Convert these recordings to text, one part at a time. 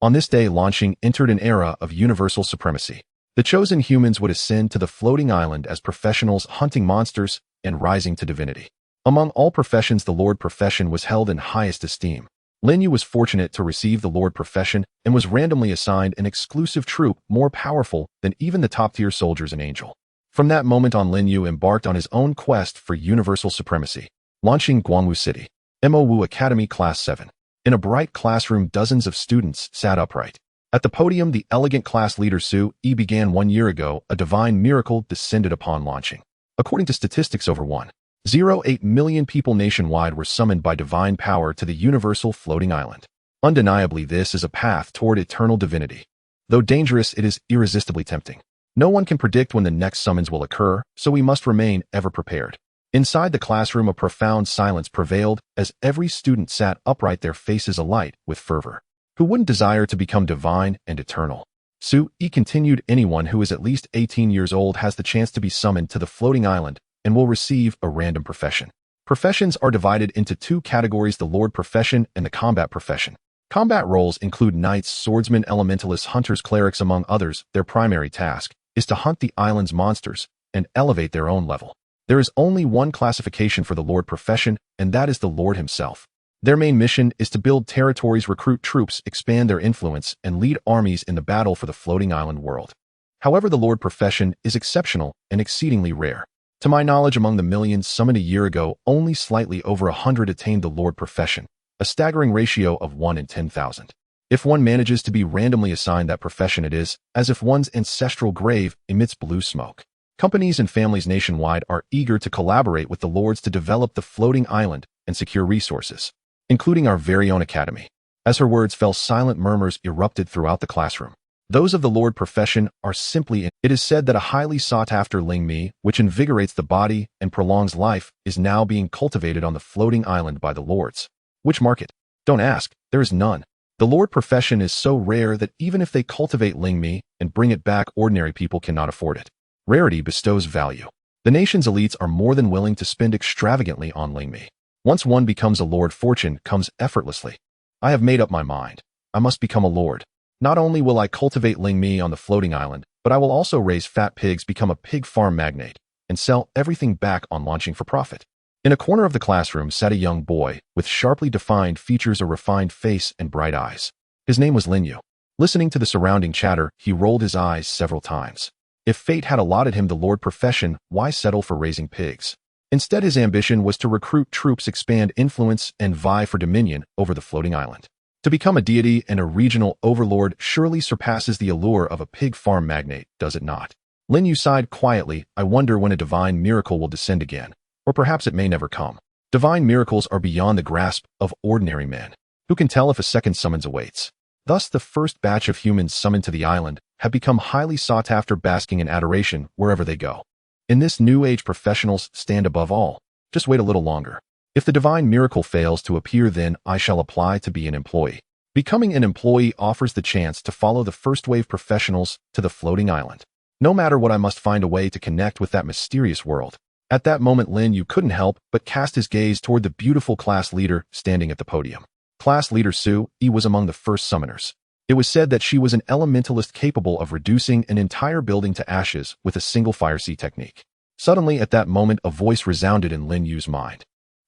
On this day, launching entered an era of universal supremacy. The chosen humans would ascend to the floating island as professionals hunting monsters and rising to divinity. Among all professions, the Lord profession was held in highest esteem. Lin Yu was fortunate to receive the Lord profession and was randomly assigned an exclusive troop more powerful than even the top-tier soldiers in Angel. From that moment on, Lin Yu embarked on his own quest for universal supremacy. Launching Guangwu City. Mo Academy Class 7. In a bright classroom, dozens of students sat upright. At the podium, the elegant class leader Su Yi began 1 year ago. A divine miracle descended upon launching. According to statistics, over 1.08 million people nationwide were summoned by divine power to the universal floating island. Undeniably, this is a path toward eternal divinity. Though dangerous, it is irresistibly tempting. No one can predict when the next summons will occur, so we must remain ever prepared. Inside the classroom, a profound silence prevailed as every student sat upright, their faces alight with fervor. Who wouldn't desire to become divine and eternal? Su Yi continued, anyone who is at least 18 years old has the chance to be summoned to the floating island and will receive a random profession. Professions are divided into 2 categories, the Lord profession and the combat profession. Combat roles include knights, swordsmen, elementalists, hunters, clerics, among others. Their primary task is to hunt the island's monsters and elevate their own level. There is only one classification for the Lord profession, and that is the Lord himself. Their main mission is to build territories, recruit troops, expand their influence, and lead armies in the battle for the floating island world. However, the Lord profession is exceptional and exceedingly rare. To my knowledge, among the millions summoned a year ago, only slightly over 100 attained the Lord profession, a staggering ratio of 1 in 10,000. If one manages to be randomly assigned that profession, it is as if one's ancestral grave emits blue smoke. Companies and families nationwide are eager to collaborate with the Lords to develop the floating island and secure resources, including our very own academy. As her words fell, silent murmurs erupted throughout the classroom. Those of the Lord profession are simply, it is said that a highly sought-after Ling Mi, which invigorates the body and prolongs life, is now being cultivated on the floating island by the Lords. Which market? Don't ask, there is none. The Lord profession is so rare that even if they cultivate Ling Mi and bring it back, ordinary people cannot afford it. Rarity bestows value. The nation's elites are more than willing to spend extravagantly on Ling Mi. Once one becomes a lord, fortune comes effortlessly. I have made up my mind. I must become a lord. Not only will I cultivate Ling Mi on the floating island, but I will also raise fat pigs, become a pig farm magnate, and sell everything back on launching for profit. In a corner of the classroom sat a young boy with sharply defined features, a refined face, and bright eyes. His name was Lin Yu. Listening to the surrounding chatter, he rolled his eyes several times. If fate had allotted him the Lord profession, why settle for raising pigs? Instead, his ambition was to recruit troops, expand influence, and vie for dominion over the floating island. To become a deity and a regional overlord surely surpasses the allure of a pig farm magnate, does it not? Lin Yu sighed quietly. I wonder when a divine miracle will descend again, or perhaps it may never come. Divine miracles are beyond the grasp of ordinary men. Who can tell if a second summons awaits? Thus, the first batch of humans summoned to the island have become highly sought after, basking in adoration wherever they go. In this new age, professionals stand above all. Just wait a little longer. If the divine miracle fails to appear, then I shall apply to be an employee. Becoming an employee offers the chance to follow the first wave professionals to the floating island. No matter what, I must find a way to connect with that mysterious world. At that moment, Lin Yu couldn't help but cast his gaze toward the beautiful class leader standing at the podium. Class leader Su Yi was among the first summoners. It was said that she was an elementalist capable of reducing an entire building to ashes with a single fire sea technique. Suddenly, at that moment, a voice resounded in Lin Yu's mind.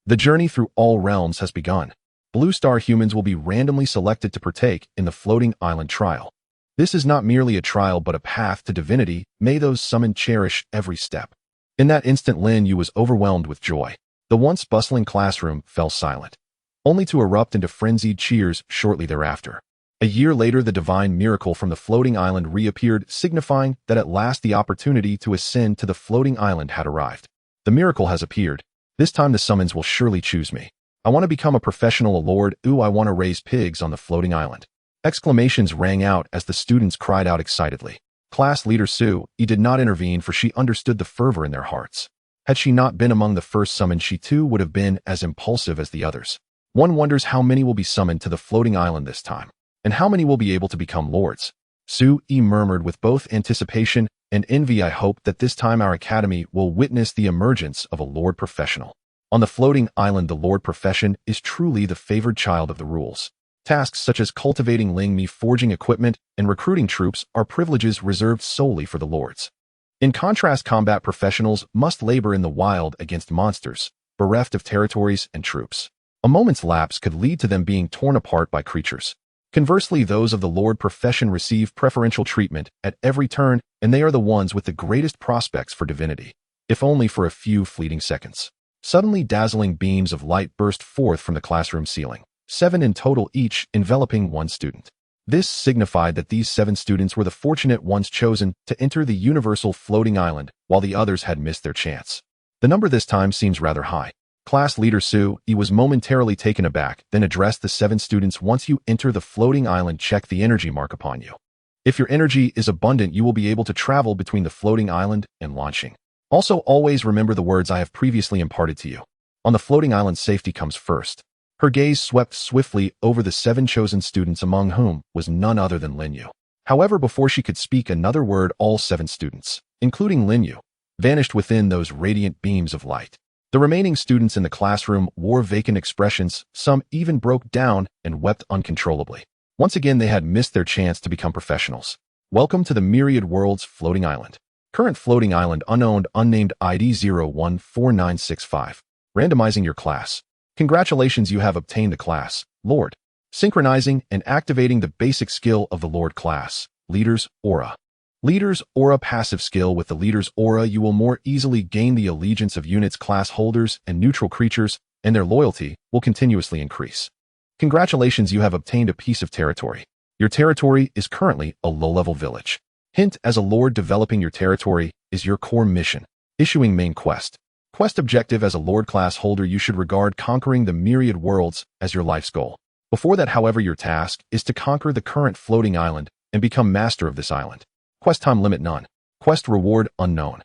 The journey through all realms has begun. Blue Star humans will be randomly selected to partake in the floating island trial. This is not merely a trial but a path to divinity. May those summoned cherish every step. In that instant, Lin Yu was overwhelmed with joy. The once bustling classroom fell silent, only to erupt into frenzied cheers shortly thereafter. A year later, the divine miracle from the floating island reappeared, signifying that at last the opportunity to ascend to the floating island had arrived. The miracle has appeared. This time the summons will surely choose me. I want to become a professional, a lord. Ooh, I want to raise pigs on the floating island. Exclamations rang out as the students cried out excitedly. Class leader Su Yi did not intervene, for she understood the fervor in their hearts. Had she not been among the first summoned, she too would have been as impulsive as the others. One wonders how many will be summoned to the floating island this time, and how many will be able to become lords. Su Yi murmured with both anticipation and envy. I hope that this time our academy will witness the emergence of a lord professional. On the floating island, the lord profession is truly the favored child of the rules. Tasks such as cultivating Ling Yu, forging equipment, and recruiting troops are privileges reserved solely for the lords. In contrast, combat professionals must labor in the wild against monsters, bereft of territories and troops. A moment's lapse could lead to them being torn apart by creatures. Conversely, those of the lord profession receive preferential treatment at every turn, and they are the ones with the greatest prospects for divinity, if only for a few fleeting seconds. Suddenly, dazzling beams of light burst forth from the classroom ceiling, 7 in total, each enveloping one student. This signified that these 7 students were the fortunate ones chosen to enter the universal floating island, while the others had missed their chance. The number this time seems rather high. Class leader Su Yi was momentarily taken aback, then addressed the 7 students. Once you enter the floating island, check the energy mark upon you. If your energy is abundant, you will be able to travel between the floating island and launching. Also, always remember the words I have previously imparted to you. On the floating island, safety comes first. Her gaze swept swiftly over the 7 chosen students, among whom was none other than Lin Yu. However, before she could speak another word, all 7 students, including Lin Yu, vanished within those radiant beams of light. The remaining students in the classroom wore vacant expressions, some even broke down and wept uncontrollably. Once again, they had missed their chance to become professionals. Welcome to the Myriad Worlds Floating Island. Current floating island unowned, unnamed ID 014965. Randomizing your class. Congratulations, you have obtained the class, Lord. Synchronizing and activating the basic skill of the Lord class, Leader's Aura. Leader's Aura passive skill. With the Leader's Aura, you will more easily gain the allegiance of units, class holders, and neutral creatures, and their loyalty will continuously increase. Congratulations, you have obtained a piece of territory. Your territory is currently a low-level village. Hint: as a lord, developing your territory is your core mission. Issuing main quest. Quest objective: as a lord class holder, you should regard conquering the Myriad Worlds as your life's goal. Before that, however, your task is to conquer the current floating island and become master of this island. Quest time limit none. Quest reward unknown.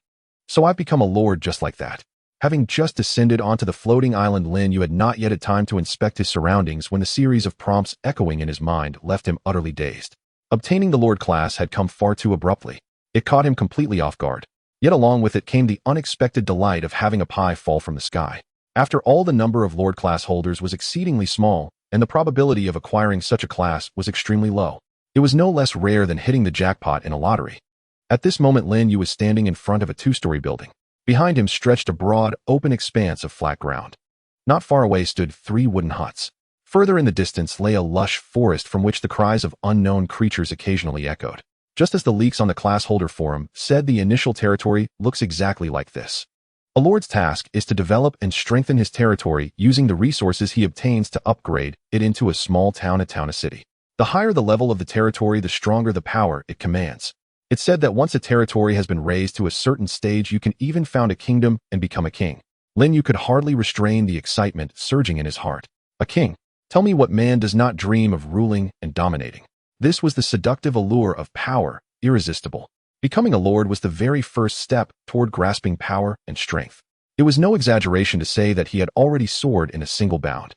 So I've become a lord just like that. Having just descended onto the floating island, Lin Yu had not yet had time to inspect his surroundings when the series of prompts echoing in his mind left him utterly dazed. Obtaining the lord class had come far too abruptly. It caught him completely off guard. Yet along with it came the unexpected delight of having a pie fall from the sky. After all, the number of lord class holders was exceedingly small, and the probability of acquiring such a class was extremely low. It was no less rare than hitting the jackpot in a lottery. At this moment, Lin Yu was standing in front of a 2-story building. Behind him stretched a broad, open expanse of flat ground. Not far away stood 3 wooden huts. Further in the distance lay a lush forest from which the cries of unknown creatures occasionally echoed. Just as the leaks on the class holder forum said, the initial territory looks exactly like this. A lord's task is to develop and strengthen his territory using the resources he obtains to upgrade it into a small town, a city. The higher the level of the territory, the stronger the power it commands. It's said that once a territory has been raised to a certain stage, you can even found a kingdom and become a king. Lin Yu could hardly restrain the excitement surging in his heart. A king. Tell me what man does not dream of ruling and dominating? This was the seductive allure of power, irresistible. Becoming a lord was the very first step toward grasping power and strength. It was no exaggeration to say that he had already soared in a single bound.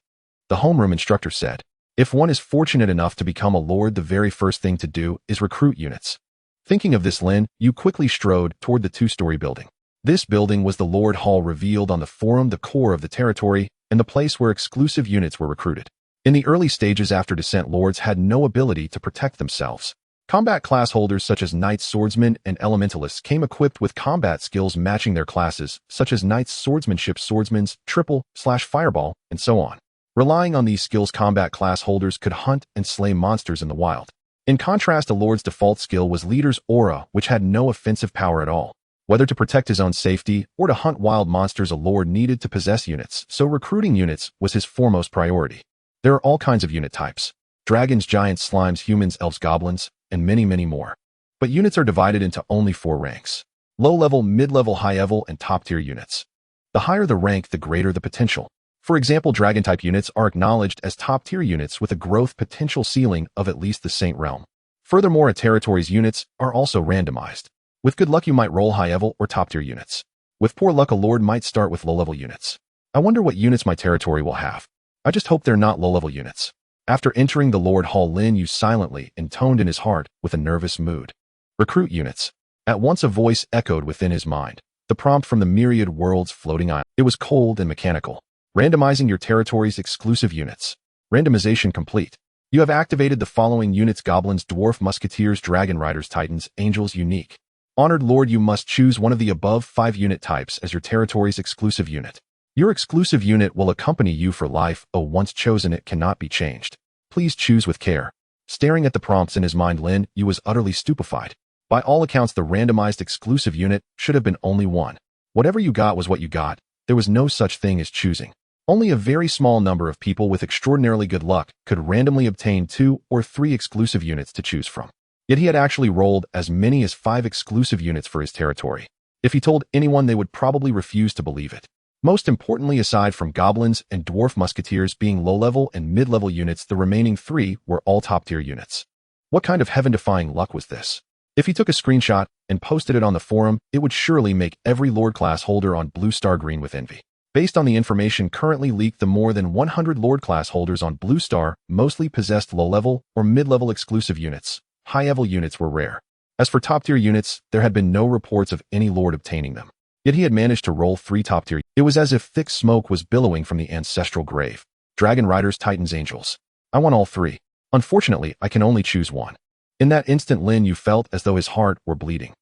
The homeroom instructor said, if one is fortunate enough to become a lord, the very first thing to do is recruit units. Thinking of this, Lin Yu quickly strode toward the 2-story building. This building was the Lord Hall revealed on the forum, the core of the territory, and the place where exclusive units were recruited. In the early stages after descent, lords had no ability to protect themselves. Combat class holders such as knights, swordsmen, and elementalists came equipped with combat skills matching their classes, such as knights, swordsmanship, swordsman's, triple/fireball, and so on. Relying on these skills, combat class holders could hunt and slay monsters in the wild. In contrast, a lord's default skill was Leader's Aura, which had no offensive power at all. Whether to protect his own safety or to hunt wild monsters, a lord needed to possess units, so recruiting units was his foremost priority. There are all kinds of unit types: dragons, giants, slimes, humans, elves, goblins, and many, many more. But units are divided into only 4 ranks: low-level, mid-level, high-level, and top-tier units. The higher the rank, the greater the potential. For example, dragon-type units are acknowledged as top-tier units with a growth potential ceiling of at least the Saint Realm. Furthermore, a territory's units are also randomized. With good luck, you might roll high-level or top-tier units. With poor luck, a lord might start with low-level units. I wonder what units my territory will have. I just hope they're not low-level units. After entering the Lord Hall, Lin Yu silently intoned in his heart with a nervous mood. Recruit units. At once a voice echoed within his mind. The prompt from the Myriad Worlds Floating Island. It was cold and mechanical. Randomizing your territory's exclusive units. Randomization complete. You have activated the following units: Goblins, Dwarf, Musketeers, Dragon Riders, Titans, Angels, Unique. Honored Lord, you must choose one of the above 5 unit types as your territory's exclusive unit. Your exclusive unit will accompany you for life. Once chosen, it cannot be changed. Please choose with care. Staring at the prompts in his mind, Lin Yu was utterly stupefied. By all accounts, the randomized exclusive unit should have been only one. Whatever you got was what you got. There was no such thing as choosing. Only a very small number of people with extraordinarily good luck could randomly obtain 2 or 3 exclusive units to choose from. Yet he had actually rolled as many as 5 exclusive units for his territory. If he told anyone, they would probably refuse to believe it. Most importantly, aside from Goblins and Dwarf Musketeers being low-level and mid-level units, the remaining 3 were all top-tier units. What kind of heaven-defying luck was this? If he took a screenshot and posted it on the forum, it would surely make every Lord class holder on Blue Star green with envy. Based on the information currently leaked, the more than 100 Lord class holders on Blue Star mostly possessed low-level or mid-level exclusive units. High-level units were rare. As for top-tier units, there had been no reports of any Lord obtaining them. Yet he had managed to roll 3 top-tier. It was as if thick smoke was billowing from the ancestral grave. Dragon Riders, Titans, Angels. I want all 3. Unfortunately, I can only choose one. In that instant, Lin Yu felt as though his heart were bleeding.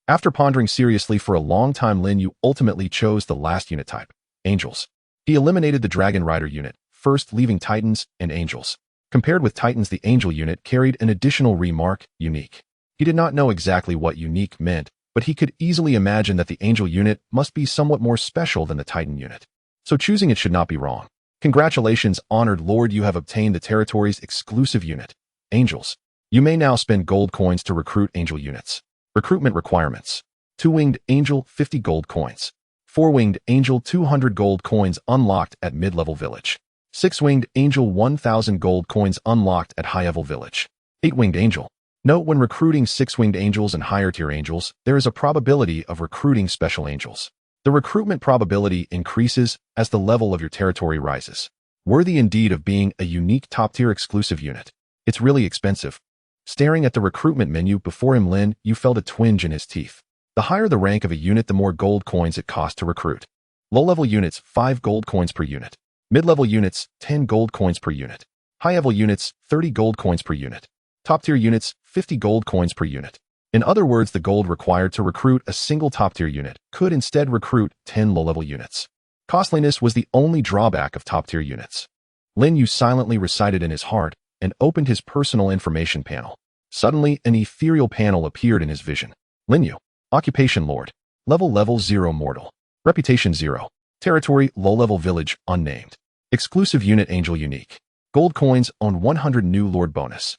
After pondering seriously for a long time, Lin Yu ultimately chose the last unit type. Angels. He eliminated the Dragon Rider unit, first leaving Titans and Angels. Compared with Titans, the Angel unit carried an additional remark, unique. He did not know exactly what unique meant, but he could easily imagine that the Angel unit must be somewhat more special than the Titan unit. So choosing it should not be wrong. Congratulations, Honored Lord, you have obtained the territory's exclusive unit, Angels. You may now spend gold coins to recruit Angel units. Recruitment requirements. 2-winged Angel, 50 gold coins. 4-winged Angel, 200 gold coins unlocked at mid-level village. 6-winged Angel, 1,000 gold coins unlocked at high-level village. 8-winged Angel. Note, when recruiting 6-winged Angels and higher-tier Angels, there is a probability of recruiting special Angels. The recruitment probability increases as the level of your territory rises. Worthy indeed of being a unique top-tier exclusive unit. It's really expensive. Staring at the recruitment menu before him, Lin Yu felt a twinge in his teeth. The higher the rank of a unit, the more gold coins it costs to recruit. Low-level units, 5 gold coins per unit. Mid-level units, 10 gold coins per unit. High-level units, 30 gold coins per unit. Top-tier units, 50 gold coins per unit. In other words, the gold required to recruit a single top-tier unit could instead recruit 10 low-level units. Costliness was the only drawback of top-tier units. Lin Yu silently recited in his heart and opened his personal information panel. Suddenly, an ethereal panel appeared in his vision. Lin Yu. Occupation Lord. Level 0 mortal. Reputation 0. Territory low-level village unnamed. Exclusive unit Angel unique. Gold coins on 100 new Lord bonus.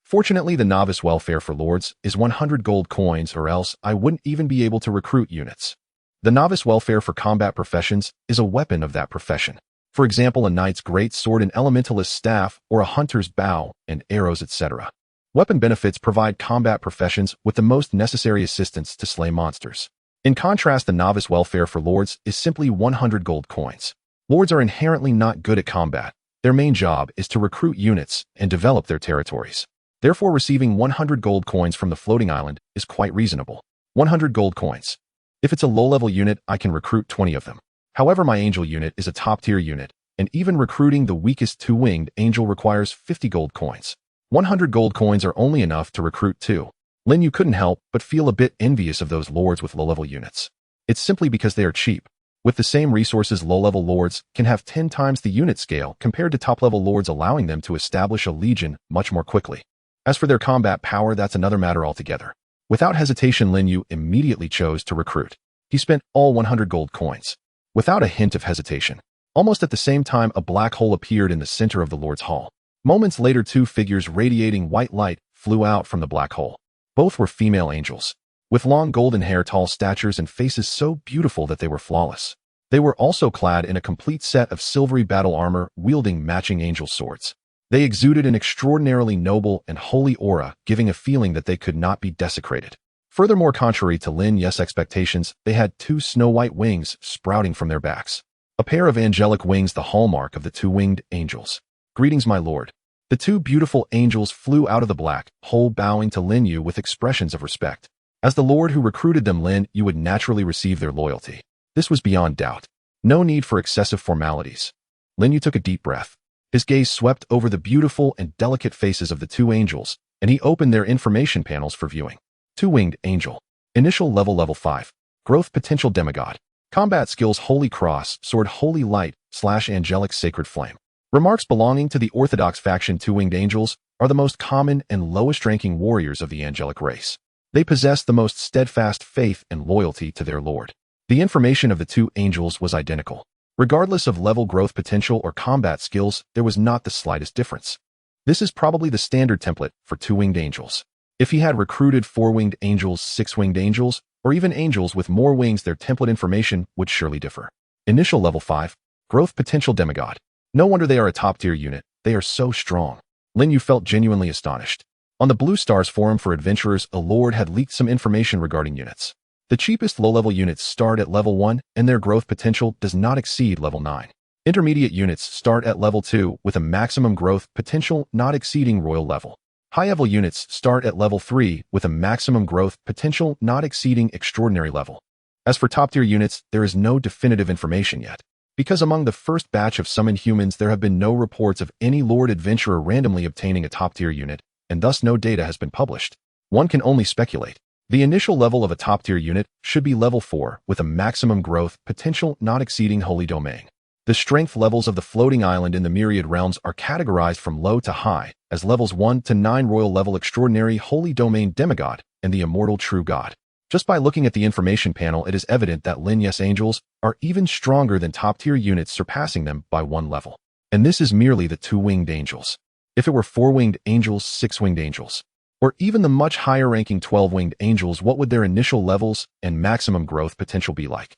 Fortunately, the novice welfare for Lords is 100 gold coins, or else I wouldn't even be able to recruit units. The novice welfare for combat professions is a weapon of that profession. For example, a knight's great sword, an elementalist's staff, or a hunter's bow and arrows, etc. Weapon benefits provide combat professions with the most necessary assistance to slay monsters. In contrast, the novice welfare for Lords is simply 100 gold coins. Lords are inherently not good at combat. Their main job is to recruit units and develop their territories. Therefore, receiving 100 gold coins from the floating island is quite reasonable. 100 gold coins. If it's a low-level unit, I can recruit 20 of them. However, my Angel unit is a top-tier unit, and even recruiting the weakest 2-winged Angel requires 50 gold coins. 100 gold coins are only enough to recruit 2. Lin Yu couldn't help but feel a bit envious of those Lords with low-level units. It's simply because they are cheap. With the same resources, low-level Lords can have 10 times the unit scale compared to top-level Lords, allowing them to establish a legion much more quickly. As for their combat power, that's another matter altogether. Without hesitation, Lin Yu immediately chose to recruit. He spent all 100 gold coins. Without a hint of hesitation. Almost at the same time, a black hole appeared in the center of the Lord's Hall. Moments later, 2 figures radiating white light flew out from the black hole. Both were female angels, with long golden hair, tall statures, and faces so beautiful that they were flawless. They were also clad in a complete set of silvery battle armor, wielding matching angel swords. They exuded an extraordinarily noble and holy aura, giving a feeling that they could not be desecrated. Furthermore, contrary to Lin Yu's expectations, they had 2 snow-white wings sprouting from their backs. A pair of angelic wings, the hallmark of the 2-winged angels. Greetings, my lord. The 2 beautiful angels flew out of the black hole, bowing to Lin Yu with expressions of respect. As the lord who recruited them, Lin Yu would naturally receive their loyalty. This was beyond doubt. No need for excessive formalities. Lin Yu took a deep breath. His gaze swept over the beautiful and delicate faces of the two angels, and he opened their information panels for viewing. Two-winged angel. Initial level 5. Growth potential demigod. Combat skills Holy Cross, Sword Holy Light, / Angelic Sacred Flame. Remarks belonging to the Orthodox faction two-winged angels are the most common and lowest-ranking warriors of the angelic race. They possess the most steadfast faith and loyalty to their Lord. The information of the two angels was identical. Regardless of level growth potential or combat skills, there was not the slightest difference. This is probably the standard template for two-winged angels. If he had recruited four-winged angels, six-winged angels, or even angels with more wings, their template information would surely differ. Initial level 5. Growth potential demigod. No wonder they are a top-tier unit. They are so strong. Lin Yu felt genuinely astonished. On the Blue Stars forum for adventurers, a lord had leaked some information regarding units. The cheapest low-level units start at level 1, and their growth potential does not exceed level 9. Intermediate units start at level 2 with a maximum growth potential not exceeding royal level. High-level units start at level 3 with a maximum growth potential not exceeding extraordinary level. As for top-tier units, there is no definitive information yet. Because among the first batch of summoned humans there have been no reports of any lord adventurer randomly obtaining a top-tier unit, and thus no data has been published. One can only speculate. The initial level of a top-tier unit should be level 4 with a maximum growth potential not exceeding Holy Domain. The strength levels of the floating island in the Myriad realms are categorized from low to high as levels 1 to 9 royal level extraordinary Holy Domain demigod and the immortal true god. Just by looking at the information panel, it is evident that Lin Yu's angels are even stronger than top-tier units, surpassing them by 1 level. And this is merely the two-winged angels. If it were four-winged angels, six-winged angels, or even the much higher-ranking 12-winged angels, what would their initial levels and maximum growth potential be like?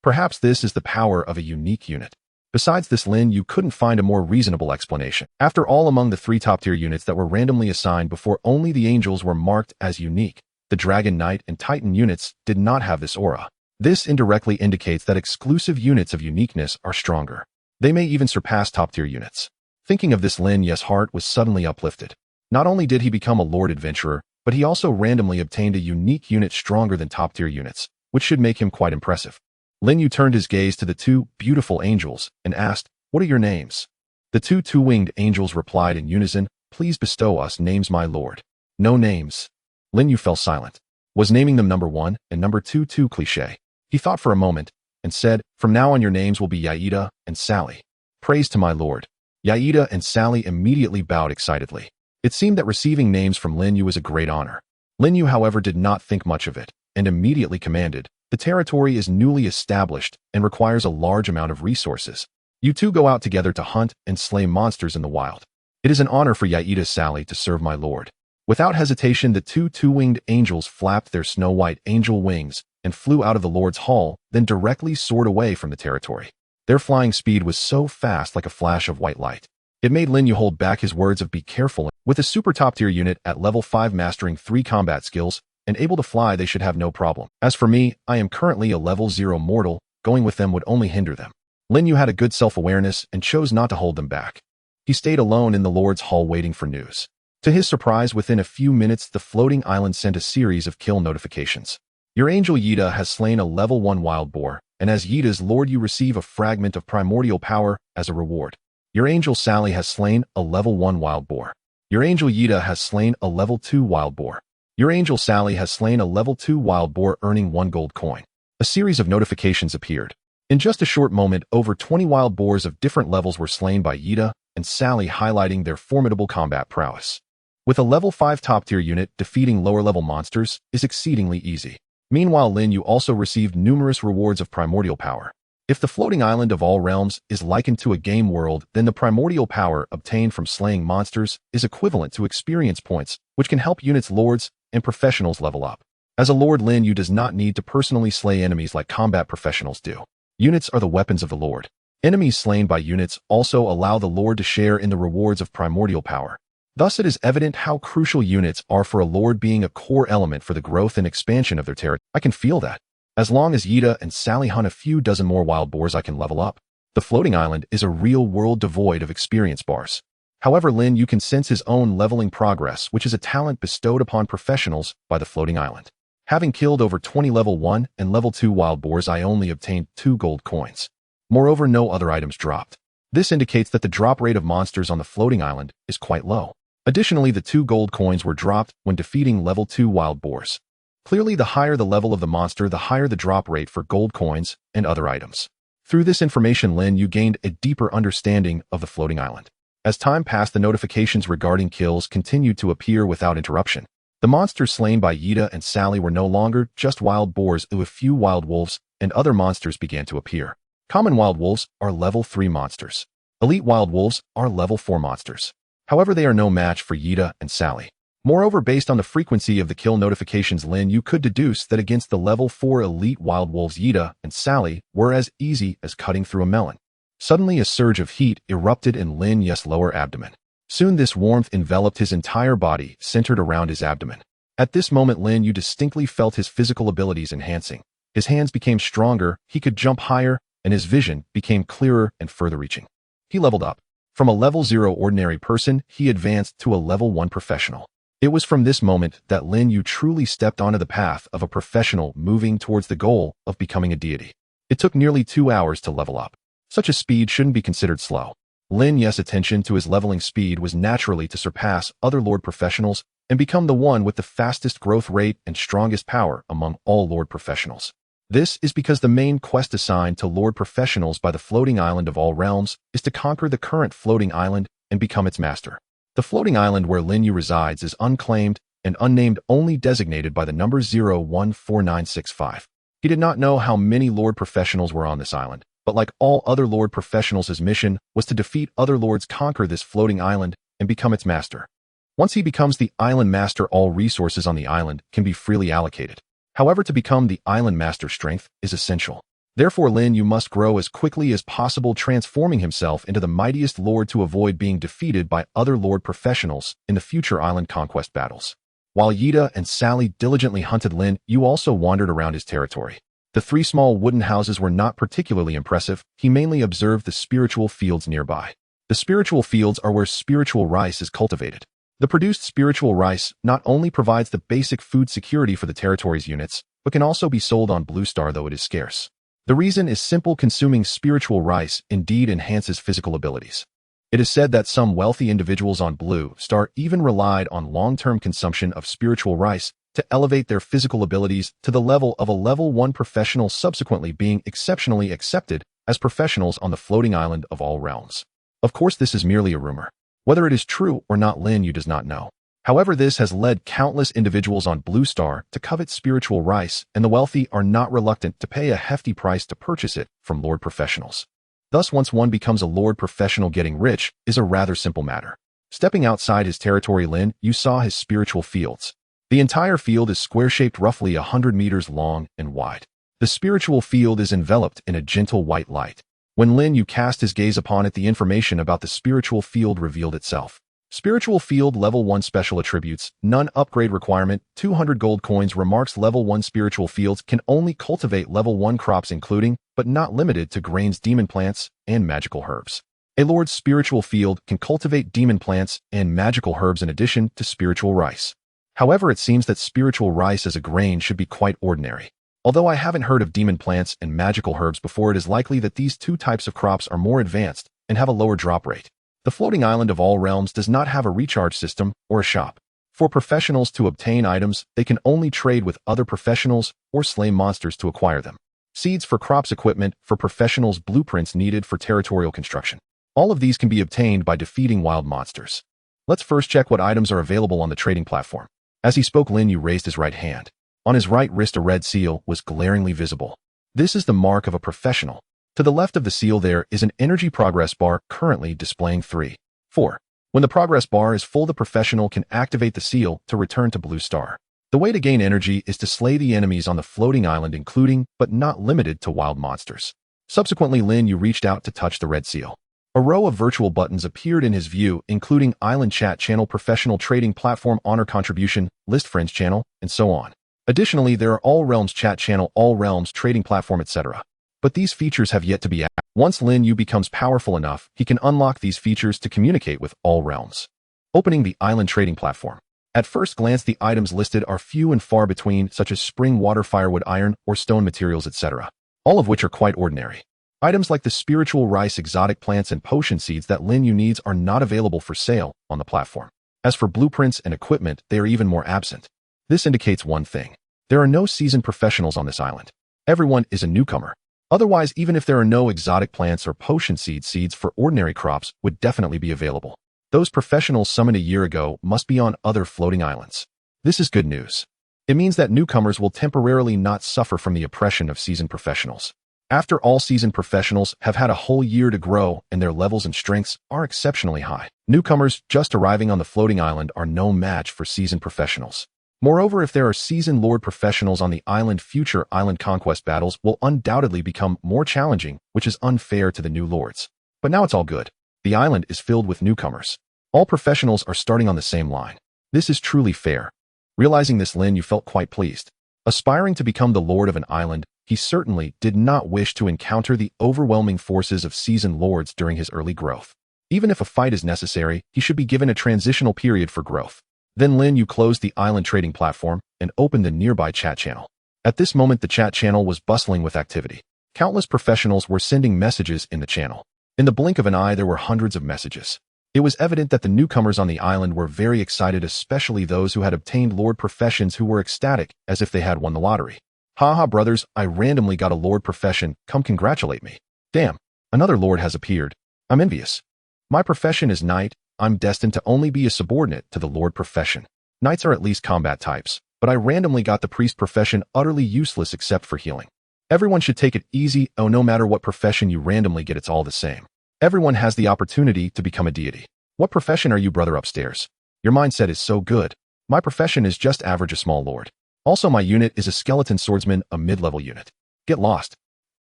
Perhaps this is the power of a unique unit. Besides this, Lin Yu couldn't find a more reasonable explanation. After all, among the 3 top-tier units that were randomly assigned before, only the angels were marked as unique. The Dragon Knight and Titan units did not have this aura. This indirectly indicates that exclusive units of uniqueness are stronger. They may even surpass top-tier units. Thinking of this, Lin Yu's heart was suddenly uplifted. Not only did he become a Lord Adventurer, but he also randomly obtained a unique unit stronger than top-tier units, which should make him quite impressive. Lin Yu turned his gaze to the 2 beautiful angels and asked, "What are your names?" The two-winged angels replied in unison, "Please bestow us names, my lord." "No names." Lin Yu fell silent. Was naming them number 1 and number 2 too cliché? He thought for a moment and said, "From now on your names will be Yaida and Sally." "Praise to my lord." Yaida and Sally immediately bowed excitedly. It seemed that receiving names from Lin Yu was a great honor. Lin Yu, however, did not think much of it, and immediately commanded, "The territory is newly established and requires a large amount of resources. You two go out together to hunt and slay monsters in the wild. It is an honor for Yaida Sally to serve my lord." Without hesitation, the two-winged angels flapped their snow-white angel wings and flew out of the Lord's Hall, then directly soared away from the territory. Their flying speed was so fast, like a flash of white light. It made Lin Yu hold back his words of "be careful." With a super top-tier unit at level 5 mastering 3 combat skills and able to fly, they should have no problem. As for me, I am currently a level 0 mortal. Going with them would only hinder them. Lin Yu had a good self-awareness and chose not to hold them back. He stayed alone in the Lord's Hall waiting for news. To his surprise, within a few minutes, the floating island sent a series of kill notifications. Your angel Yida has slain a level 1 wild boar, and as Yida's lord you receive a fragment of primordial power as a reward. Your angel Sally has slain a level 1 wild boar. Your angel Yida has slain a level 2 wild boar. Your angel Sally has slain a level 2 wild boar, earning 1 gold coin. A series of notifications appeared. In just a short moment, over 20 wild boars of different levels were slain by Yida and Sally, highlighting their formidable combat prowess. With a level 5 top-tier unit, defeating lower-level monsters is exceedingly easy. Meanwhile, Lin Yu also received numerous rewards of primordial power. If the floating island of all realms is likened to a game world, then the primordial power obtained from slaying monsters is equivalent to experience points, which can help units, lords, and professionals level up. As a lord, Lin Yu does not need to personally slay enemies like combat professionals do. Units are the weapons of the lord. Enemies slain by units also allow the lord to share in the rewards of primordial power. Thus, it is evident how crucial units are for a lord, being a core element for the growth and expansion of their territory. I can feel that. As long as Yida and Sally hunt a few dozen more wild boars, I can level up. The floating island is a real world devoid of experience bars. However, Lin Yu can sense his own leveling progress, which is a talent bestowed upon professionals by the floating island. Having killed over 20 level 1 and level 2 wild boars, I only obtained 2 gold coins. Moreover, no other items dropped. This indicates that the drop rate of monsters on the floating island is quite low. Additionally, the 2 gold coins were dropped when defeating level 2 wild boars. Clearly, the higher the level of the monster, the higher the drop rate for gold coins and other items. Through this information, Lin Yu gained a deeper understanding of the floating island. As time passed, the notifications regarding kills continued to appear without interruption. The monsters slain by Yida and Sally were no longer just wild boars, a few wild wolves and other monsters began to appear. Common wild wolves are level 3 monsters. Elite wild wolves are level 4 monsters. However, they are no match for Yida and Sally. Moreover, based on the frequency of the kill notifications, Lin Yu could deduce that against the level 4 elite wild wolves, Yida and Sally were as easy as cutting through a melon. Suddenly, a surge of heat erupted in Lin Yu's lower abdomen. Soon this warmth enveloped his entire body, centered around his abdomen. At this moment, Lin Yu distinctly felt his physical abilities enhancing. His hands became stronger, he could jump higher, and his vision became clearer and further reaching. He leveled up. From a level 0 ordinary person, he advanced to a level 1 professional. It was from this moment that Lin Yu truly stepped onto the path of a professional, moving towards the goal of becoming a deity. It took nearly 2 hours to level up. Such a speed shouldn't be considered slow. Lin Yu's attention to his leveling speed was naturally to surpass other Lord Professionals and become the one with the fastest growth rate and strongest power among all Lord Professionals. This is because the main quest assigned to Lord Professionals by the floating island of all realms is to conquer the current floating island and become its master. The floating island where Lin Yu resides is unclaimed and unnamed, only designated by the number 014965. He did not know how many Lord Professionals were on this island, but like all other Lord Professionals, his mission was to defeat other lords, conquer this floating island, and become its master. Once he becomes the island master, all resources on the island can be freely allocated. However, to become the island master, strength is essential. Therefore, Lin Yu must grow as quickly as possible, transforming himself into the mightiest lord to avoid being defeated by other Lord Professionals in the future island conquest battles. While Yida and Sally diligently hunted, Lin Yu also wandered around his territory. The 3 small wooden houses were not particularly impressive. He mainly observed the spiritual fields nearby. The spiritual fields are where spiritual rice is cultivated. The produced spiritual rice not only provides the basic food security for the territory's units, but can also be sold on Blue Star, though it is scarce. The reason is simple: consuming spiritual rice indeed enhances physical abilities. It is said that some wealthy individuals on Blue Star even relied on long-term consumption of spiritual rice to elevate their physical abilities to the level of a level 1 professional, subsequently being exceptionally accepted as professionals on the floating island of all realms. Of course, this is merely a rumor. Whether it is true or not, Lin Yu does not know. However, this has led countless individuals on Blue Star to covet spiritual rice, and the wealthy are not reluctant to pay a hefty price to purchase it from Lord Professionals. Thus, once one becomes a Lord Professional, getting rich is a rather simple matter. Stepping outside his territory, Lin Yu saw his spiritual fields. The entire field is square-shaped, roughly 100 meters long and wide. The spiritual field is enveloped in a gentle white light. When Lin Yu cast his gaze upon it, the information about the spiritual field revealed itself. Spiritual field level 1 special attributes, none upgrade requirement, 200 gold coins. Remarks: level 1 spiritual fields can only cultivate level 1 crops, including, but not limited to, grains, demon plants, and magical herbs. A lord's spiritual field can cultivate demon plants and magical herbs in addition to spiritual rice. However, it seems that spiritual rice as a grain should be quite ordinary. Although I haven't heard of demon plants and magical herbs before, it is likely that these 2 types of crops are more advanced and have a lower drop rate. The floating island of all realms does not have a recharge system or a shop. For professionals to obtain items, they can only trade with other professionals or slay monsters to acquire them. Seeds for crops, equipment for professionals, blueprints needed for territorial construction. All of these can be obtained by defeating wild monsters. Let's first check what items are available on the trading platform. As he spoke, Lin Yu raised his right hand. On his right wrist, a red seal was glaringly visible. This is the mark of a professional. To the left of the seal, there is an energy progress bar currently displaying 3. 4. When the progress bar is full, the professional can activate the seal to return to Blue Star. The way to gain energy is to slay the enemies on the floating island, including, but not limited to, wild monsters. Subsequently, Lin Yu reached out to touch the red seal. A row of virtual buttons appeared in his view, including Island Chat Channel, Professional Trading Platform, Honor Contribution, List Friends Channel, and so on. Additionally, there are All Realms Chat Channel, All Realms Trading Platform, etc. But these features have yet to be added. Once Lin Yu becomes powerful enough, he can unlock these features to communicate with all realms. Opening the Island Trading Platform. At first glance, the items listed are few and far between, such as spring water, firewood, iron, or stone materials, etc., all of which are quite ordinary. Items like the spiritual rice, exotic plants, and potion seeds that Lin Yu needs are not available for sale on the platform. As for blueprints and equipment, they are even more absent. This indicates one thing. There are no seasoned professionals on this island. Everyone is a newcomer. Otherwise, even if there are no exotic plants or potion seeds for ordinary crops would definitely be available. Those professionals summoned a year ago must be on other floating islands. This is good news. It means that newcomers will temporarily not suffer from the oppression of seasoned professionals. After all, seasoned professionals have had a whole year to grow and their levels and strengths are exceptionally high. Newcomers just arriving on the floating island are no match for seasoned professionals. Moreover, if there are seasoned lord professionals on the island, future island conquest battles will undoubtedly become more challenging, which is unfair to the new lords. But now it's all good. The island is filled with newcomers. All professionals are starting on the same line. This is truly fair. Realizing this, Lin Yu felt quite pleased. Aspiring to become the lord of an island, he certainly did not wish to encounter the overwhelming forces of seasoned lords during his early growth. Even if a fight is necessary, he should be given a transitional period for growth. Then Lin Yu closed the island trading platform and opened the nearby chat channel. At this moment, the chat channel was bustling with activity. Countless professionals were sending messages in the channel. In the blink of an eye, there were hundreds of messages. It was evident that the newcomers on the island were very excited, especially those who had obtained lord professions, who were ecstatic as if they had won the lottery. Haha, brothers, I randomly got a lord profession, come congratulate me. Damn, another lord has appeared. I'm envious. My profession is knight. I'm destined to only be a subordinate to the lord profession. Knights are at least combat types, but I randomly got the priest profession, utterly useless except for healing. Everyone should take it easy. Oh, no matter what profession you randomly get, it's all the same. Everyone has the opportunity to become a deity. What profession are you, brother upstairs? Your mindset is so good. My profession is just average, a small lord. Also, my unit is a skeleton swordsman, a mid-level unit. Get lost.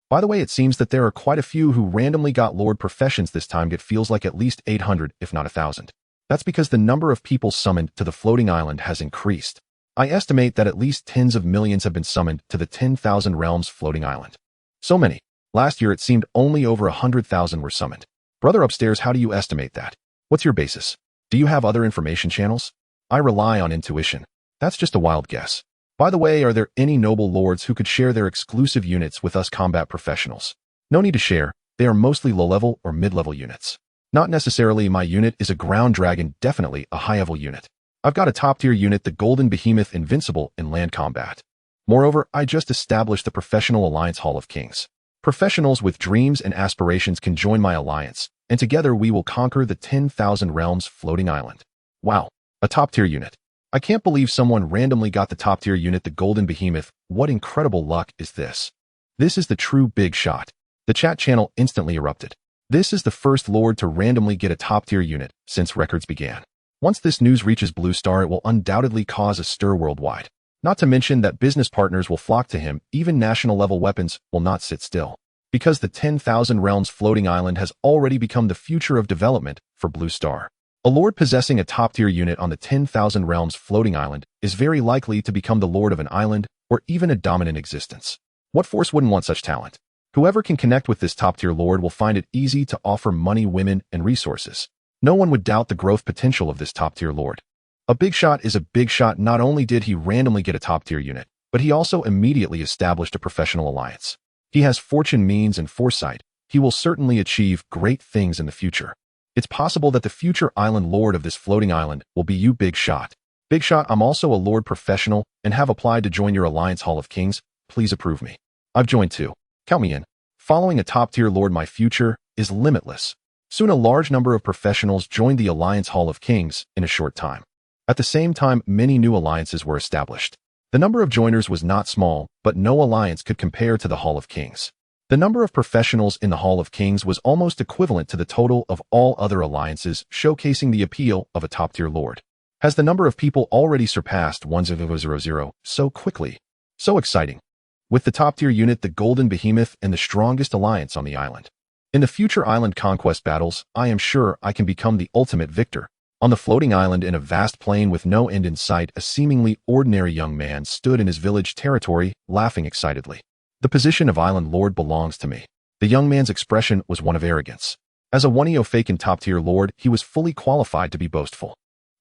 By the way, it seems that there are quite a few who randomly got lord professions this time. It feels like at least 800, if not 1,000. That's because the number of people summoned to the floating island has increased. I estimate that at least tens of millions have been summoned to the 10,000 realms floating island. So many. Last year, it seemed only over 100,000 were summoned. Brother upstairs, how do you estimate that? What's your basis? Do you have other information channels? I rely on intuition. That's just a wild guess. By the way, are there any noble lords who could share their exclusive units with us combat professionals? No need to share. They are mostly low-level or mid-level units. Not necessarily. My unit is a ground dragon, definitely a high-level unit. I've got a top-tier unit, the golden behemoth, invincible in land combat. Moreover, I just established the Professional Alliance Hall of Kings. Professionals with dreams and aspirations can join my alliance, and together we will conquer the 10,000 realms floating island. Wow, a top-tier unit. I can't believe someone randomly got the top-tier unit, the golden behemoth. What incredible luck is this? This is the true big shot. The chat channel instantly erupted. This is the first lord to randomly get a top-tier unit since records began. Once this news reaches Blue Star, it will undoubtedly cause a stir worldwide. Not to mention that business partners will flock to him. Even national-level weapons will not sit still. Because the 10,000 realms floating island has already become the future of development for Blue Star. A lord possessing a top-tier unit on the 10,000 realms floating island is very likely to become the lord of an island or even a dominant existence. What force wouldn't want such talent? Whoever can connect with this top-tier lord will find it easy to offer money, women, and resources. No one would doubt the growth potential of this top-tier lord. A big shot is a big shot. Not only did he randomly get a top-tier unit, but he also immediately established a professional alliance. He has fortune, means, and foresight. He will certainly achieve great things in the future. It's possible that the future island lord of this floating island will be you, Big Shot. Big Shot, I'm also a lord professional and have applied to join your Alliance Hall of Kings. Please approve me. I've joined too. Count me in. Following a top-tier lord, my future is limitless. Soon a large number of professionals joined the Alliance Hall of Kings in a short time. At the same time, many new alliances were established. The number of joiners was not small, but no alliance could compare to the Hall of Kings. The number of professionals in the Hall of Kings was almost equivalent to the total of all other alliances, showcasing the appeal of a top-tier lord. Has the number of people already surpassed 1000 so quickly? So exciting. With the top-tier unit, the Golden Behemoth, and the strongest alliance on the island. In the future island conquest battles, I am sure I can become the ultimate victor. On the floating island, in a vast plain with no end in sight, a seemingly ordinary young man stood in his village territory, laughing excitedly. The position of island lord belongs to me. The young man's expression was one of arrogance. As a one-faken top-tier lord, he was fully qualified to be boastful.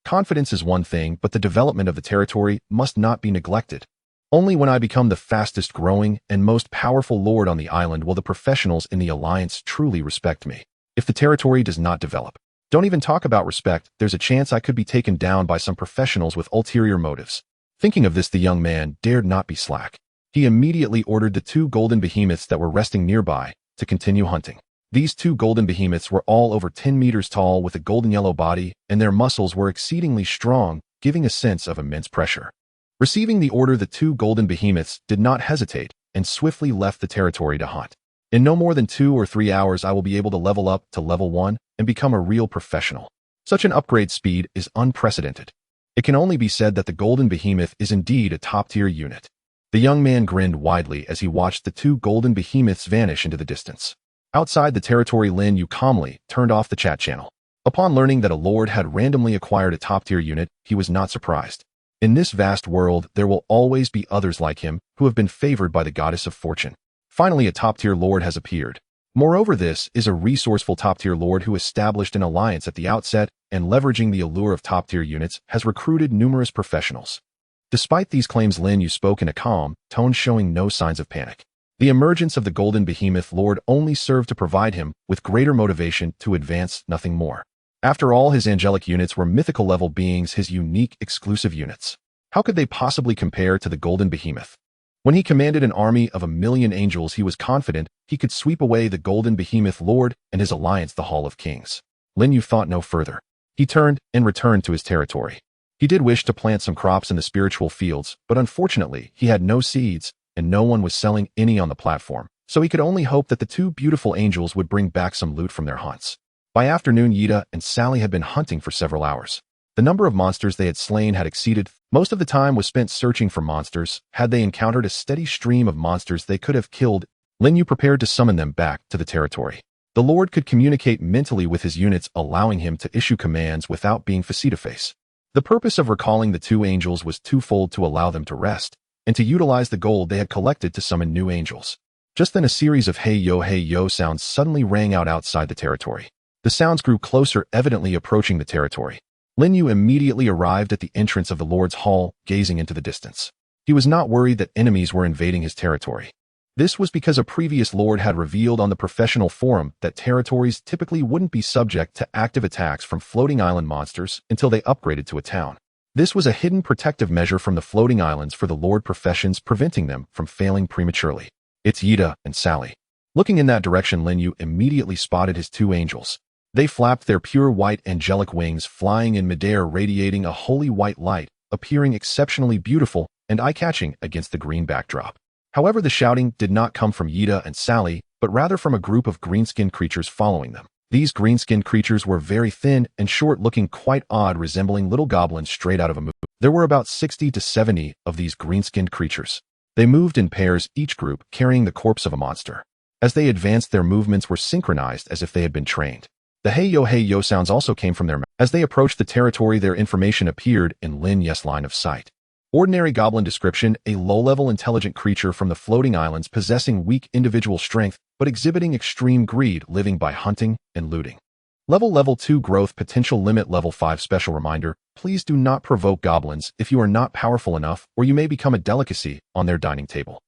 Confidence is one thing, but the development of the territory must not be neglected. Only when I become the fastest growing and most powerful lord on the island will the professionals in the alliance truly respect me. If the territory does not develop, don't even talk about respect, there's a chance I could be taken down by some professionals with ulterior motives. Thinking of this, the young man dared not be slack. He immediately ordered the 2 golden behemoths that were resting nearby to continue hunting. These 2 golden behemoths were all over 10 meters tall with a golden yellow body, and their muscles were exceedingly strong, giving a sense of immense pressure. Receiving the order, the 2 golden behemoths did not hesitate and swiftly left the territory to hunt. In no more than 2 or 3 hours, I will be able to level up to level 1 and become a real professional. Such an upgrade speed is unprecedented. It can only be said that the golden behemoth is indeed a top-tier unit. The young man grinned widely as he watched the 2 golden behemoths vanish into the distance. Outside the territory, Lin Yu calmly turned off the chat channel. Upon learning that a lord had randomly acquired a top-tier unit, he was not surprised. In this vast world, there will always be others like him who have been favored by the goddess of fortune. Finally, a top-tier lord has appeared. Moreover, this is a resourceful top-tier lord who established an alliance at the outset and, leveraging the allure of top-tier units, has recruited numerous professionals. Despite these claims, Lin Yu spoke in a calm tone, showing no signs of panic. The emergence of the golden behemoth lord only served to provide him with greater motivation to advance, nothing more. After all, his angelic units were mythical level beings, his unique, exclusive units. How could they possibly compare to the golden behemoth? When he commanded an army of 1,000,000 angels, he was confident he could sweep away the golden behemoth lord and his alliance, the Hall of Kings. Lin Yu thought no further. He turned and returned to his territory. He did wish to plant some crops in the spiritual fields, but unfortunately, he had no seeds, and no one was selling any on the platform, so he could only hope that the 2 beautiful angels would bring back some loot from their hunts. By afternoon, Yida and Sally had been hunting for several hours. The number of monsters they had slain had exceeded. Most of the time was spent searching for monsters. Had they encountered a steady stream of monsters they could have killed, Lin Yu prepared to summon them back to the territory. The Lord could communicate mentally with his units, allowing him to issue commands without being face-to-face. The purpose of recalling the 2 angels was twofold: to allow them to rest, and to utilize the gold they had collected to summon new angels. Just then, a series of hey yo sounds suddenly rang out outside the territory. The sounds grew closer, evidently approaching the territory. Lin Yu immediately arrived at the entrance of the Lord's Hall, gazing into the distance. He was not worried that enemies were invading his territory. This was because a previous lord had revealed on the professional forum that territories typically wouldn't be subject to active attacks from floating island monsters until they upgraded to a town. This was a hidden protective measure from the floating islands for the lord professions, preventing them from failing prematurely. It's Yida and Sally. Looking in that direction, Lin Yu immediately spotted his 2 angels. They flapped their pure white angelic wings, flying in midair, radiating a holy white light, appearing exceptionally beautiful and eye-catching against the green backdrop. However, the shouting did not come from Yida and Sally, but rather from a group of green-skinned creatures following them. These green-skinned creatures were very thin and short, looking quite odd, resembling little goblins straight out of a movie. There were about 60 to 70 of these green-skinned creatures. They moved in pairs, each group carrying the corpse of a monster. As they advanced, their movements were synchronized as if they had been trained. The hey yo sounds also came from their mouth. As they approached the territory, their information appeared in Lin Yu's line of sight. Ordinary goblin description: a low-level intelligent creature from the floating islands, possessing weak individual strength, but exhibiting extreme greed, living by hunting and looting. Level 2 growth potential limit level 5 special reminder: please do not provoke goblins if you are not powerful enough, or you may become a delicacy on their dining table.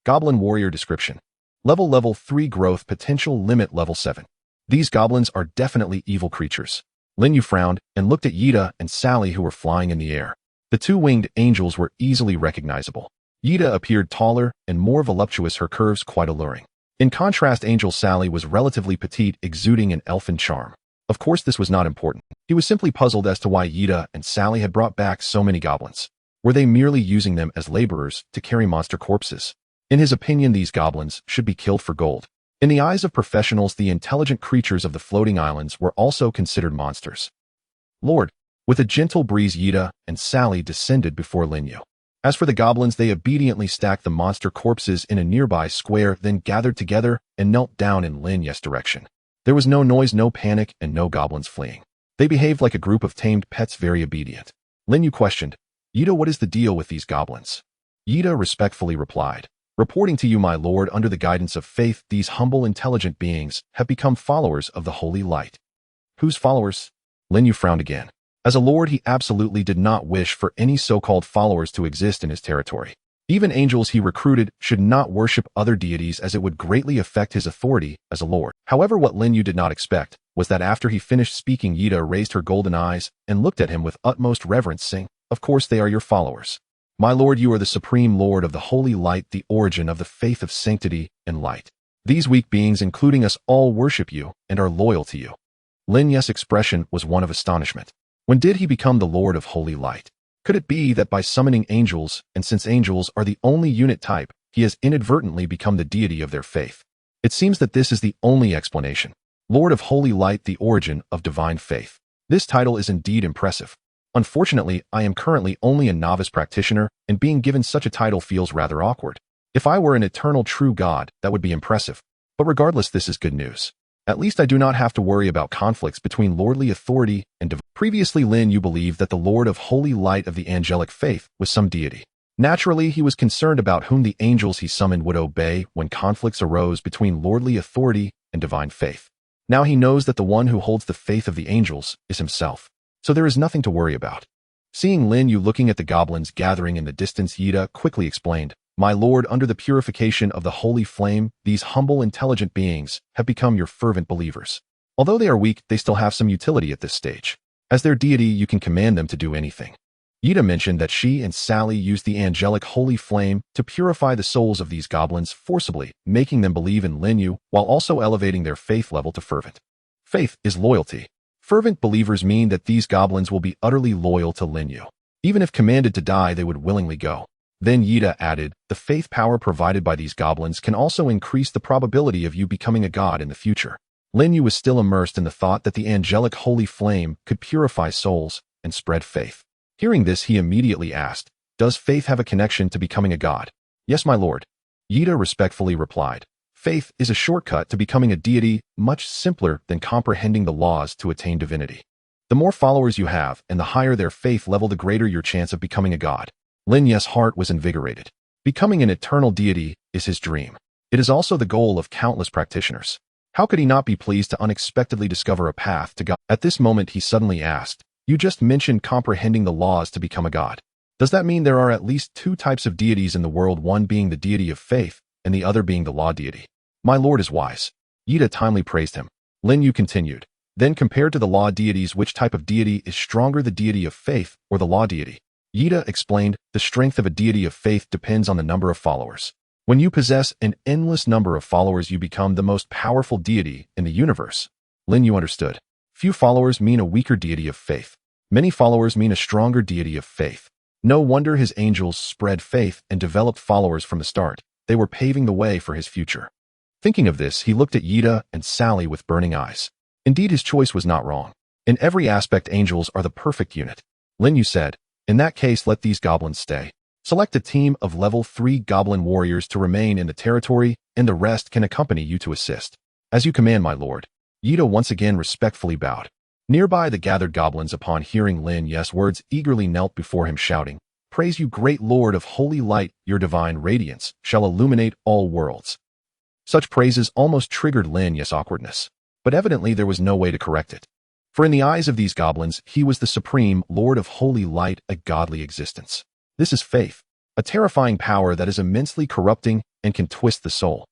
Goblin warrior description: level 3 growth potential limit level 7. These goblins are definitely evil creatures. Lin Yu frowned and looked at Yida and Sally, who were flying in the air. The 2 winged angels were easily recognizable. Yida appeared taller and more voluptuous, her curves quite alluring. In contrast, angel Sally was relatively petite, exuding an elfin charm. Of course, this was not important. He was simply puzzled as to why Yida and Sally had brought back so many goblins. Were they merely using them as laborers to carry monster corpses? In his opinion, these goblins should be killed for gold. In the eyes of professionals, the intelligent creatures of the floating islands were also considered monsters. Lord, with a gentle breeze, Yida and Sally descended before Lin Yu. As for the goblins, they obediently stacked the monster corpses in a nearby square, then gathered together and knelt down in Lin Yu's direction. There was no noise, no panic, and no goblins fleeing. They behaved like a group of tamed pets, very obedient. Lin Yu questioned, Yida, what is the deal with these goblins? Yida respectfully replied, reporting to you, my lord, under the guidance of faith, these humble, intelligent beings have become followers of the holy light. Whose followers? Lin Yu frowned again. As a lord, he absolutely did not wish for any so-called followers to exist in his territory. Even angels he recruited should not worship other deities as it would greatly affect his authority as a lord. However, what Lin Yu did not expect was that after he finished speaking, Yida raised her golden eyes and looked at him with utmost reverence, saying, "Of course they are your followers. My lord, you are the supreme lord of the holy light, the origin of the faith of sanctity and light. These weak beings, including us all, worship you and are loyal to you." Lin Yu's expression was one of astonishment. When did he become the lord of holy light? Could it be that by summoning angels, and since angels are the only unit type, he has inadvertently become the deity of their faith? It seems that this is the only explanation. Lord of Holy Light, the origin of divine faith. This title is indeed impressive. Unfortunately, I am currently only a novice practitioner, and being given such a title feels rather awkward. If I were an eternal true god, that would be impressive. But regardless, this is good news. At least I do not have to worry about conflicts between lordly authority and divine. Previously, Lin Yu believed that the Lord of Holy Light of the angelic faith was some deity. Naturally, he was concerned about whom the angels he summoned would obey when conflicts arose between lordly authority and divine faith. Now he knows that the one who holds the faith of the angels is himself. So there is nothing to worry about. Seeing Lin Yu looking at the goblins gathering in the distance, Yida quickly explained, "My lord, under the purification of the holy flame, these humble, intelligent beings have become your fervent believers. Although they are weak, they still have some utility at this stage. As their deity, you can command them to do anything." Yida mentioned that she and Sally used the angelic holy flame to purify the souls of these goblins forcibly, making them believe in Lin Yu while also elevating their faith level to fervent. Faith is loyalty. Fervent believers mean that these goblins will be utterly loyal to Lin Yu. Even if commanded to die, they would willingly go. Then Yida added, "The faith power provided by these goblins can also increase the probability of you becoming a god in the future." Lin Yu was still immersed in the thought that the angelic holy flame could purify souls and spread faith. Hearing this, he immediately asked, "Does faith have a connection to becoming a god?" "Yes, my lord." Yida respectfully replied, "Faith is a shortcut to becoming a deity, much simpler than comprehending the laws to attain divinity. The more followers you have and the higher their faith level, the greater your chance of becoming a god." Lin Yu's heart was invigorated. Becoming an eternal deity is his dream. It is also the goal of countless practitioners. How could he not be pleased to unexpectedly discover a path to God? At this moment, he suddenly asked, "You just mentioned comprehending the laws to become a god. Does that mean there are at least two types of deities in the world, one being the deity of faith and the other being the law deity?" "My lord is wise." Yida timely praised him. Lin Yu continued, "Then compared to the law deities, which type of deity is stronger, the deity of faith or the law deity?" Yida explained, "The strength of a deity of faith depends on the number of followers. When you possess an endless number of followers, you become the most powerful deity in the universe." Lin Yu understood. Few followers mean a weaker deity of faith. Many followers mean a stronger deity of faith. No wonder his angels spread faith and developed followers from the start. They were paving the way for his future. Thinking of this, he looked at Yida and Sally with burning eyes. Indeed, his choice was not wrong. In every aspect, angels are the perfect unit. Lin Yu said, "In that case, let these goblins stay. Select a team of level 3 goblin warriors to remain in the territory, and the rest can accompany you to assist." "As you command, my lord." Yida once again respectfully bowed. Nearby, the gathered goblins, upon hearing Lin Yu's words, eagerly knelt before him, shouting, "Praise you, great lord of holy light, your divine radiance shall illuminate all worlds." Such praises almost triggered Lin Yu's awkwardness, but evidently there was no way to correct it. For in the eyes of these goblins, he was the supreme lord of holy light, a godly existence. This is faith, a terrifying power that is immensely corrupting and can twist the soul.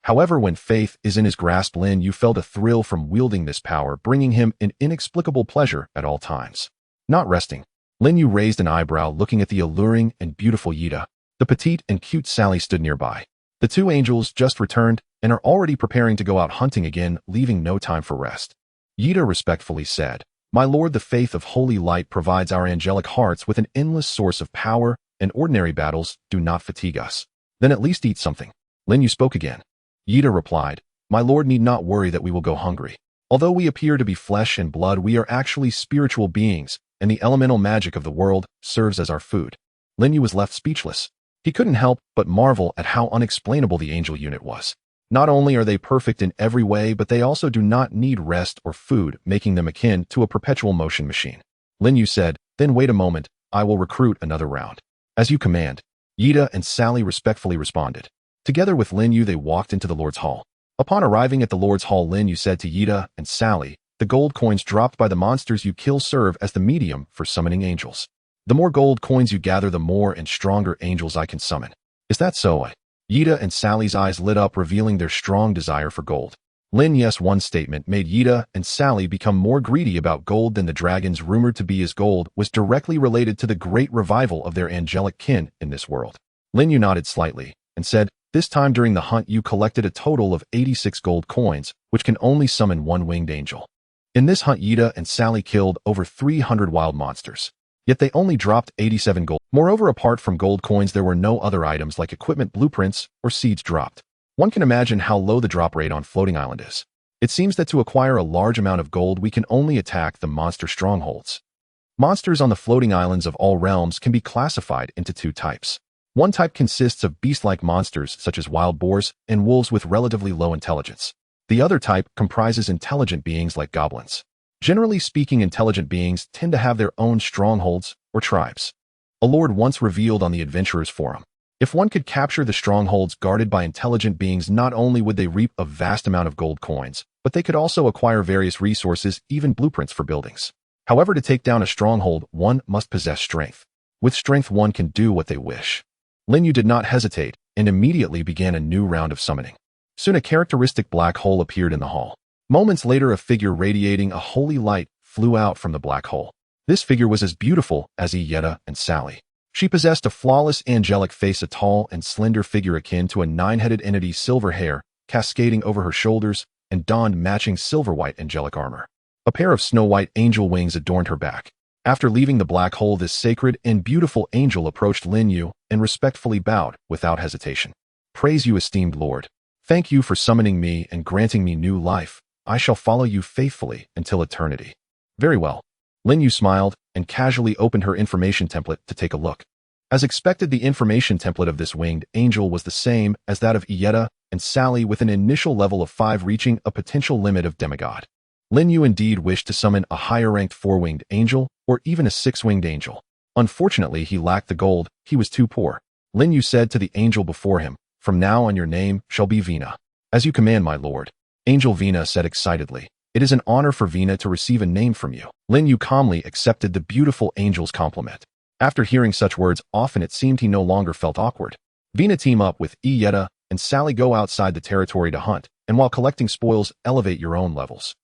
However, when faith is in his grasp, Lin Yu felt a thrill from wielding this power, bringing him an inexplicable pleasure at all times. Not resting, Lin Yu raised an eyebrow, looking at the alluring and beautiful Yida. The petite and cute Sally stood nearby. The two angels just returned and are already preparing to go out hunting again, leaving no time for rest. Yida respectfully said, "My lord, the faith of holy light provides our angelic hearts with an endless source of power, and ordinary battles do not fatigue us." "Then at least eat something." Lin Yu spoke again. Yida replied, "My lord need not worry that we will go hungry. Although we appear to be flesh and blood, we are actually spiritual beings, and the elemental magic of the world serves as our food." Lin Yu was left speechless. He couldn't help but marvel at how unexplainable the angel unit was. Not only are they perfect in every way, but they also do not need rest or food, making them akin to a perpetual motion machine. Lin Yu said, "Then wait a moment, I will recruit another round." "As you command." Yida and Sally respectfully responded. Together with Lin Yu, they walked into the Lord's Hall. Upon arriving at the Lord's Hall, Lin Yu said to Yida and Sally, "The gold coins dropped by the monsters you kill serve as the medium for summoning angels. The more gold coins you gather, the more and stronger angels I can summon. Is that so? Yida and Sally's eyes lit up, revealing their strong desire for gold. Lin Yu's one statement made Yida and Sally become more greedy about gold than the dragons rumored to be as gold was directly related to the great revival of their angelic kin in this world. Lin Yu nodded slightly and said, "This time during the hunt you collected a total of 86 gold coins, which can only summon one winged angel. In this hunt Yida and Sally killed over 300 wild monsters. Yet they only dropped 87 gold. Moreover, apart from gold coins, there were no other items like equipment blueprints or seeds dropped. One can imagine how low the drop rate on Floating Island is. It seems that to acquire a large amount of gold, we can only attack the monster strongholds. Monsters on the floating islands of all realms can be classified into two types. One type consists of beast-like monsters such as wild boars and wolves with relatively low intelligence. The other type comprises intelligent beings like goblins. Generally speaking, intelligent beings tend to have their own strongholds or tribes. A lord once revealed on the Adventurers Forum, if one could capture the strongholds guarded by intelligent beings, not only would they reap a vast amount of gold coins, but they could also acquire various resources, even blueprints for buildings. However, to take down a stronghold, one must possess strength. With strength, one can do what they wish. Lin Yu did not hesitate and immediately began a new round of summoning. Soon a characteristic black hole appeared in the hall. Moments later, a figure radiating a holy light flew out from the black hole. This figure was as beautiful as Yida and Sally. She possessed a flawless angelic face, a tall and slender figure akin to a nine-headed entity, silver hair cascading over her shoulders, and donned matching silver-white angelic armor. A pair of snow-white angel wings adorned her back. After leaving the black hole, this sacred and beautiful angel approached Lin Yu and respectfully bowed without hesitation. "Praise you, esteemed Lord. Thank you for summoning me and granting me new life. I shall follow you faithfully until eternity." "Very well." Lin Yu smiled and casually opened her information template to take a look. As expected, the information template of this winged angel was the same as that of Yida and Sally, with an initial level of 5 reaching a potential limit of demigod. Lin Yu indeed wished to summon a higher-ranked 4-winged angel or even a 6-winged angel. Unfortunately, he lacked the gold. He was too poor. Lin Yu said to the angel before him, "From now on your name shall be Vina." "As you command, my lord." Angel Vina said excitedly. "It is an honor for Vina to receive a name from you." Lin Yu calmly accepted the beautiful angel's compliment. After hearing such words often, it seemed he no longer felt awkward. Vina team up with Yida and Sally, go outside the territory to hunt, and while collecting spoils, elevate your own levels.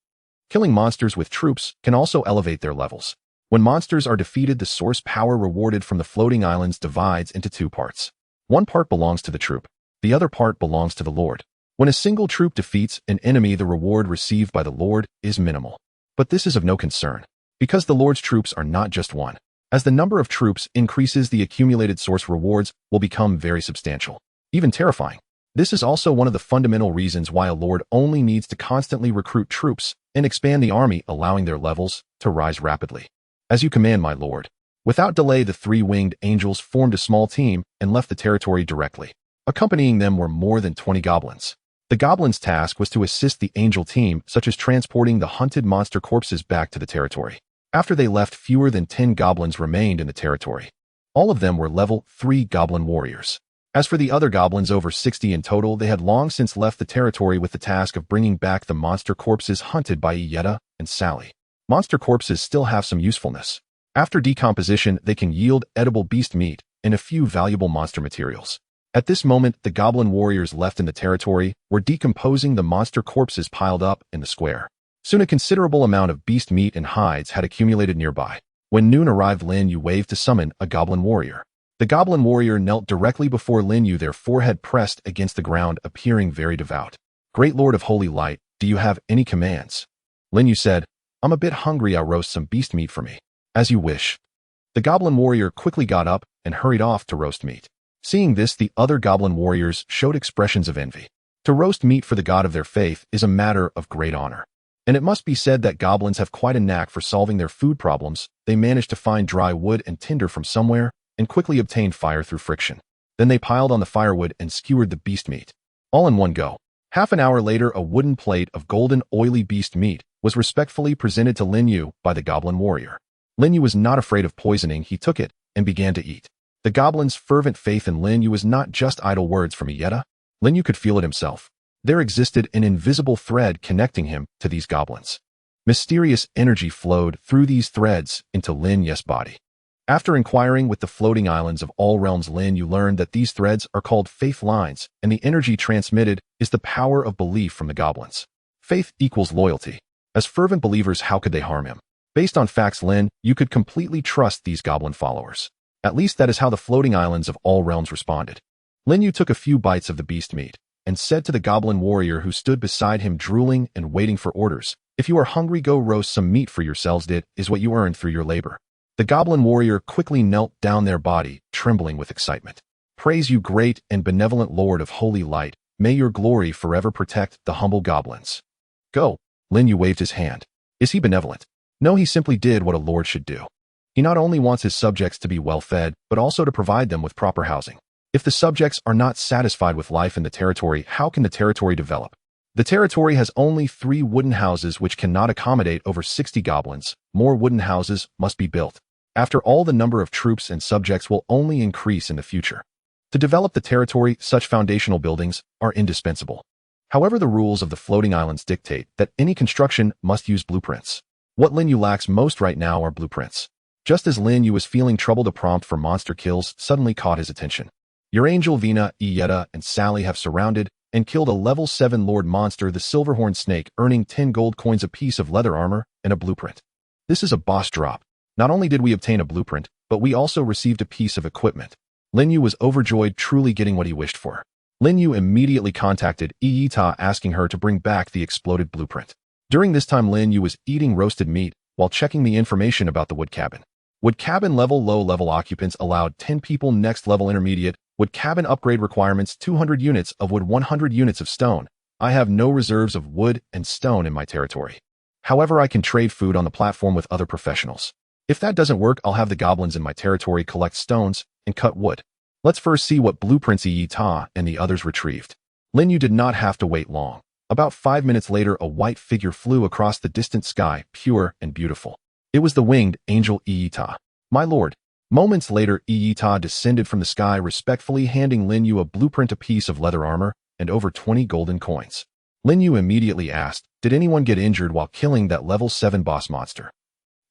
Killing monsters with troops can also elevate their levels. When monsters are defeated, the source power rewarded from the floating islands divides into 2 parts. One part belongs to the troop. The other part belongs to the lord. When a single troop defeats an enemy, the reward received by the lord is minimal. But this is of no concern, because the lord's troops are not just one. As the number of troops increases, the accumulated source rewards will become very substantial, even terrifying. This is also one of the fundamental reasons why a lord only needs to constantly recruit troops and expand the army, allowing their levels to rise rapidly. "As you command, my lord." Without delay, the 3-winged angels formed a small team and left the territory directly. Accompanying them were more than 20 goblins. The goblins' task was to assist the angel team, such as transporting the hunted monster corpses back to the territory. After they left, fewer than 10 goblins remained in the territory. All of them were level 3 goblin warriors. As for the other goblins, over 60 in total, they had long since left the territory with the task of bringing back the monster corpses hunted by Yida and Sally. Monster corpses still have some usefulness. After decomposition, they can yield edible beast meat and a few valuable monster materials. At this moment, the goblin warriors left in the territory were decomposing the monster corpses piled up in the square. Soon a considerable amount of beast meat and hides had accumulated nearby. When noon arrived, Lin Yu waved to summon a goblin warrior. The goblin warrior knelt directly before Lin Yu, their forehead pressed against the ground, appearing very devout. "Great Lord of Holy Light, do you have any commands?" Lin Yu said, "I'm a bit hungry. I'll roast some beast meat for me." "As you wish." The goblin warrior quickly got up and hurried off to roast meat. Seeing this, the other goblin warriors showed expressions of envy. To roast meat for the god of their faith is a matter of great honor. And it must be said that goblins have quite a knack for solving their food problems. They managed to find dry wood and tinder from somewhere and quickly obtained fire through friction. Then they piled on the firewood and skewered the beast meat, all in one go. Half an hour later, a wooden plate of golden, oily beast meat was respectfully presented to Lin Yu by the goblin warrior. Lin Yu was not afraid of poisoning. He took it and began to eat. The goblin's fervent faith in Lin Yu was not just idle words from Yida. Lin Yu could feel it himself. There existed an invisible thread connecting him to these goblins. Mysterious energy flowed through these threads into Lin Yu's body. After inquiring with the floating islands of all realms, Lin Yu learned that these threads are called faith lines, and the energy transmitted is the power of belief from the goblins. Faith equals loyalty. As fervent believers, how could they harm him? Based on facts, Lin Yu could completely trust these goblin followers. At least that is how the floating islands of all realms responded. Lin Yu took a few bites of the beast meat and said to the goblin warrior who stood beside him, drooling and waiting for orders, "If you are hungry, go roast some meat for yourselves. It is what you earned through your labor." The goblin warrior quickly knelt down, their body trembling with excitement. "Praise you, great and benevolent Lord of Holy Light. May your glory forever protect the humble goblins." "Go." Lin Yu waved his hand. Is he benevolent? No, he simply did what a lord should do. He not only wants his subjects to be well fed, but also to provide them with proper housing. If the subjects are not satisfied with life in the territory, how can the territory develop? The territory has only 3 wooden houses which cannot accommodate over 60 goblins. More wooden houses must be built. After all, the number of troops and subjects will only increase in the future. To develop the territory, such foundational buildings are indispensable. However, the rules of the floating islands dictate that any construction must use blueprints. What Lin Yu lacks most right now are blueprints. Just as Lin Yu was feeling troubled, a prompt for monster kills suddenly caught his attention. Your angel Vina, Ieta, and Sally have surrounded and killed a level 7 lord monster, the silverhorn snake, earning 10 gold coins, a piece of leather armor, and a blueprint. This is a boss drop. Not only did we obtain a blueprint, but we also received a piece of equipment. Lin Yu was overjoyed, truly getting what he wished for. Lin Yu immediately contacted Ieta, asking her to bring back the exploded blueprint. During this time, Lin Yu was eating roasted meat while checking the information about the wood cabin. Wood cabin level: low-level occupants allowed 10 people. Next level intermediate. Wood cabin upgrade requirements: 200 units of wood, 100 units of stone. I have no reserves of wood and stone in my territory. However, I can trade food on the platform with other professionals. If that doesn't work, I'll have the goblins in my territory collect stones and cut wood. Let's first see what blueprints Ieta and the others retrieved. Lin Yu did not have to wait long. About 5 minutes later, a white figure flew across the distant sky, pure and beautiful. It was the winged angel Ieta. My lord. Moments later, Ieta descended from the sky, respectfully handing Lin Yu a blueprint, a piece of leather armor, and over 20 golden coins. Lin Yu immediately asked, did anyone get injured while killing that level 7 boss monster?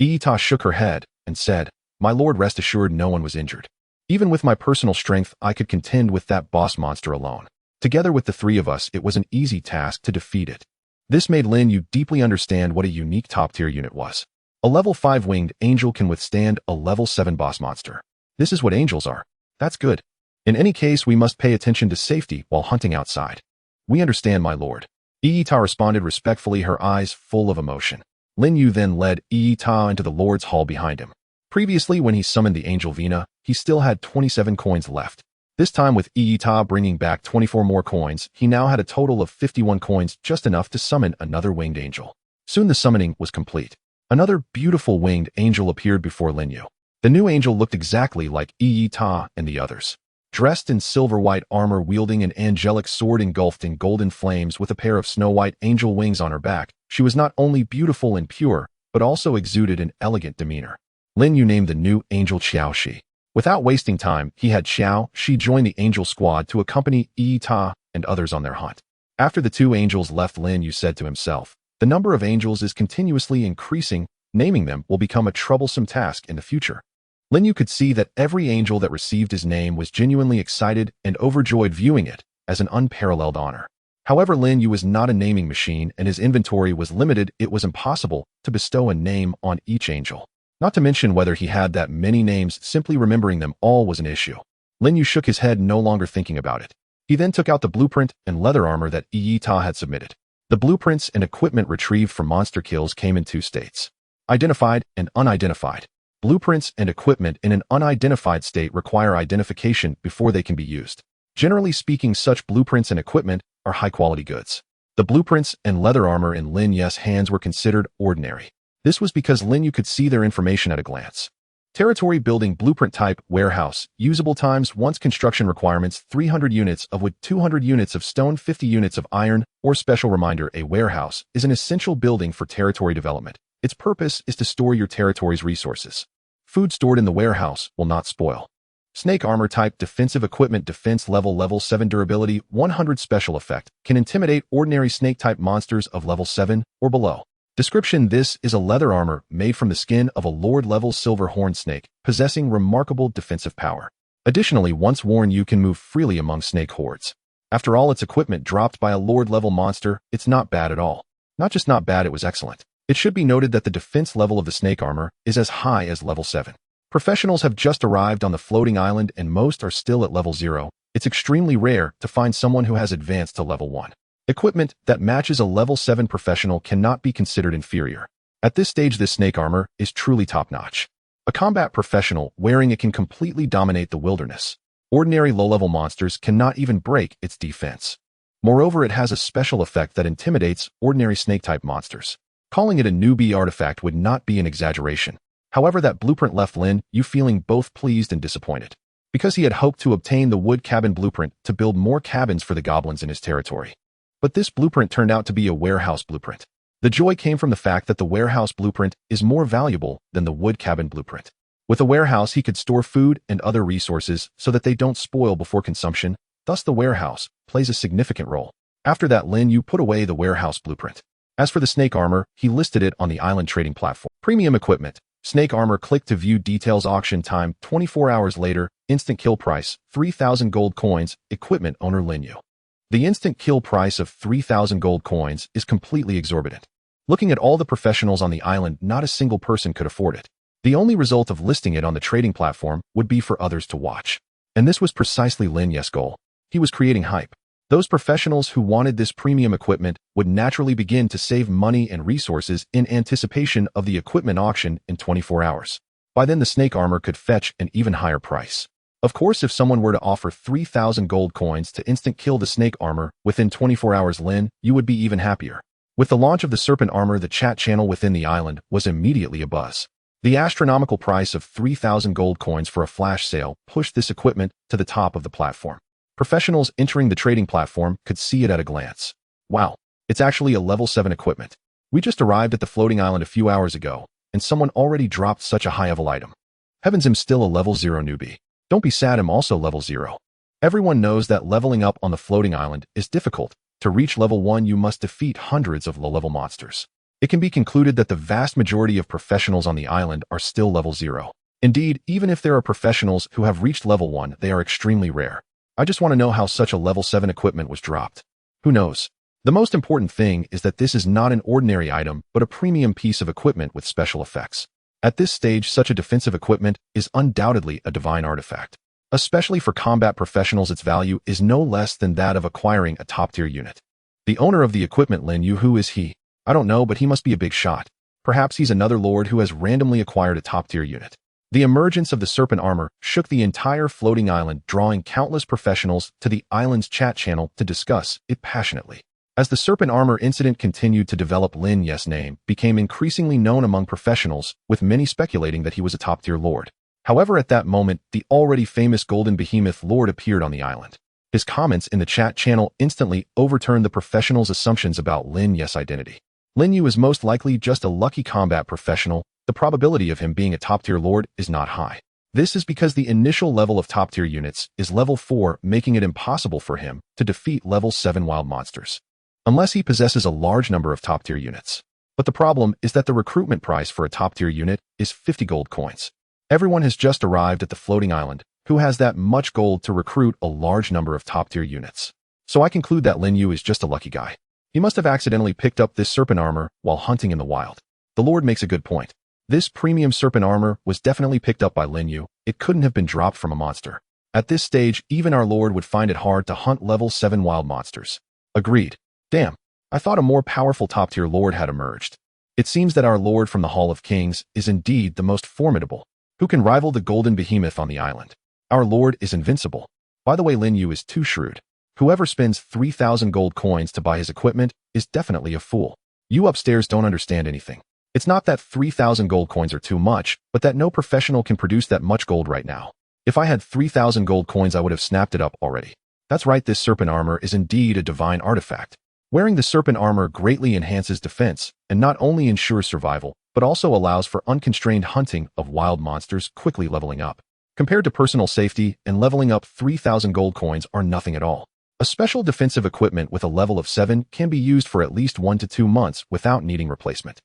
Ieta shook her head and said, my lord, rest assured, no one was injured. Even with my personal strength, I could contend with that boss monster alone. Together with the 3 of us, it was an easy task to defeat it. This made Lin Yu deeply understand what a unique top-tier unit was. A level 5 winged angel can withstand a level 7 boss monster. This is what angels are. That's good. In any case, we must pay attention to safety while hunting outside. We understand, my lord. Ieta responded respectfully, her eyes full of emotion. Lin Yu then led Ieta into the Lord's Hall behind him. Previously, when he summoned the angel Vina, he still had 27 coins left. This time, with Ieta bringing back 24 more coins, he now had a total of 51 coins, just enough to summon another winged angel. Soon the summoning was complete. Another beautiful winged angel appeared before Lin Yu. The new angel looked exactly like Ieta and the others. Dressed in silver-white armor, wielding an angelic sword engulfed in golden flames with a pair of snow-white angel wings on her back, she was not only beautiful and pure, but also exuded an elegant demeanor. Lin Yu named the new angel Xiao Shi. Without wasting time, he had Xiao Shi join the angel squad to accompany Ieta and others on their hunt. After the 2 angels left, Lin Yu said to himself, the number of angels is continuously increasing. Naming them will become a troublesome task in the future. Lin Yu could see that every angel that received his name was genuinely excited and overjoyed, viewing it as an unparalleled honor. However, Lin Yu was not a naming machine and his inventory was limited. It was impossible to bestow a name on each angel. Not to mention whether he had that many names, simply remembering them all was an issue. Lin Yu shook his head, no longer thinking about it. He then took out the blueprint and leather armor that Ieta had submitted. The blueprints and equipment retrieved from monster kills came in 2 states: identified and unidentified. Blueprints and equipment in an unidentified state require identification before they can be used. Generally speaking, such blueprints and equipment are high-quality goods. The blueprints and leather armor in Lin Yu's hands were considered ordinary. This was because Lin Yu could see their information at a glance. Territory building: blueprint type, warehouse, usable times: once construction requirements, 300 units of wood, 200 units of stone, 50 units of iron, or special reminder, a warehouse is an essential building for territory development. Its purpose is to store your territory's resources. Food stored in the warehouse will not spoil. Snake armor type, defensive equipment, defense level 7, durability 100, special effect, can intimidate ordinary snake type monsters of level 7 or below. Description: this is a leather armor made from the skin of a Lord-level silver horned snake, possessing remarkable defensive power. Additionally, once worn, you can move freely among snake hordes. After all its equipment dropped by a Lord-level monster, it's not bad at all. Not just not bad, it was excellent. It should be noted that the defense level of the snake armor is as high as level 7. Professionals have just arrived on the floating island and most are still at level 0. It's extremely rare to find someone who has advanced to level 1. Equipment that matches a level 7 professional cannot be considered inferior. At this stage, this snake armor is truly top-notch. A combat professional wearing it can completely dominate the wilderness. Ordinary low-level monsters cannot even break its defense. Moreover, it has a special effect that intimidates ordinary snake-type monsters. Calling it a newbie artifact would not be an exaggeration. However, that blueprint left Lin Yu feeling both pleased and disappointed, because he had hoped to obtain the wood cabin blueprint to build more cabins for the goblins in his territory. But this blueprint turned out to be a warehouse blueprint. The joy came from the fact that the warehouse blueprint is more valuable than the wood cabin blueprint. With a warehouse, he could store food and other resources so that they don't spoil before consumption. Thus, the warehouse plays a significant role. After that, Lin Yu put away the warehouse blueprint. As for the snake armor, he listed it on the island trading platform. Premium equipment. Snake armor. Click to view details. Auction time 24 hours later. Instant kill price 3,000 gold coins. Equipment owner Lin Yu. The instant kill price of 3,000 gold coins is completely exorbitant. Looking at all the professionals on the island, not a single person could afford it. The only result of listing it on the trading platform would be for others to watch. And this was precisely Lin Yu's goal. He was creating hype. Those professionals who wanted this premium equipment would naturally begin to save money and resources in anticipation of the equipment auction in 24 hours. By then, the snake armor could fetch an even higher price. Of course, if someone were to offer 3,000 gold coins to instant kill the snake armor within 24 hours, Lin Yu would be even happier. With the launch of the serpent armor, the chat channel within the island was immediately abuzz. The astronomical price of 3,000 gold coins for a flash sale pushed this equipment to the top of the platform. Professionals entering the trading platform could see it at a glance. Wow, it's actually a level 7 equipment. We just arrived at the floating island a few hours ago, and someone already dropped such a high-level item. Heavens, I'm still a level 0 newbie. Don't be sad, I'm also level 0. Everyone knows that leveling up on the floating island is difficult. To reach level 1, you must defeat hundreds of low-level monsters. It can be concluded that the vast majority of professionals on the island are still level 0. Indeed, even if there are professionals who have reached level 1, they are extremely rare. I just want to know how such a level 7 equipment was dropped. Who knows? The most important thing is that this is not an ordinary item, but a premium piece of equipment with special effects. At this stage, such a defensive equipment is undoubtedly a divine artifact. Especially for combat professionals, its value is no less than that of acquiring a top-tier unit. The owner of the equipment, Lin Yu, who is he? I don't know, but he must be a big shot. Perhaps he's another lord who has randomly acquired a top-tier unit. The emergence of the serpent armor shook the entire floating island, drawing countless professionals to the island's chat channel to discuss it passionately. As the serpent armor incident continued to develop, Lin Yu's name became increasingly known among professionals, with many speculating that he was a top-tier lord. However, at that moment, the already famous golden behemoth lord appeared on the island. His comments in the chat channel instantly overturned the professionals' assumptions about Lin Yu's identity. Lin Yu is most likely just a lucky combat professional. The probability of him being a top-tier lord is not high. This is because the initial level of top-tier units is level 4, making it impossible for him to defeat level 7 wild monsters, unless he possesses a large number of top-tier units. But the problem is that the recruitment price for a top-tier unit is 50 gold coins. Everyone has just arrived at the floating island who has that much gold to recruit a large number of top-tier units. So I conclude that Lin Yu is just a lucky guy. He must have accidentally picked up this serpent armor while hunting in the wild. The Lord makes a good point. This premium serpent armor was definitely picked up by Lin Yu. It couldn't have been dropped from a monster. At this stage, even our Lord would find it hard to hunt level 7 wild monsters. Agreed. Damn, I thought a more powerful top-tier Lord had emerged. It seems that our Lord from the Hall of Kings is indeed the most formidable. Who can rival the golden behemoth on the island? Our Lord is invincible. By the way, Lin Yu is too shrewd. Whoever spends 3,000 gold coins to buy his equipment is definitely a fool. You upstairs don't understand anything. It's not that 3,000 gold coins are too much, but that no professional can produce that much gold right now. If I had 3,000 gold coins, I would have snapped it up already. That's right, this serpent armor is indeed a divine artifact. Wearing the serpent armor greatly enhances defense, and not only ensures survival, but also allows for unconstrained hunting of wild monsters, quickly leveling up. Compared to personal safety, and leveling up, 3,000 gold coins are nothing at all. A special defensive equipment with a level of 7 can be used for at least 1 to 2 months without needing replacement.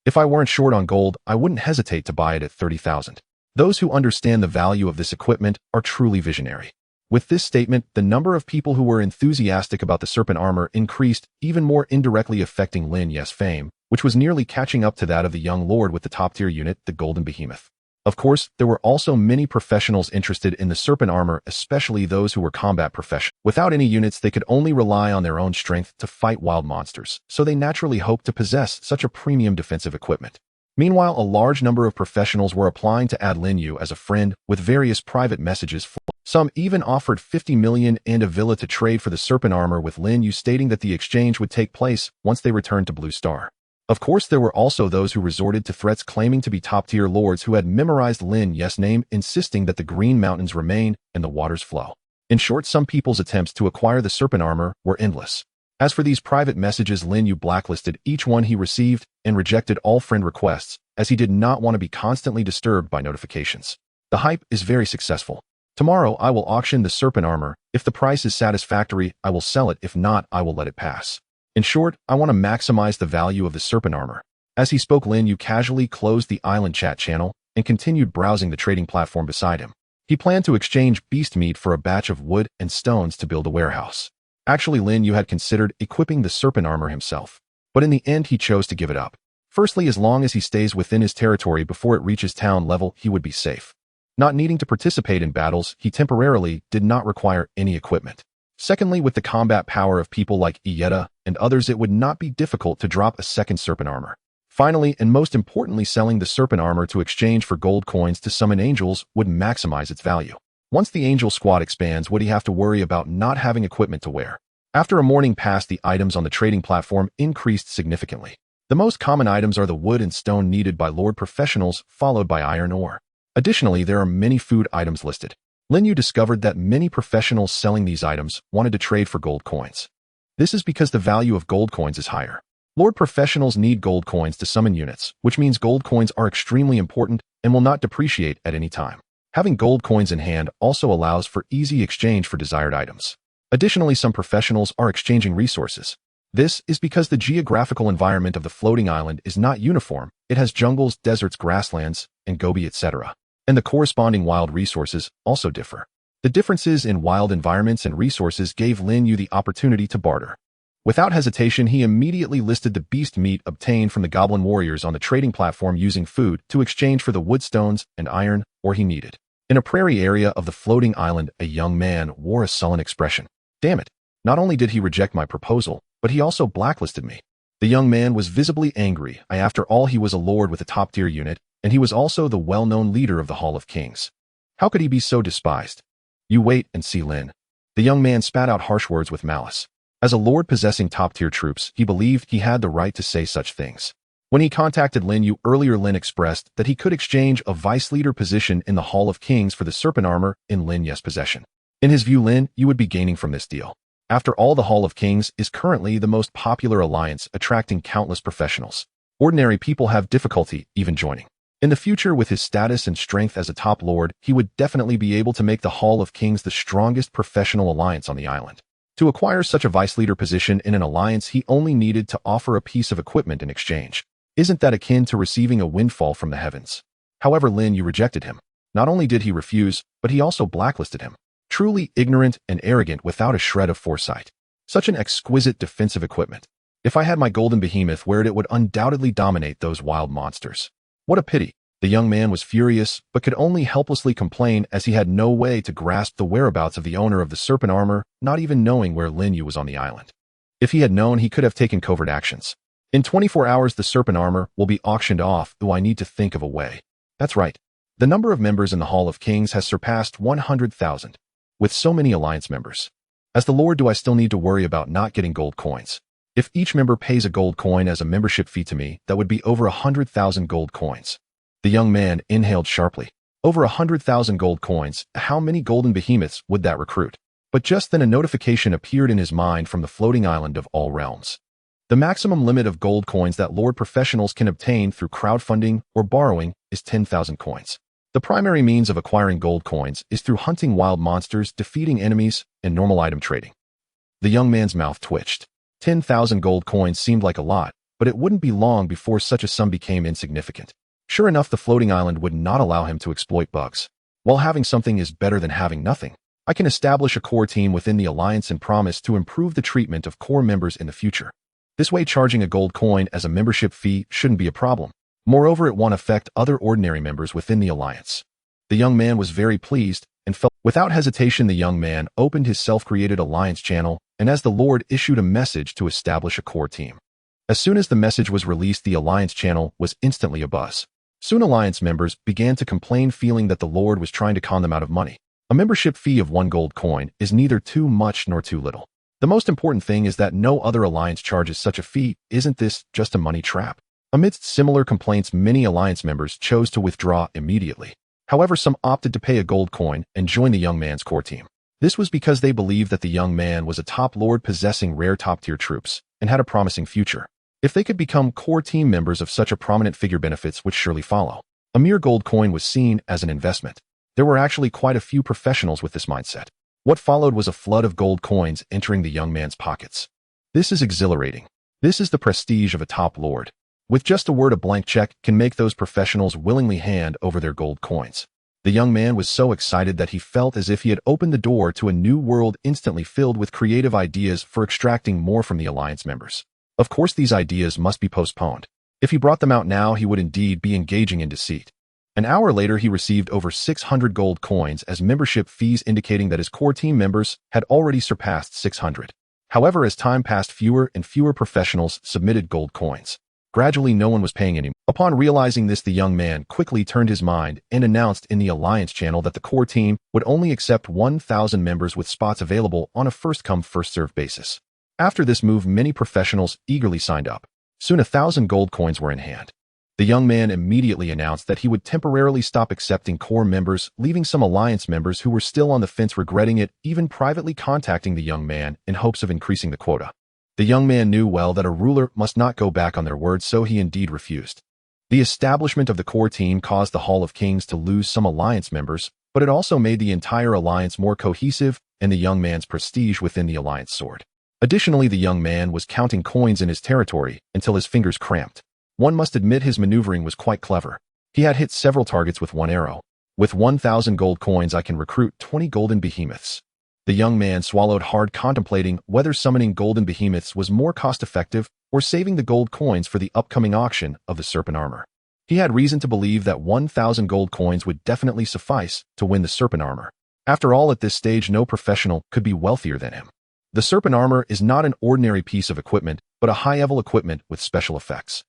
If I weren't short on gold, I wouldn't hesitate to buy it at 30,000. Those who understand the value of this equipment are truly visionary. With this statement, the number of people who were enthusiastic about the serpent armor increased, even more indirectly affecting Lin Yu's fame, which was nearly catching up to that of the young lord with the top-tier unit, the Golden Behemoth. Of course, there were also many professionals interested in the serpent armor, especially those who were combat professionals. Without any units, they could only rely on their own strength to fight wild monsters, so they naturally hoped to possess such a premium defensive equipment. Meanwhile, a large number of professionals were applying to add Lin Yu as a friend, with various private messages. Some even offered 50 million and a villa to trade for the serpent armor, with Lin Yu stating that the exchange would take place once they returned to Blue Star. Of course, there were also those who resorted to threats claiming to be top-tier lords who had memorized Lin Yu's name, insisting that the Green Mountains remain and the waters flow. In short, some people's attempts to acquire the serpent armor were endless. As for these private messages, Lin Yu blacklisted each one he received and rejected all friend requests, as he did not want to be constantly disturbed by notifications. The hype is very successful. Tomorrow I will auction the serpent armor. If the price is satisfactory, I will sell it. If not, I will let it pass. In short, I want to maximize the value of the serpent armor. As he spoke, Lin Yu casually closed the island chat channel and continued browsing the trading platform beside him. He planned to exchange beast meat for a batch of wood and stones to build a warehouse. Actually, Lin Yu had considered equipping the serpent armor himself, but in the end he chose to give it up. Firstly, as long as he stays within his territory before it reaches town level, he would be safe. Not needing to participate in battles, he temporarily did not require any equipment. Secondly, with the combat power of people like Ieta and others, it would not be difficult to drop a second serpent armor. Finally, and most importantly, selling the serpent armor to exchange for gold coins to summon angels would maximize its value. Once the angel squad expands, would he have to worry about not having equipment to wear? After a morning passed, the items on the trading platform increased significantly. The most common items are the wood and stone needed by lord professionals, followed by iron ore. Additionally, there are many food items listed. Lin Yu discovered that many professionals selling these items wanted to trade for gold coins. This is because the value of gold coins is higher. Lord professionals need gold coins to summon units, which means gold coins are extremely important and will not depreciate at any time. Having gold coins in hand also allows for easy exchange for desired items. Additionally, some professionals are exchanging resources. This is because the geographical environment of the floating island is not uniform. It has jungles, deserts, grasslands, and gobi, etc. And the corresponding wild resources also differ. The differences in wild environments and resources gave Lin Yu the opportunity to barter. Without hesitation, he immediately listed the beast meat obtained from the goblin warriors on the trading platform using food to exchange for the wood, stones, and iron ore he needed. In a prairie area of the floating island, a young man wore a sullen expression. Damn it! Not only did he reject my proposal, but he also blacklisted me. The young man was visibly angry. After all, he was a lord with a top-tier unit, and he was also the well-known leader of the Hall of Kings. How could he be so despised? You wait and see, Lin. The young man spat out harsh words with malice. As a lord possessing top-tier troops, he believed he had the right to say such things. When he contacted Lin Yu earlier, Lin expressed that he could exchange a vice leader position in the Hall of Kings for the serpent armor in Lin Yu's possession. In his view, Lin Yu would be gaining from this deal. After all, the Hall of Kings is currently the most popular alliance, attracting countless professionals. Ordinary people have difficulty even joining. In the future, with his status and strength as a top lord, he would definitely be able to make the Hall of Kings the strongest professional alliance on the island. To acquire such a vice leader position in an alliance, he only needed to offer a piece of equipment in exchange. Isn't that akin to receiving a windfall from the heavens? However, Lin Yu rejected him. Not only did he refuse, but he also blacklisted him. Truly ignorant and arrogant without a shred of foresight. Such an exquisite defensive equipment. If I had my golden behemoth, where it would undoubtedly dominate those wild monsters. What a pity. The young man was furious, but could only helplessly complain as he had no way to grasp the whereabouts of the owner of the serpent armor, not even knowing where Lin Yu was on the island. If he had known, he could have taken covert actions. In 24 hours, the serpent armor will be auctioned off, though I need to think of a way. That's right. The number of members in the Hall of Kings has surpassed 100,000. With so many alliance members. As the lord, do I still need to worry about not getting gold coins? If each member pays a gold coin as a membership fee to me, that would be over 100,000 gold coins. The young man inhaled sharply. Over 100,000 gold coins, how many golden behemoths would that recruit? But just then a notification appeared in his mind from the floating island of all realms. The maximum limit of gold coins that lord professionals can obtain through crowdfunding or borrowing is 10,000 coins. The primary means of acquiring gold coins is through hunting wild monsters, defeating enemies, and normal item trading. The young man's mouth twitched. 10,000 gold coins seemed like a lot, but it wouldn't be long before such a sum became insignificant. Sure enough, the floating island would not allow him to exploit bugs. While having something is better than having nothing, I can establish a core team within the alliance and promise to improve the treatment of core members in the future. This way, charging a gold coin as a membership fee shouldn't be a problem. Moreover, it won't affect other ordinary members within the alliance. The young man was very pleased and felt. Without hesitation, the young man opened his self-created alliance channel, and as the Lord issued a message to establish a core team. As soon as the message was released, the alliance channel was instantly abuzz. Soon alliance members began to complain, feeling that the Lord was trying to con them out of money. A membership fee of 1 gold coin is neither too much nor too little. The most important thing is that no other alliance charges such a fee. Isn't this just a money trap? Amidst similar complaints, many alliance members chose to withdraw immediately. However, some opted to pay a gold coin and join the young man's core team. This was because they believed that the young man was a top lord possessing rare top-tier troops and had a promising future. If they could become core team members of such a prominent figure, benefits would surely follow. A mere gold coin was seen as an investment. There were actually quite a few professionals with this mindset. What followed was a flood of gold coins entering the young man's pockets. This is exhilarating. This is the prestige of a top lord. With just a word, a blank check can make those professionals willingly hand over their gold coins. The young man was so excited that he felt as if he had opened the door to a new world instantly filled with creative ideas for extracting more from the alliance members. Of course, these ideas must be postponed. If he brought them out now, he would indeed be engaging in deceit. An hour later, he received over 600 gold coins as membership fees, indicating that his core team members had already surpassed 600. However, as time passed, fewer and fewer professionals submitted gold coins. Gradually, no one was paying any. Upon realizing this, the young man quickly turned his mind and announced in the alliance channel that the core team would only accept 1,000 members with spots available on a first-come, first-served basis. After this move, many professionals eagerly signed up. Soon 1,000 gold coins were in hand. The young man immediately announced that he would temporarily stop accepting core members, leaving some alliance members who were still on the fence regretting it, even privately contacting the young man in hopes of increasing the quota. The young man knew well that a ruler must not go back on their word, so he indeed refused. The establishment of the core team caused the Hall of Kings to lose some alliance members, but it also made the entire alliance more cohesive and the young man's prestige within the alliance soared. Additionally, the young man was counting coins in his territory until his fingers cramped. One must admit his maneuvering was quite clever. He had hit several targets with one arrow. With 1,000 gold coins, I can recruit 20 golden behemoths. The young man swallowed hard, contemplating whether summoning golden behemoths was more cost-effective or saving the gold coins for the upcoming auction of the serpent armor. He had reason to believe that 1,000 gold coins would definitely suffice to win the serpent armor. After all, at this stage, no professional could be wealthier than him. The serpent armor is not an ordinary piece of equipment, but a high-level equipment with special effects.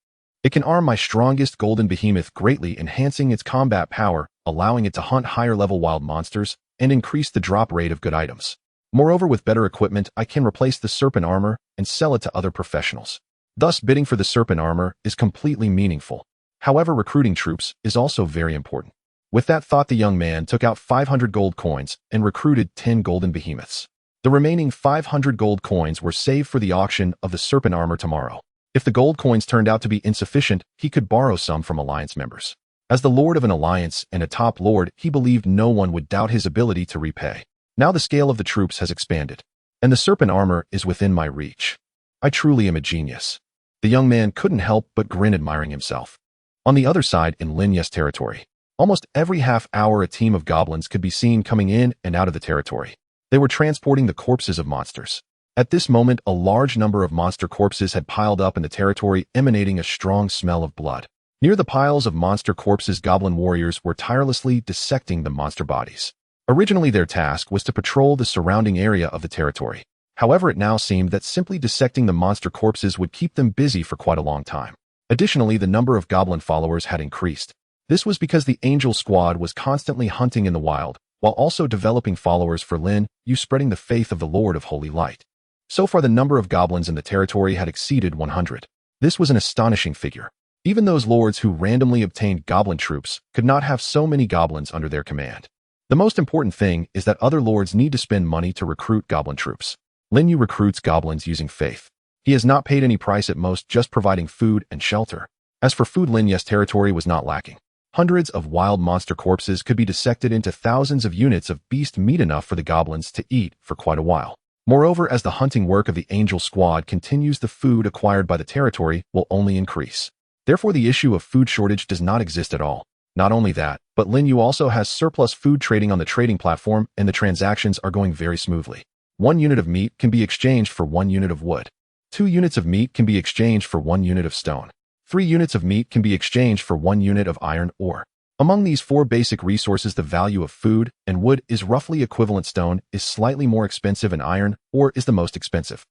It can arm my strongest golden behemoth, greatly enhancing its combat power, allowing it to hunt higher-level wild monsters and increase the drop rate of good items. Moreover, with better equipment, I can replace the serpent armor and sell it to other professionals. Thus, bidding for the serpent armor is completely meaningful. However, recruiting troops is also very important. With that thought, the young man took out 500 gold coins and recruited 10 golden behemoths. The remaining 500 gold coins were saved for the auction of the serpent armor tomorrow. If the gold coins turned out to be insufficient, he could borrow some from alliance members. As the lord of an alliance and a top lord, he believed no one would doubt his ability to repay. Now the scale of the troops has expanded, and the serpent armor is within my reach. I truly am a genius. The young man couldn't help but grin, admiring himself. On the other side, in Lin Yu's territory, almost every half hour a team of goblins could be seen coming in and out of the territory. They were transporting the corpses of monsters. At this moment, a large number of monster corpses had piled up in the territory, emanating a strong smell of blood. Near the piles of monster corpses, goblin warriors were tirelessly dissecting the monster bodies. Originally, their task was to patrol the surrounding area of the territory. However, it now seemed that simply dissecting the monster corpses would keep them busy for quite a long time. Additionally, the number of goblin followers had increased. This was because the angel squad was constantly hunting in the wild, while also developing followers for Lin Yu, spreading the faith of the Lord of Holy Light. So far, the number of goblins in the territory had exceeded 100. This was an astonishing figure. Even those lords who randomly obtained goblin troops could not have so many goblins under their command. The most important thing is that other lords need to spend money to recruit goblin troops. Lin Yu recruits goblins using faith. He has not paid any price, at most just providing food and shelter. As for food, Lin Yu's territory was not lacking. Hundreds of wild monster corpses could be dissected into thousands of units of beast meat, enough for the goblins to eat for quite a while. Moreover, as the hunting work of the Angel Squad continues, the food acquired by the territory will only increase. Therefore, the issue of food shortage does not exist at all. Not only that, but Lin Yu also has surplus food trading on the trading platform, and the transactions are going very smoothly. 1 unit of meat can be exchanged for 1 unit of wood. 2 units of meat can be exchanged for 1 unit of stone. 3 units of meat can be exchanged for 1 unit of iron ore. Among these 4 basic resources, the value of food and wood is roughly equivalent. Stone is slightly more expensive and iron ore is the most expensive.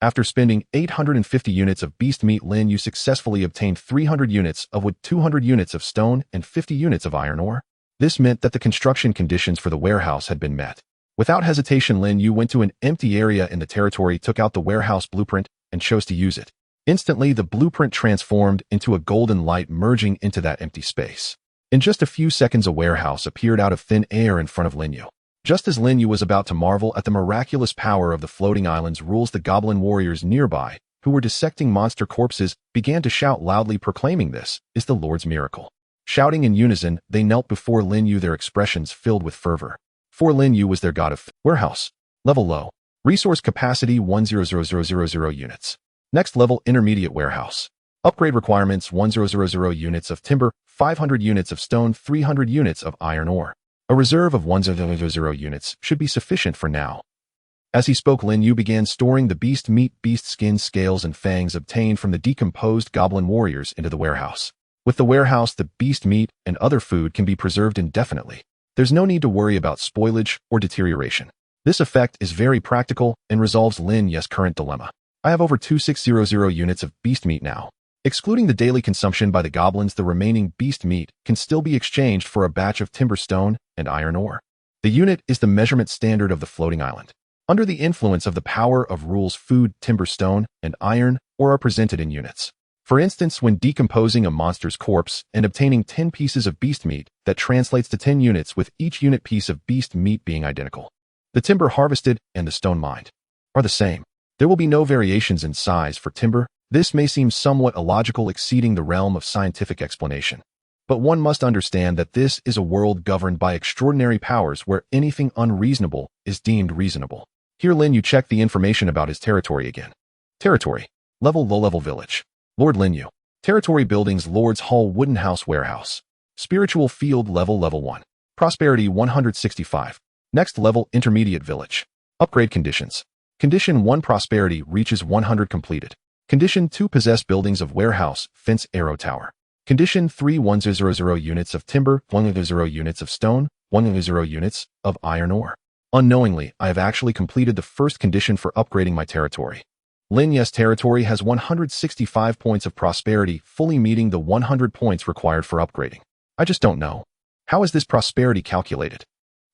After spending 850 units of beast meat, Lin Yu successfully obtained 300 units of wood, 200 units of stone, and 50 units of iron ore. This meant that the construction conditions for the warehouse had been met. Without hesitation, Lin Yu went to an empty area in the territory, took out the warehouse blueprint, and chose to use it. Instantly, the blueprint transformed into a golden light, merging into that empty space. In just a few seconds, a warehouse appeared out of thin air in front of Lin Yu. Just as Lin Yu was about to marvel at the miraculous power of the floating island's rules, the goblin warriors nearby, who were dissecting monster corpses, began to shout loudly, proclaiming, "This is the Lord's miracle." Shouting in unison, they knelt before Lin Yu, their expressions filled with fervor. For Lin Yu was their god of warehouse. Level low. Resource capacity 100000 units. Next level intermediate warehouse. Upgrade requirements 1000 units of timber, 500 units of stone, 300 units of iron ore. A reserve of 1000 units should be sufficient for now. As he spoke, Lin Yu began storing the beast meat, beast skin, scales, and fangs obtained from the decomposed goblin warriors into the warehouse. With the warehouse, the beast meat and other food can be preserved indefinitely. There's no need to worry about spoilage or deterioration. This effect is very practical and resolves Lin Yu's current dilemma. I have over 2600 units of beast meat now. Excluding the daily consumption by the goblins, the remaining beast meat can still be exchanged for a batch of timber, stone, and iron ore. The unit is the measurement standard of the floating island. Under the influence of the power of rules, food, timber, stone, and iron ore are presented in units. For instance, when decomposing a monster's corpse and obtaining 10 pieces of beast meat, that translates to 10 units, with each unit piece of beast meat being identical. The timber harvested and the stone mined are the same. There will be no variations in size for timber. This may seem somewhat illogical, exceeding the realm of scientific explanation. But one must understand that this is a world governed by extraordinary powers where anything unreasonable is deemed reasonable. Here Lin Yu checked the information about his territory again. Territory. Level low-level village. Lord Lin Yu. Territory buildings, Lord's Hall, wooden house, warehouse. Spiritual field, level 1. Prosperity 165. Next level intermediate village. Upgrade conditions. Condition 1, prosperity reaches 100, completed. Condition 2, possess buildings of warehouse, fence, arrow tower. Condition 3, 100 units of timber, 100 units of stone, 100 units of iron ore. Unknowingly, I have actually completed the first condition for upgrading my territory. Lin Yu's territory has 165 points of prosperity, fully meeting the 100 points required for upgrading. I just don't know. How is this prosperity calculated?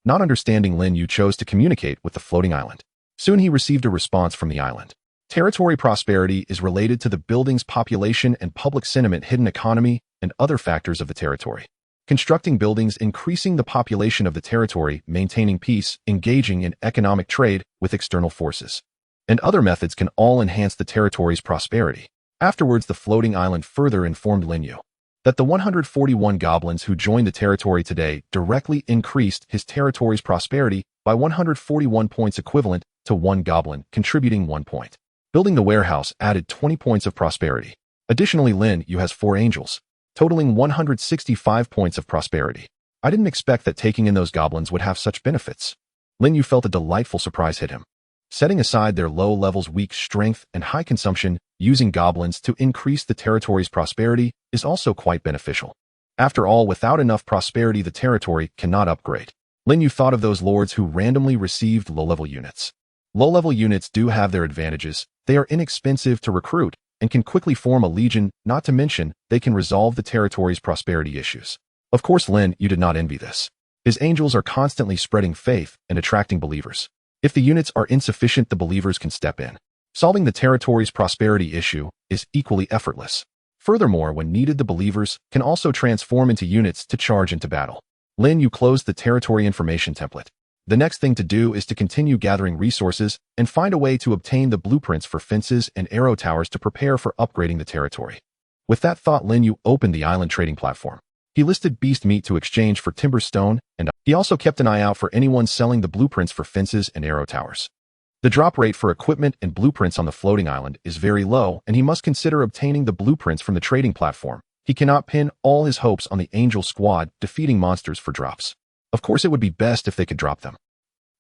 Not understanding, Lin Yu chose to communicate with the floating island. Soon he received a response from the island. Territory prosperity is related to the building's population and public sentiment, hidden economy, and other factors of the territory. Constructing buildings, increasing the population of the territory, maintaining peace, engaging in economic trade with external forces, and other methods can all enhance the territory's prosperity. Afterwards, the floating island further informed Lin Yu that the 141 goblins who joined the territory today directly increased his territory's prosperity by 141 points, equivalent to 1 goblin contributing 1 point. Building the warehouse added 20 points of prosperity. Additionally, Lin Yu has 4 angels, totaling 165 points of prosperity. I didn't expect that taking in those goblins would have such benefits. Lin Yu felt a delightful surprise hit him. Setting aside their low levels, weak strength, and high consumption, using goblins to increase the territory's prosperity is also quite beneficial. After all, without enough prosperity, the territory cannot upgrade. Lin Yu thought of those lords who randomly received low-level units. Low-level units do have their advantages. They are inexpensive to recruit and can quickly form a legion, not to mention they can resolve the territory's prosperity issues. Of course, Lin Yu did not envy this. His angels are constantly spreading faith and attracting believers. If the units are insufficient, the believers can step in. Solving the territory's prosperity issue is equally effortless. Furthermore, when needed, the believers can also transform into units to charge into battle. Lin Yu closed the territory information template. The next thing to do is to continue gathering resources and find a way to obtain the blueprints for fences and arrow towers to prepare for upgrading the territory. With that thought, Lin Yu opened the island trading platform. He listed beast meat to exchange for timber, stone, and he also kept an eye out for anyone selling the blueprints for fences and arrow towers. The drop rate for equipment and blueprints on the floating island is very low, and he must consider obtaining the blueprints from the trading platform. He cannot pin all his hopes on the Angel Squad defeating monsters for drops. Of course, it would be best if they could drop them.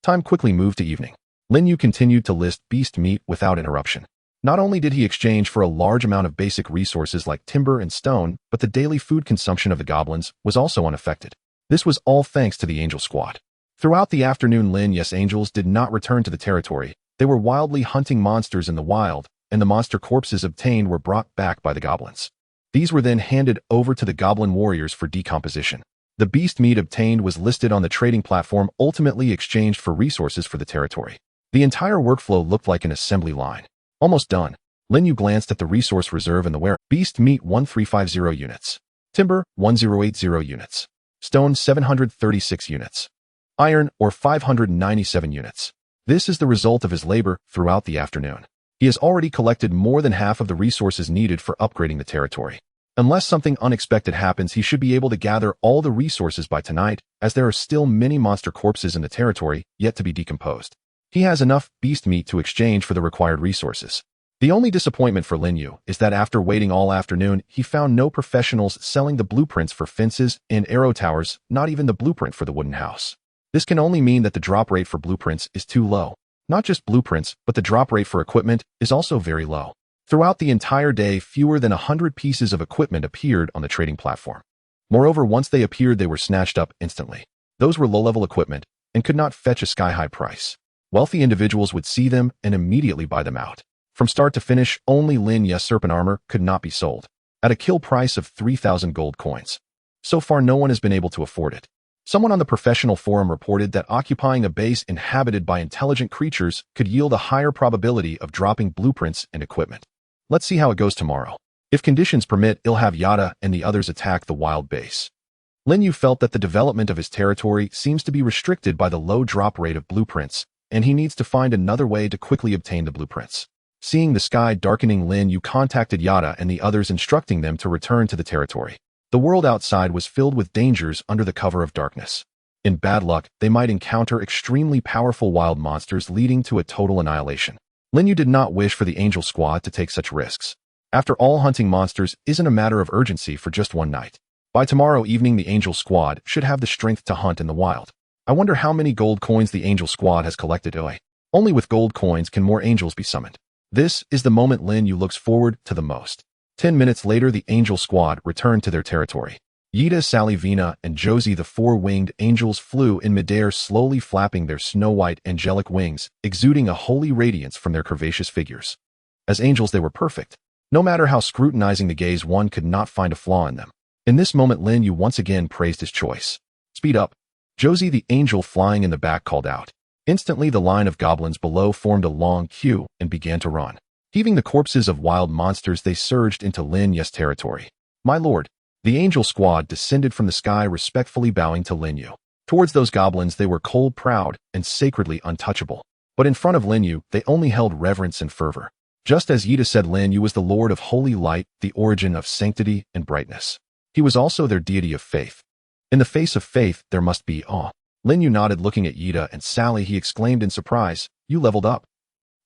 Time quickly moved to evening. Lin Yu continued to list beast meat without interruption. Not only did he exchange for a large amount of basic resources like timber and stone, but the daily food consumption of the goblins was also unaffected. This was all thanks to the Angel Squad. Throughout the afternoon, Lin Yu's angels did not return to the territory. They were wildly hunting monsters in the wild, and the monster corpses obtained were brought back by the goblins. These were then handed over to the goblin warriors for decomposition. The beast meat obtained was listed on the trading platform, ultimately exchanged for resources for the territory. The entire workflow looked like an assembly line. Almost done. Lin Yu glanced at the resource reserve in the warehouse. Beast meat 1350 units. Timber 1080 units. Stone 736 units. Iron ore 597 units. This is the result of his labor throughout the afternoon. He has already collected more than half of the resources needed for upgrading the territory. Unless something unexpected happens, he should be able to gather all the resources by tonight, as there are still many monster corpses in the territory yet to be decomposed. He has enough beast meat to exchange for the required resources. The only disappointment for Lin Yu is that after waiting all afternoon, he found no professionals selling the blueprints for fences and arrow towers, not even the blueprint for the wooden house. This can only mean that the drop rate for blueprints is too low. Not just blueprints, but the drop rate for equipment is also very low. Throughout the entire day, fewer than 100 pieces of equipment appeared on the trading platform. Moreover, once they appeared, they were snatched up instantly. Those were low-level equipment and could not fetch a sky-high price. Wealthy individuals would see them and immediately buy them out. From start to finish, only Lin Yu's serpent armor could not be sold, at a kill price of 3,000 gold coins. So far, no one has been able to afford it. Someone on the professional forum reported that occupying a base inhabited by intelligent creatures could yield a higher probability of dropping blueprints and equipment. Let's see how it goes tomorrow. If conditions permit, he'll have Yada and the others attack the wild base. Lin Yu felt that the development of his territory seems to be restricted by the low drop rate of blueprints, and he needs to find another way to quickly obtain the blueprints. Seeing the sky darkening, Lin Yu contacted Yada and the others, instructing them to return to the territory. The world outside was filled with dangers under the cover of darkness. In bad luck, they might encounter extremely powerful wild monsters, leading to a total annihilation. Lin Yu did not wish for the Angel Squad to take such risks. After all, hunting monsters isn't a matter of urgency for just one night. By tomorrow evening, the Angel Squad should have the strength to hunt in the wild. I wonder how many gold coins the Angel Squad has collected. Only with gold coins can more angels be summoned. This is the moment Lin Yu looks forward to the most. 10 minutes later, the Angel Squad returned to their territory. Yida, Sally, Vina, and Josie, the four-winged angels, flew in midair, slowly flapping their snow-white angelic wings, exuding a holy radiance from their curvaceous figures. As angels, they were perfect. No matter how scrutinizing the gaze, one could not find a flaw in them. In this moment, Lin Yu once again praised his choice. Speed up. Josie, the angel flying in the back, called out. Instantly, the line of goblins below formed a long queue and began to run. Heaving the corpses of wild monsters, they surged into Lin Yu's territory. My lord. The Angel Squad descended from the sky, respectfully bowing to Lin Yu. Towards those goblins, they were cold, proud, and sacredly untouchable. But in front of Lin Yu, they only held reverence and fervor. Just as Yida said, Lin Yu was the Lord of Holy Light, the origin of sanctity and brightness. He was also their deity of faith. In the face of faith, there must be awe. Lin Yu nodded, looking at Yida and Sally. He exclaimed in surprise, "You leveled up?"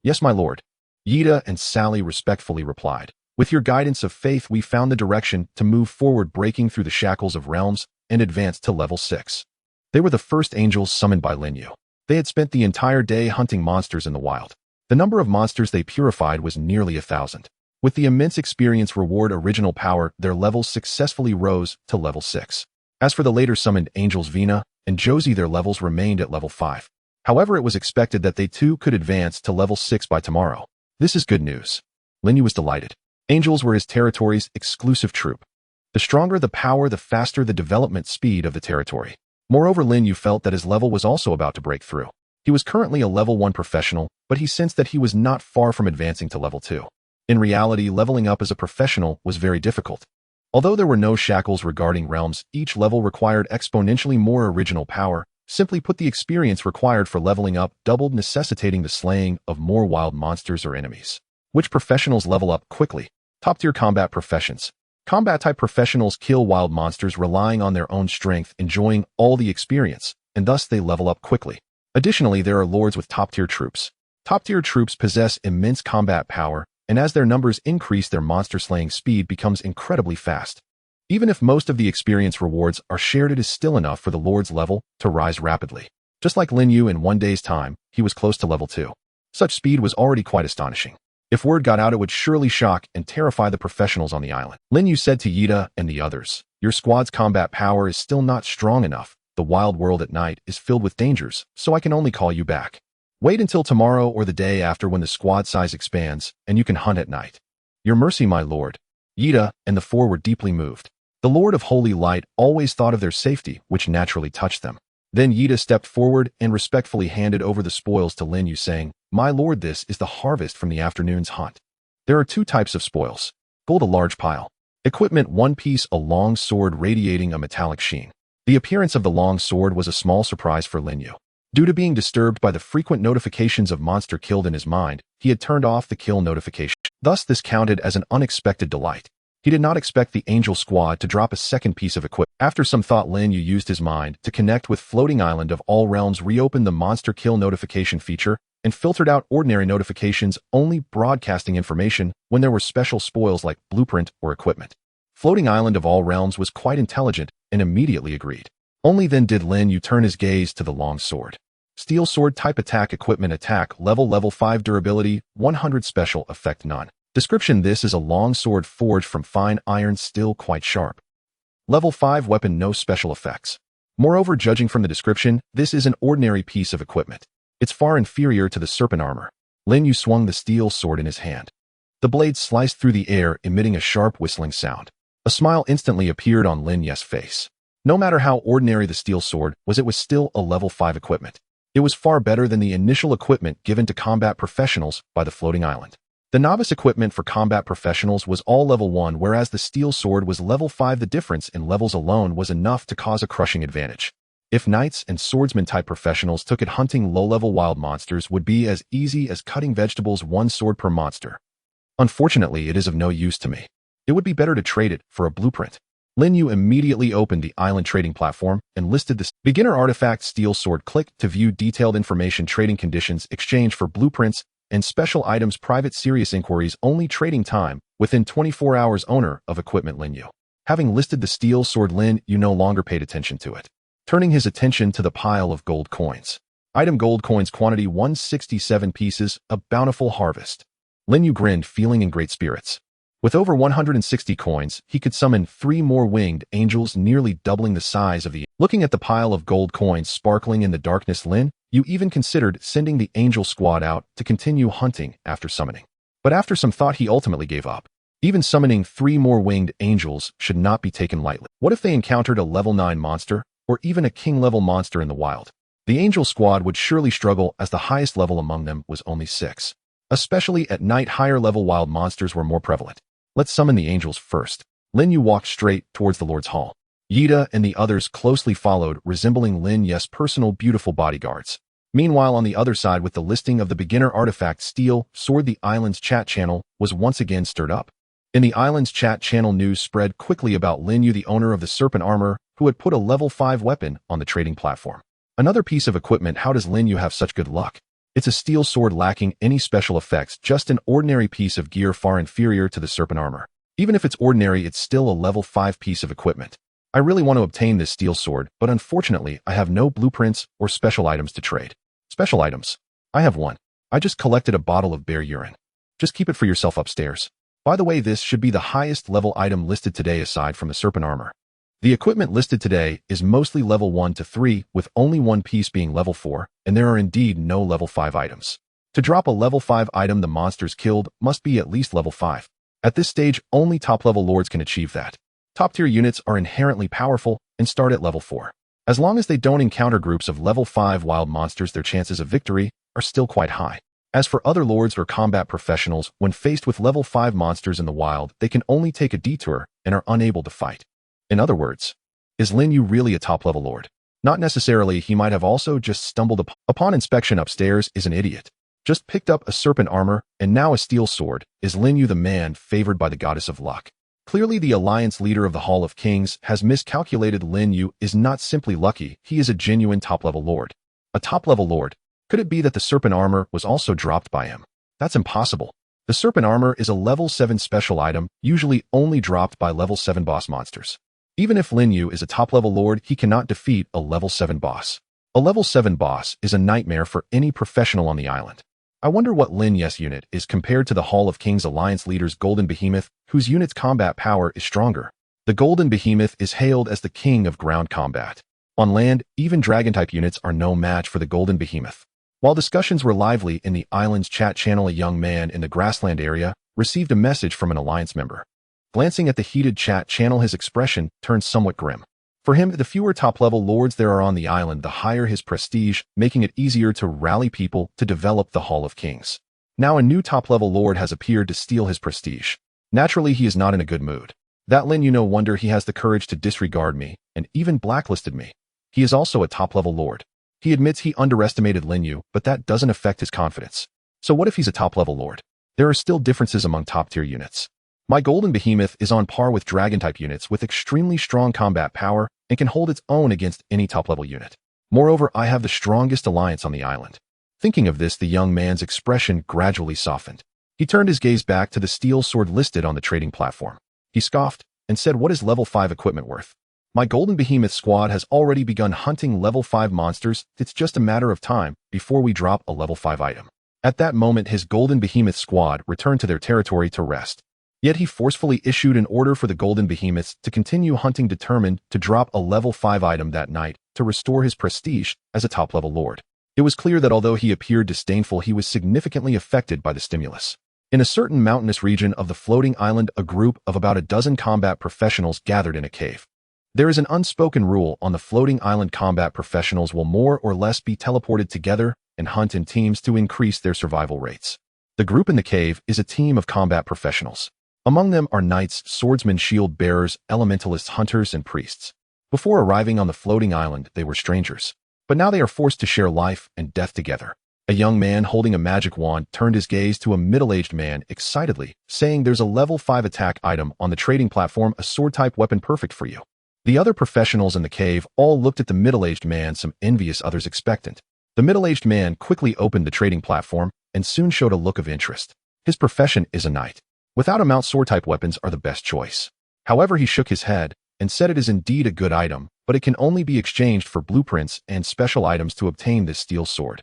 "Yes, my lord." Yida and Sally respectfully replied. "With your guidance of faith, we found the direction to move forward, breaking through the shackles of realms, and advanced to level 6. They were the first angels summoned by Lin Yu. They had spent the entire day hunting monsters in the wild. The number of monsters they purified was nearly 1,000. With the immense experience reward original power, their levels successfully rose to level 6. As for the later summoned angels Vina and Josie, their levels remained at level 5. However, it was expected that they too could advance to level 6 by tomorrow. This is good news. Lin Yu was delighted. Angels were his territory's exclusive troop. The stronger the power, the faster the development speed of the territory. Moreover, Lin Yu felt that his level was also about to break through. He was currently a level 1 professional, but he sensed that he was not far from advancing to level 2. In reality, leveling up as a professional was very difficult. Although there were no shackles regarding realms, each level required exponentially more original power. Simply put, the experience required for leveling up doubled, necessitating the slaying of more wild monsters or enemies. Which professionals level up quickly? Top-tier combat professions. Combat-type professionals kill wild monsters, relying on their own strength, enjoying all the experience, and thus they level up quickly. Additionally, there are lords with top-tier troops. Top-tier troops possess immense combat power, and as their numbers increase, their monster-slaying speed becomes incredibly fast. Even if most of the experience rewards are shared, it is still enough for the Lord's level to rise rapidly. Just like Lin Yu, in one day's time, he was close to level 2. Such speed was already quite astonishing. If word got out, it would surely shock and terrify the professionals on the island. Lin Yu said to Yida and the others, "Your squad's combat power is still not strong enough. The wild world at night is filled with dangers, so I can only call you back. Wait until tomorrow or the day after when the squad size expands, and you can hunt at night." "Your mercy, my lord." Yida and the four were deeply moved. The Lord of Holy Light always thought of their safety, which naturally touched them. Then Yida stepped forward and respectfully handed over the spoils to Lin Yu, saying, "My lord, this is the harvest from the afternoon's hunt. There are 2 types of spoils. Gold, a large pile. Equipment, 1 piece, a long sword radiating a metallic sheen." The appearance of the long sword was a small surprise for Lin Yu. Due to being disturbed by the frequent notifications of monster killed in his mind, he had turned off the kill notification. Thus, this counted as an unexpected delight. He did not expect the Angel Squad to drop a second piece of equipment. After some thought, Lin Yu used his mind to connect with Floating Island of All Realms, reopened the monster kill notification feature, and filtered out ordinary notifications, only broadcasting information when there were special spoils like blueprint or equipment. Floating Island of All Realms was quite intelligent and immediately agreed. Only then did Lin Yu turn his gaze to the long sword. Steel sword, type attack, equipment, attack level 5, durability 100, special effect none. Description: this is a long sword forged from fine iron, still quite sharp. Level 5 weapon, no special effects. Moreover, judging from the description, this is an ordinary piece of equipment. It's far inferior to the serpent armor. Lin Yu swung the steel sword in his hand. The blade sliced through the air, emitting a sharp whistling sound. A smile instantly appeared on Lin Yu's face. No matter how ordinary the steel sword was, it was still a level 5 equipment. It was far better than the initial equipment given to combat professionals by the Floating Island. The novice equipment for combat professionals was all level 1, whereas the steel sword was level 5. The difference in levels alone was enough to cause a crushing advantage. If knights and swordsman-type professionals took it, hunting low-level wild monsters would be as easy as cutting vegetables, 1 sword per monster. Unfortunately, it is of no use to me. It would be better to trade it for a blueprint. Lin Yu immediately opened the island trading platform and listed the beginner artifact steel sword. Click to view detailed information, trading conditions, exchange for blueprints, and special items, private serious inquiries, only trading time within 24 hours. Owner of equipment Lin Yu. Having listed the steel sword, Lin Yu no longer paid attention to it, turning his attention to the pile of gold coins. Item: gold coins, quantity 167 pieces, a bountiful harvest. Lin Yu grinned, feeling in great spirits. With over 160 coins, he could summon 3 more winged angels, nearly doubling the size of the... Looking at the pile of gold coins sparkling in the darkness, Lin Yu even considered sending the angel squad out to continue hunting after summoning. But after some thought, he ultimately gave up. Even summoning 3 more winged angels should not be taken lightly. What if they encountered a level 9 monster, or even a king-level monster in the wild? The angel squad would surely struggle, as the highest level among them was only 6. Especially at night, higher-level wild monsters were more prevalent. Let's summon the angels first. Lin Yu walked straight towards the Lord's Hall. Yida and the others closely followed, resembling Lin Yu's personal beautiful bodyguards. Meanwhile, on the other side, with the listing of the beginner artifact steel sword, the island's chat channel was once again stirred up. In the island's chat channel, news spread quickly about Lin Yu, the owner of the serpent armor, who had put a level 5 weapon on the trading platform. Another piece of equipment. How does Lin Yu have such good luck? It's a steel sword lacking any special effects, just an ordinary piece of gear, far inferior to the serpent armor. Even if it's ordinary, it's still a level 5 piece of equipment. I really want to obtain this steel sword, but unfortunately, I have no blueprints or special items to trade. Special items. I have one. I just collected a bottle of bear urine. Just keep it for yourself upstairs. By the way, this should be the highest level item listed today aside from the serpent armor. The equipment listed today is mostly level 1 to 3, with only 1 piece being level 4, and there are indeed no level 5 items. To drop a level 5 item, the monsters killed must be at least level 5. At this stage, only top-level lords can achieve that. Top-tier units are inherently powerful and start at level 4. As long as they don't encounter groups of level 5 wild monsters, their chances of victory are still quite high. As for other lords or combat professionals, when faced with level 5 monsters in the wild, they can only take a detour and are unable to fight. In other words, is Lin Yu really a top-level lord? Not necessarily. He might have also just stumbled upon inspection upstairs is an idiot. Just picked up a serpent armor and now a steel sword. Is Lin Yu the man favored by the goddess of luck? Clearly, the alliance leader of the Hall of Kings has miscalculated. Lin Yu is not simply lucky, he is a genuine top-level lord. A top-level lord. Could it be that the serpent armor was also dropped by him? That's impossible. The serpent armor is a level 7 special item, usually only dropped by level 7 boss monsters. Even if Lin Yu is a top-level lord, he cannot defeat a level 7 boss. A level 7 boss is a nightmare for any professional on the island. I wonder what Lin Yu's unit is compared to the Hall of Kings Alliance leader's Golden Behemoth, whose unit's combat power is stronger. The Golden Behemoth is hailed as the king of ground combat. On land, even dragon-type units are no match for the Golden Behemoth. While discussions were lively in the island's chat channel, a young man in the grassland area received a message from an Alliance member. Glancing at the heated chat channel, his expression turned somewhat grim. For him, the fewer top-level lords there are on the island, the higher his prestige, making it easier to rally people to develop the Hall of Kings. Now a new top-level lord has appeared to steal his prestige. Naturally, he is not in a good mood. That Lin Yu, no wonder he has the courage to disregard me and even blacklisted me. He is also a top-level lord. He admits he underestimated Lin Yu, but that doesn't affect his confidence. So what if he's a top-level lord? There are still differences among top-tier units. My Golden Behemoth is on par with dragon-type units with extremely strong combat power and can hold its own against any top-level unit. Moreover, I have the strongest alliance on the island. Thinking of this, the young man's expression gradually softened. He turned his gaze back to the steel sword listed on the trading platform. He scoffed and said, "What is level 5 equipment worth? My Golden Behemoth squad has already begun hunting level 5 monsters. It's just a matter of time before we drop a level 5 item." At that moment, his Golden Behemoth squad returned to their territory to rest. Yet he forcefully issued an order for the Golden Behemoths to continue hunting, determined to drop a level 5 item that night to restore his prestige as a top-level lord. It was clear that although he appeared disdainful, he was significantly affected by the stimulus. In a certain mountainous region of the floating island, a group of about a dozen combat professionals gathered in a cave. There is an unspoken rule on the floating island: combat professionals will more or less be teleported together and hunt in teams to increase their survival rates. The group in the cave is a team of combat professionals. Among them are knights, swordsmen, shield bearers, elementalists, hunters, and priests. Before arriving on the floating island, they were strangers. But now they are forced to share life and death together. A young man holding a magic wand turned his gaze to a middle-aged man excitedly, saying, "There's a level 5 attack item on the trading platform, a sword-type weapon perfect for you." The other professionals in the cave all looked at the middle-aged man, some envious, others expectant. The middle-aged man quickly opened the trading platform and soon showed a look of interest. His profession is a knight. Without a mount, sword-type weapons are the best choice. However, he shook his head and said, "It is indeed a good item, but it can only be exchanged for blueprints and special items to obtain this steel sword."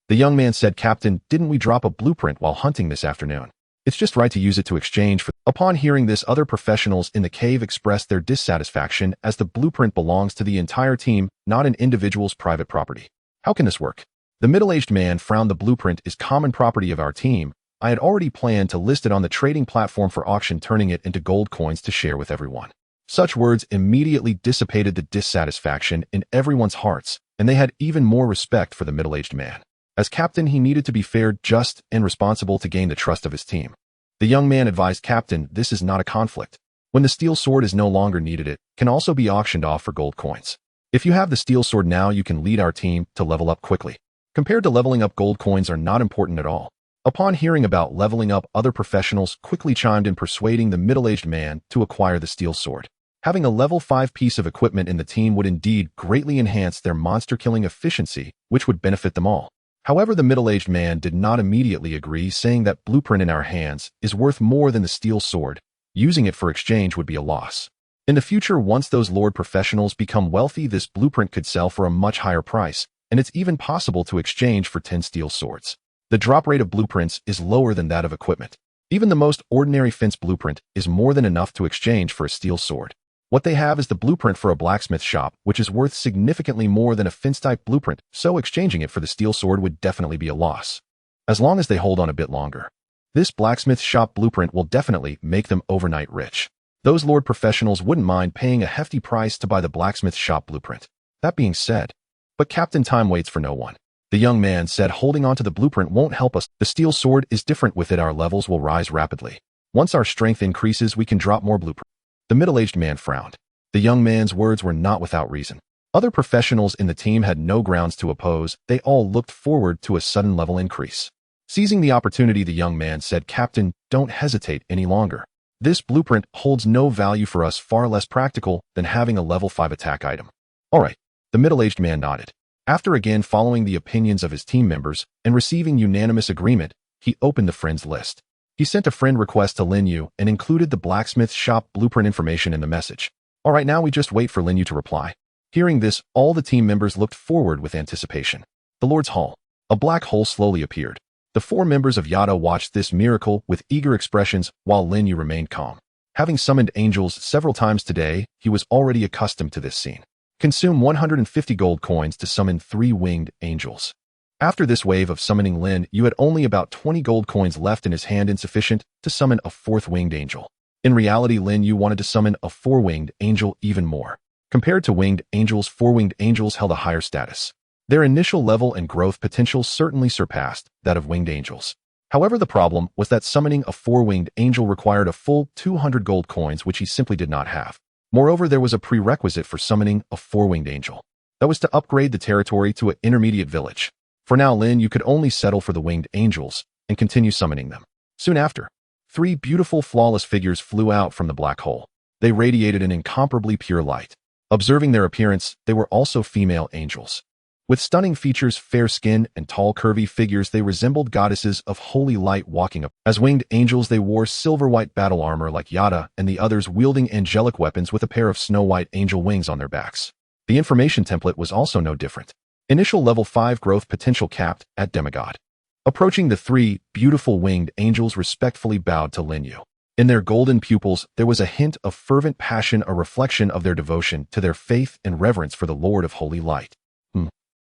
The young man said, "Captain, didn't we drop a blueprint while hunting this afternoon? It's just right to use it to exchange for..." Upon hearing this, other professionals in the cave expressed their dissatisfaction, as the blueprint belongs to the entire team, not an individual's private property. How can this work? The middle-aged man frowned. "The blueprint is common property of our team. I had already planned to list it on the trading platform for auction, turning it into gold coins to share with everyone." Such words immediately dissipated the dissatisfaction in everyone's hearts, and they had even more respect for the middle-aged man. As captain, he needed to be fair, just, and responsible to gain the trust of his team. The young man advised, "Captain, this is not a conflict. When the steel sword is no longer needed, it can also be auctioned off for gold coins. If you have the steel sword now, you can lead our team to level up quickly. Compared to leveling up, gold coins are not important at all." Upon hearing about leveling up, other professionals quickly chimed in, persuading the middle-aged man to acquire the steel sword. Having a level 5 piece of equipment in the team would indeed greatly enhance their monster-killing efficiency, which would benefit them all. However, the middle-aged man did not immediately agree, saying that blueprint in our hands is worth more than the steel sword. Using it for exchange would be a loss. In the future, once those lord professionals become wealthy, this blueprint could sell for a much higher price, and it's even possible to exchange for 10 steel swords. The drop rate of blueprints is lower than that of equipment. Even the most ordinary fence blueprint is more than enough to exchange for a steel sword. What they have is the blueprint for a blacksmith shop, which is worth significantly more than a fence-type blueprint, so exchanging it for the steel sword would definitely be a loss. As long as they hold on a bit longer. This blacksmith shop blueprint will definitely make them overnight rich. Those lord professionals wouldn't mind paying a hefty price to buy the blacksmith shop blueprint. That being said, but Captain, time waits for no one. The young man said, "Holding on to the blueprint won't help us. The steel sword is different. With it, our levels will rise rapidly. Once our strength increases, we can drop more blueprints." The middle-aged man frowned. The young man's words were not without reason. Other professionals in the team had no grounds to oppose. They all looked forward to a sudden level increase. Seizing the opportunity, the young man said, "Captain, don't hesitate any longer. This blueprint holds no value for us, far less practical than having a level 5 attack item." "All right." The middle-aged man nodded. After again following the opinions of his team members and receiving unanimous agreement, he opened the friends list. He sent a friend request to Lin Yu and included the blacksmith shop blueprint information in the message. All right, now we just wait for Lin Yu to reply. Hearing this, all the team members looked forward with anticipation. The Lord's Hall. A black hole slowly appeared. The 4 members of Yada watched this miracle with eager expressions while Lin Yu remained calm. Having summoned angels several times today, he was already accustomed to this scene. Consume 150 gold coins to summon 3 winged angels. After this wave of summoning Lin Yu had only about 20 gold coins left in his hand, insufficient to summon a 4th winged angel. In reality, Lin Yu wanted to summon a 4-winged angel even more. Compared to winged angels, 4-winged angels held a higher status. Their initial level and growth potential certainly surpassed that of winged angels. However, the problem was that summoning a 4-winged angel required a full 200 gold coins, which he simply did not have. Moreover, there was a prerequisite for summoning a 4-winged angel. That was to upgrade the territory to an intermediate village. For now, Lin Yu could only settle for the winged angels and continue summoning them. Soon after, 3 beautiful, flawless figures flew out from the black hole. They radiated an incomparably pure light. Observing their appearance, they were also female angels. With stunning features, fair skin, and tall, curvy figures, they resembled goddesses of holy light walking up. As winged angels, they wore silver-white battle armor like Yada and the others, wielding angelic weapons with a pair of snow-white angel wings on their backs. The information template was also no different. Initial level 5 growth potential capped at demigod. Approaching, the 3 beautiful winged angels respectfully bowed to Lin Yu. In their golden pupils, there was a hint of fervent passion, a reflection of their devotion to their faith and reverence for the Lord of Holy Light.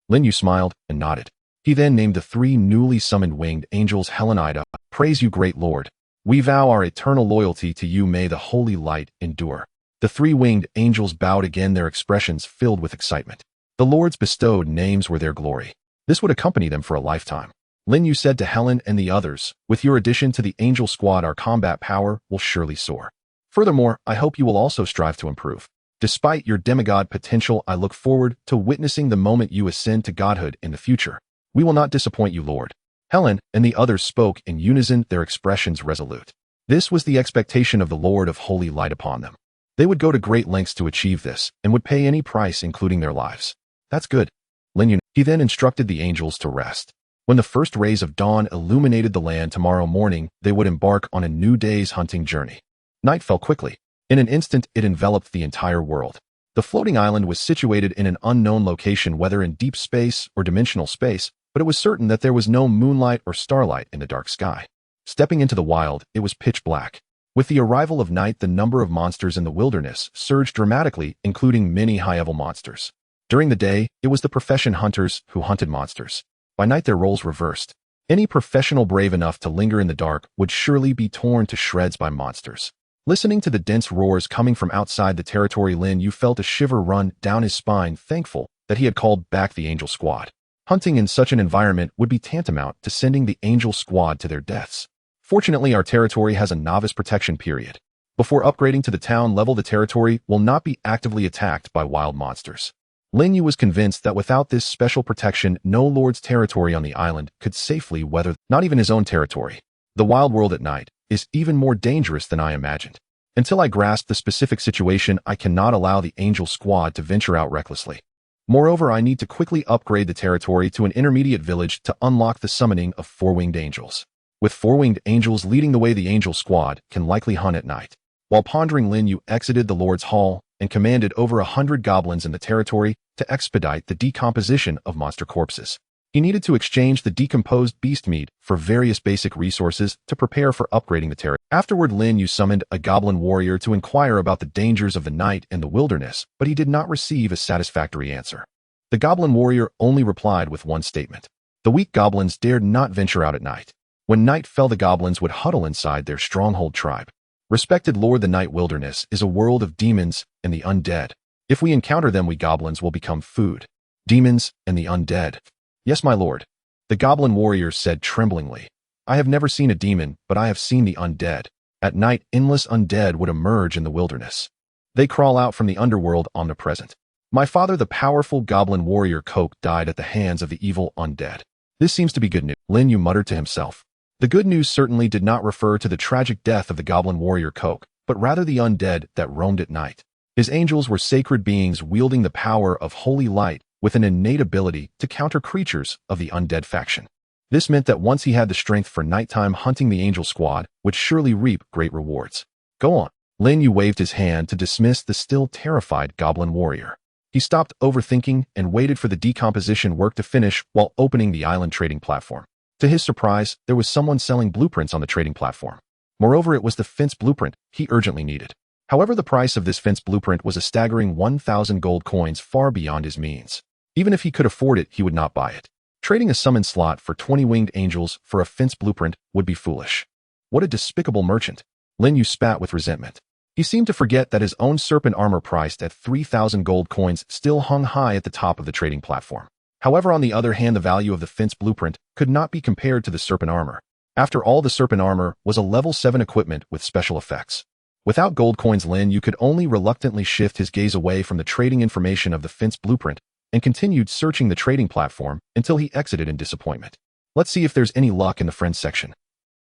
Lin Yu smiled and nodded. He then named the 3 newly summoned winged angels. Helenida, praise you, great Lord. We vow our eternal loyalty to you. May the holy light endure. The 3 winged angels bowed again, their expressions filled with excitement. The Lord's bestowed names were their glory. This would accompany them for a lifetime. Lin Yu said to Helen and the others, with your addition to the angel squad, our combat power will surely soar. Furthermore, I hope you will also strive to improve. Despite your demigod potential, I look forward to witnessing the moment you ascend to godhood in the future. We will not disappoint you, Lord. Helen and the others spoke in unison, their expressions resolute. This was the expectation of the Lord of Holy Light upon them. They would go to great lengths to achieve this and would pay any price, including their lives. That's good. Lin Yu. He then instructed the angels to rest. When the first rays of dawn illuminated the land tomorrow morning, they would embark on a new day's hunting journey. Night fell quickly. In an instant, it enveloped the entire world. The floating island was situated in an unknown location, whether in deep space or dimensional space, but it was certain that there was no moonlight or starlight in the dark sky. Stepping into the wild, it was pitch black. With the arrival of night, the number of monsters in the wilderness surged dramatically, including many high-level monsters. During the day, it was the profession hunters who hunted monsters. By night, their roles reversed. Any professional brave enough to linger in the dark would surely be torn to shreds by monsters. Listening to the dense roars coming from outside the territory, Lin Yu felt a shiver run down his spine, thankful that he had called back the angel squad. Hunting in such an environment would be tantamount to sending the angel squad to their deaths. Fortunately, our territory has a novice protection period. Before upgrading to the town level, the territory will not be actively attacked by wild monsters. Lin Yu was convinced that without this special protection, no lord's territory on the island could safely weather, not even his own territory. The wild world at night is even more dangerous than I imagined. Until I grasp the specific situation, I cannot allow the angel squad to venture out recklessly. Moreover, I need to quickly upgrade the territory to an intermediate village to unlock the summoning of 4-winged angels. With 4-winged angels leading the way, the angel squad can likely hunt at night. While pondering, Lin Yu exited the Lord's Hall and commanded over 100 goblins in the territory to expedite the decomposition of monster corpses. He needed to exchange the decomposed beast meat for various basic resources to prepare for upgrading the territory. Afterward, Lin Yu summoned a goblin warrior to inquire about the dangers of the night and the wilderness, but he did not receive a satisfactory answer. The goblin warrior only replied with one statement. The weak goblins dared not venture out at night. When night fell, the goblins would huddle inside their stronghold tribe. Respected Lord, the night wilderness is a world of demons and the undead. If we encounter them, we goblins will become food. Demons and the undead. Yes, my lord, the goblin warrior said tremblingly. I have never seen a demon, but I have seen the undead. At night, endless undead would emerge in the wilderness. They crawl out from the underworld omnipresent. My father, the powerful goblin warrior Coke, died at the hands of the evil undead. This seems to be good news, Lin Yu muttered to himself. The good news certainly did not refer to the tragic death of the goblin warrior Coke, but rather the undead that roamed at night. His angels were sacred beings wielding the power of holy light, with an innate ability to counter creatures of the undead faction. This meant that once he had the strength for nighttime hunting, the angel squad would surely reap great rewards. Go on. Lin Yu waved his hand to dismiss the still terrified goblin warrior. He stopped overthinking and waited for the decomposition work to finish while opening the island trading platform. To his surprise, there was someone selling blueprints on the trading platform. Moreover, it was the fence blueprint he urgently needed. However, the price of this fence blueprint was a staggering 1,000 gold coins, far beyond his means. Even if he could afford it, he would not buy it. Trading a summon slot for 20 winged angels for a fence blueprint would be foolish. What a despicable merchant. Lin Yu spat with resentment. He seemed to forget that his own serpent armor priced at 3,000 gold coins still hung high at the top of the trading platform. However, on the other hand, the value of the fence blueprint could not be compared to the serpent armor. After all, the serpent armor was a level 7 equipment with special effects. Without gold coins, Lin Yu could only reluctantly shift his gaze away from the trading information of the fence blueprint and continued searching the trading platform until he exited in disappointment. Let's see if there's any luck in the friends section.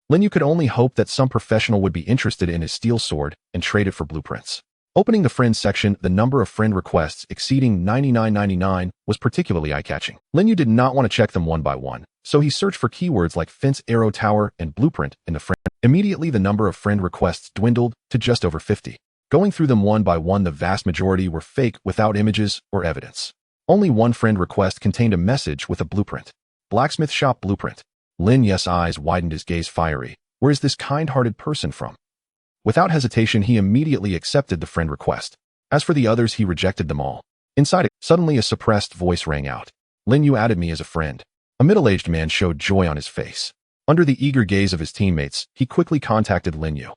Lin Yu could only hope that some professional would be interested in his steel sword and trade it for blueprints. Opening the friends section, the number of friend requests exceeding 99.99 was particularly eye-catching. Lin Yu did not want to check them one by one, so he searched for keywords like fence, arrow tower, and blueprint in the friend. Immediately, the number of friend requests dwindled to just over 50. Going through them one by one, the vast majority were fake without images or evidence. Only one friend request contained a message with a blueprint. Blacksmith shop blueprint. Lin Yu's eyes widened, his gaze fiery. Where is this kind-hearted person from? Without hesitation, he immediately accepted the friend request. As for the others, he rejected them all. Inside it, suddenly a suppressed voice rang out. Lin Yu added me as a friend. A middle-aged man showed joy on his face. Under the eager gaze of his teammates, he quickly contacted Lin Yu.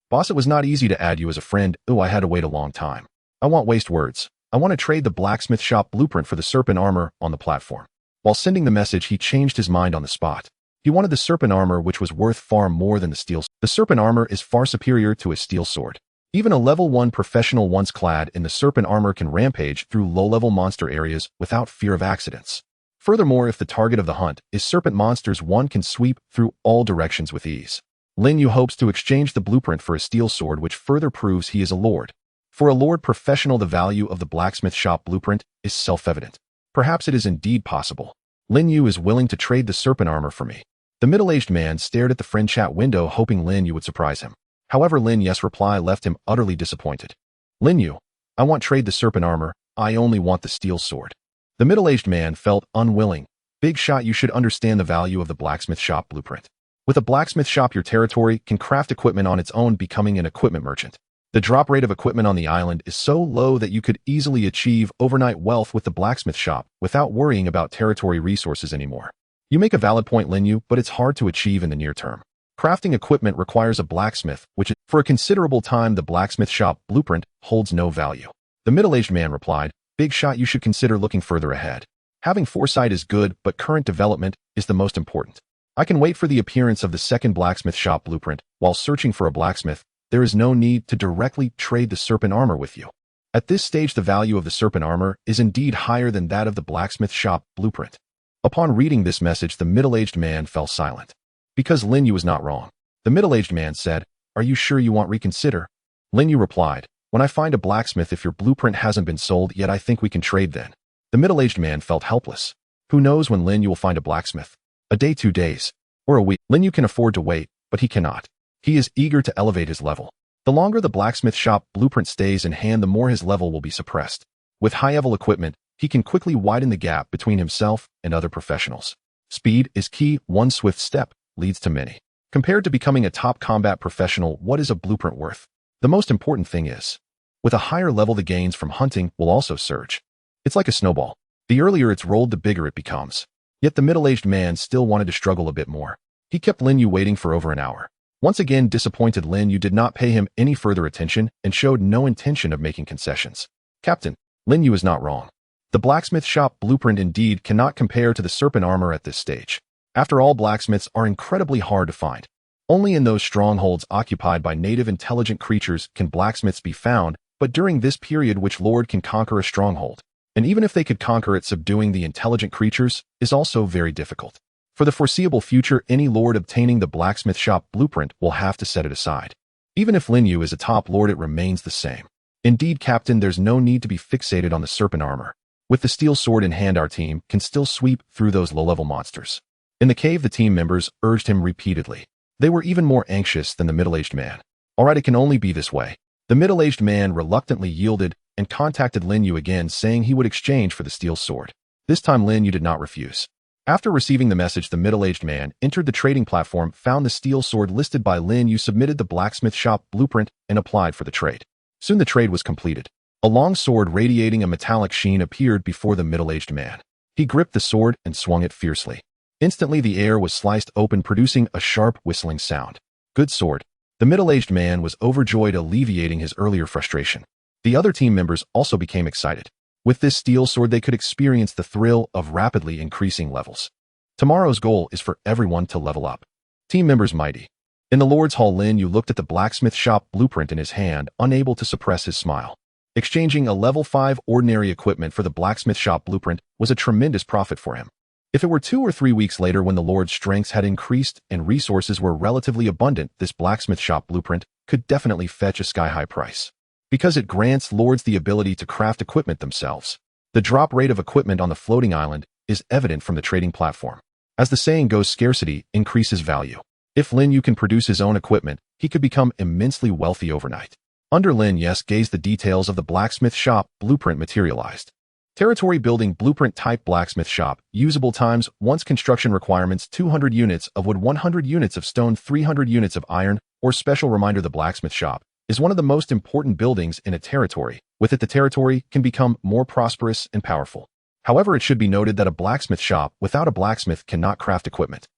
Boss, it was not easy to add you as a friend. I had to wait a long time. I won't waste words. I want to trade the blacksmith shop blueprint for the serpent armor on the platform. While sending the message, he changed his mind on the spot. He wanted the serpent armor, which was worth far more than the steel. The serpent armor is far superior to his steel sword. Even a level 1 professional once clad in the serpent armor can rampage through low-level monster areas without fear of accidents. Furthermore, if the target of the hunt is serpent monsters, one can sweep through all directions with ease. Lin Yu hopes to exchange the blueprint for a steel sword, which further proves he is a lord. For a lord professional, the value of the blacksmith shop blueprint is self-evident. Perhaps it is indeed possible. Lin Yu is willing to trade the serpent armor for me. The middle-aged man stared at the friend chat window, hoping Lin Yu would surprise him. However, Lin Yu's reply left him utterly disappointed. Lin Yu, I won't trade the serpent armor, I only want the steel sword. The middle-aged man felt unwilling. Big shot, you should understand the value of the blacksmith shop blueprint. With a blacksmith shop, your territory can craft equipment on its own, becoming an equipment merchant. The drop rate of equipment on the island is so low that you could easily achieve overnight wealth with the blacksmith shop without worrying about territory resources anymore. You make a valid point, Lin Yu, but it's hard to achieve in the near term. Crafting equipment requires a blacksmith, which, for a considerable time, the blacksmith shop blueprint holds no value. The middle-aged man replied, Big shot, you should consider looking further ahead. Having foresight is good, but current development is the most important. I can wait for the appearance of the second blacksmith shop blueprint. While searching for a blacksmith, there is no need to directly trade the serpent armor with you. At this stage, the value of the serpent armor is indeed higher than that of the blacksmith shop blueprint. Upon reading this message, the middle-aged man fell silent. Because Lin Yu was not wrong. The middle-aged man said, Are you sure you want reconsider? Lin Yu replied, When I find a blacksmith, if your blueprint hasn't been sold yet, I think we can trade then. The middle-aged man felt helpless. Who knows when Lin Yu will find a blacksmith? A day, 2 days, or a week. Lin Yu can afford to wait, but he cannot. He is eager to elevate his level. The longer the blacksmith shop blueprint stays in hand, the more his level will be suppressed. With high-level equipment, he can quickly widen the gap between himself and other professionals. Speed is key. One swift step leads to many. Compared to becoming a top combat professional, what is a blueprint worth? The most important thing is, with a higher level, the gains from hunting will also surge. It's like a snowball. The earlier it's rolled, the bigger it becomes. Yet the middle-aged man still wanted to struggle a bit more. He kept Lin Yu waiting for over an hour. Once again disappointed, Lin Yu did not pay him any further attention and showed no intention of making concessions. Captain, Lin Yu is not wrong. The blacksmith shop blueprint indeed cannot compare to the serpent armor at this stage. After all, blacksmiths are incredibly hard to find. Only in those strongholds occupied by native intelligent creatures can blacksmiths be found, but during this period which lord can conquer a stronghold. And even if they could conquer it, subduing the intelligent creatures is also very difficult. For the foreseeable future, any lord obtaining the blacksmith shop blueprint will have to set it aside. Even if Lin Yu is a top lord, it remains the same. Indeed, Captain, there's no need to be fixated on the serpent armor. With the steel sword in hand, our team can still sweep through those low-level monsters. In the cave, the team members urged him repeatedly. They were even more anxious than the middle-aged man. All right, it can only be this way. The middle-aged man reluctantly yielded and contacted Lin Yu again, saying he would exchange for the steel sword. This time, Lin Yu did not refuse. After receiving the message, the middle-aged man entered the trading platform, found the steel sword listed by Lin Yu, submitted the blacksmith shop blueprint, and applied for the trade. Soon the trade was completed. A long sword radiating a metallic sheen appeared before the middle-aged man. He gripped the sword and swung it fiercely. Instantly, the air was sliced open, producing a sharp whistling sound. Good sword. The middle-aged man was overjoyed, alleviating his earlier frustration. The other team members also became excited. With this steel sword, they could experience the thrill of rapidly increasing levels. Tomorrow's goal is for everyone to level up. Team members mighty. In the Lord's Hall, Lin Yu looked at the blacksmith shop blueprint in his hand, unable to suppress his smile. Exchanging a level 5 ordinary equipment for the blacksmith shop blueprint was a tremendous profit for him. If it were 2 or 3 weeks later, when the Lord's strengths had increased and resources were relatively abundant, this blacksmith shop blueprint could definitely fetch a sky-high price. Because it grants lords the ability to craft equipment themselves. The drop rate of equipment on the floating island is evident from the trading platform. As the saying goes, scarcity increases value. If Lin Yu can produce his own equipment, he could become immensely wealthy overnight. Under Lin Yu's gaze, the details of the blacksmith shop blueprint materialized. Territory building blueprint type blacksmith shop, usable times, once construction requirements 200 units of wood, 100 units of stone, 300 units of iron, or special reminder, the blacksmith shop is one of the most important buildings in a territory. With it, the territory can become more prosperous and powerful. However, it should be noted that a blacksmith shop without a blacksmith cannot craft equipment.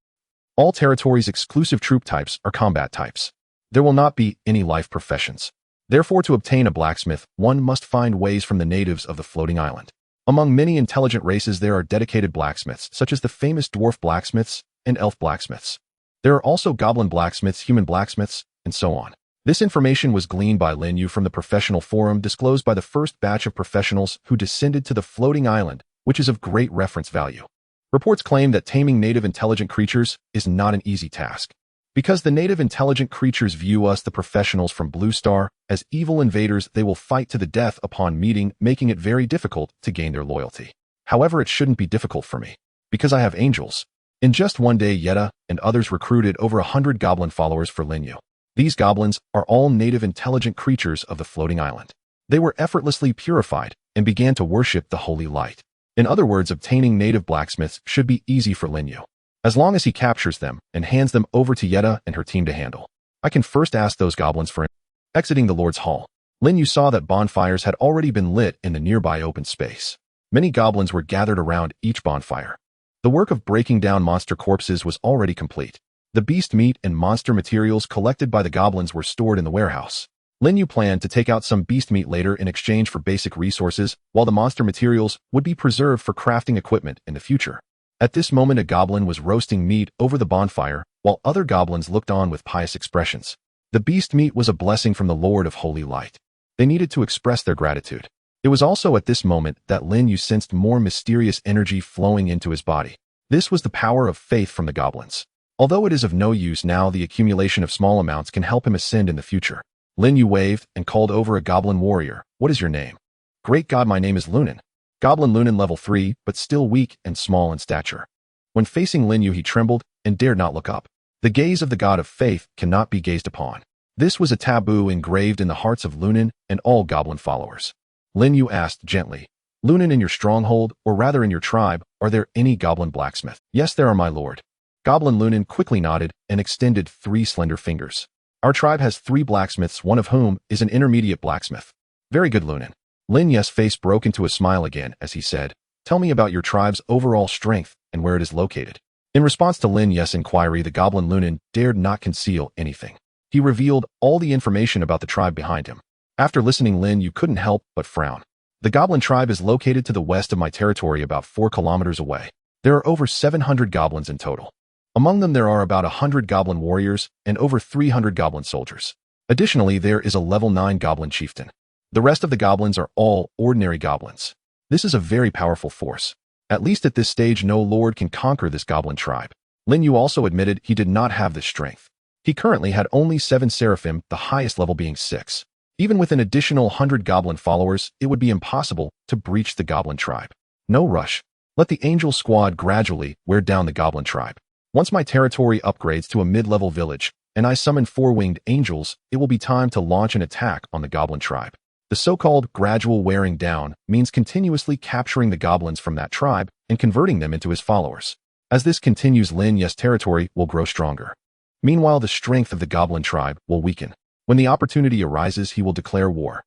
All territories' exclusive troop types are combat types. There will not be any life professions. Therefore, to obtain a blacksmith, one must find ways from the natives of the floating island. Among many intelligent races, there are dedicated blacksmiths, such as the famous dwarf blacksmiths and elf blacksmiths. There are also goblin blacksmiths, human blacksmiths, and so on. This information was gleaned by Lin Yu from the professional forum disclosed by the first batch of professionals who descended to the floating island, which is of great reference value. Reports claim that taming native intelligent creatures is not an easy task. Because the native intelligent creatures view us, the professionals from Blue Star, as evil invaders, they will fight to the death upon meeting, making it very difficult to gain their loyalty. However, it shouldn't be difficult for me, because I have angels. In just one day, Yetta and others recruited over 100 goblin followers for Lin Yu. These goblins are all native intelligent creatures of the floating island. They were effortlessly purified and began to worship the holy light. In other words, obtaining native blacksmiths should be easy for Lin Yu, as long as he captures them and hands them over to Yetta and her team to handle. I can first ask those goblins for him. Exiting the Lord's Hall, Lin Yu saw that bonfires had already been lit in the nearby open space. Many goblins were gathered around each bonfire. The work of breaking down monster corpses was already complete. The beast meat and monster materials collected by the goblins were stored in the warehouse. Lin Yu planned to take out some beast meat later in exchange for basic resources, while the monster materials would be preserved for crafting equipment in the future. At this moment, a goblin was roasting meat over the bonfire, while other goblins looked on with pious expressions. The beast meat was a blessing from the Lord of Holy Light. They needed to express their gratitude. It was also at this moment that Lin Yu sensed more mysterious energy flowing into his body. This was the power of faith from the goblins. Although it is of no use now, the accumulation of small amounts can help him ascend in the future. Lin Yu waved and called over a goblin warrior. What is your name? Great God, my name is Lunan. Goblin Lunan, level 3, but still weak and small in stature. When facing Lin Yu, he trembled and dared not look up. The gaze of the god of faith cannot be gazed upon. This was a taboo engraved in the hearts of Lunan and all goblin followers. Lin Yu asked gently, Lunan, in your stronghold, or rather in your tribe, are there any goblin blacksmith? Yes, there are, my lord. Goblin Lunan quickly nodded and extended 3 slender fingers. Our tribe has 3 blacksmiths, one of whom is an intermediate blacksmith. Very good, Lunan. Lin Yu's face broke into a smile again as he said, Tell me about your tribe's overall strength and where it is located. In response to Lin Yu's inquiry, the goblin Lunan dared not conceal anything. He revealed all the information about the tribe behind him. After listening, Lin Yu couldn't help but frown. The goblin tribe is located to the west of my territory, about 4 kilometers away. There are over 700 goblins in total. Among them, there are about 100 goblin warriors and over 300 goblin soldiers. Additionally, there is a level 9 goblin chieftain. The rest of the goblins are all ordinary goblins. This is a very powerful force. At least at this stage, no lord can conquer this goblin tribe. Lin Yu also admitted he did not have this strength. He currently had only 7 seraphim, the highest level being 6. Even with an additional 100 goblin followers, it would be impossible to breach the goblin tribe. No rush. Let the angel squad gradually wear down the goblin tribe. Once my territory upgrades to a mid-level village, and I summon 4-winged angels, it will be time to launch an attack on the goblin tribe. The so-called gradual wearing down means continuously capturing the goblins from that tribe and converting them into his followers. As this continues, Lin Yu's territory will grow stronger. Meanwhile, the strength of the goblin tribe will weaken. When the opportunity arises, he will declare war.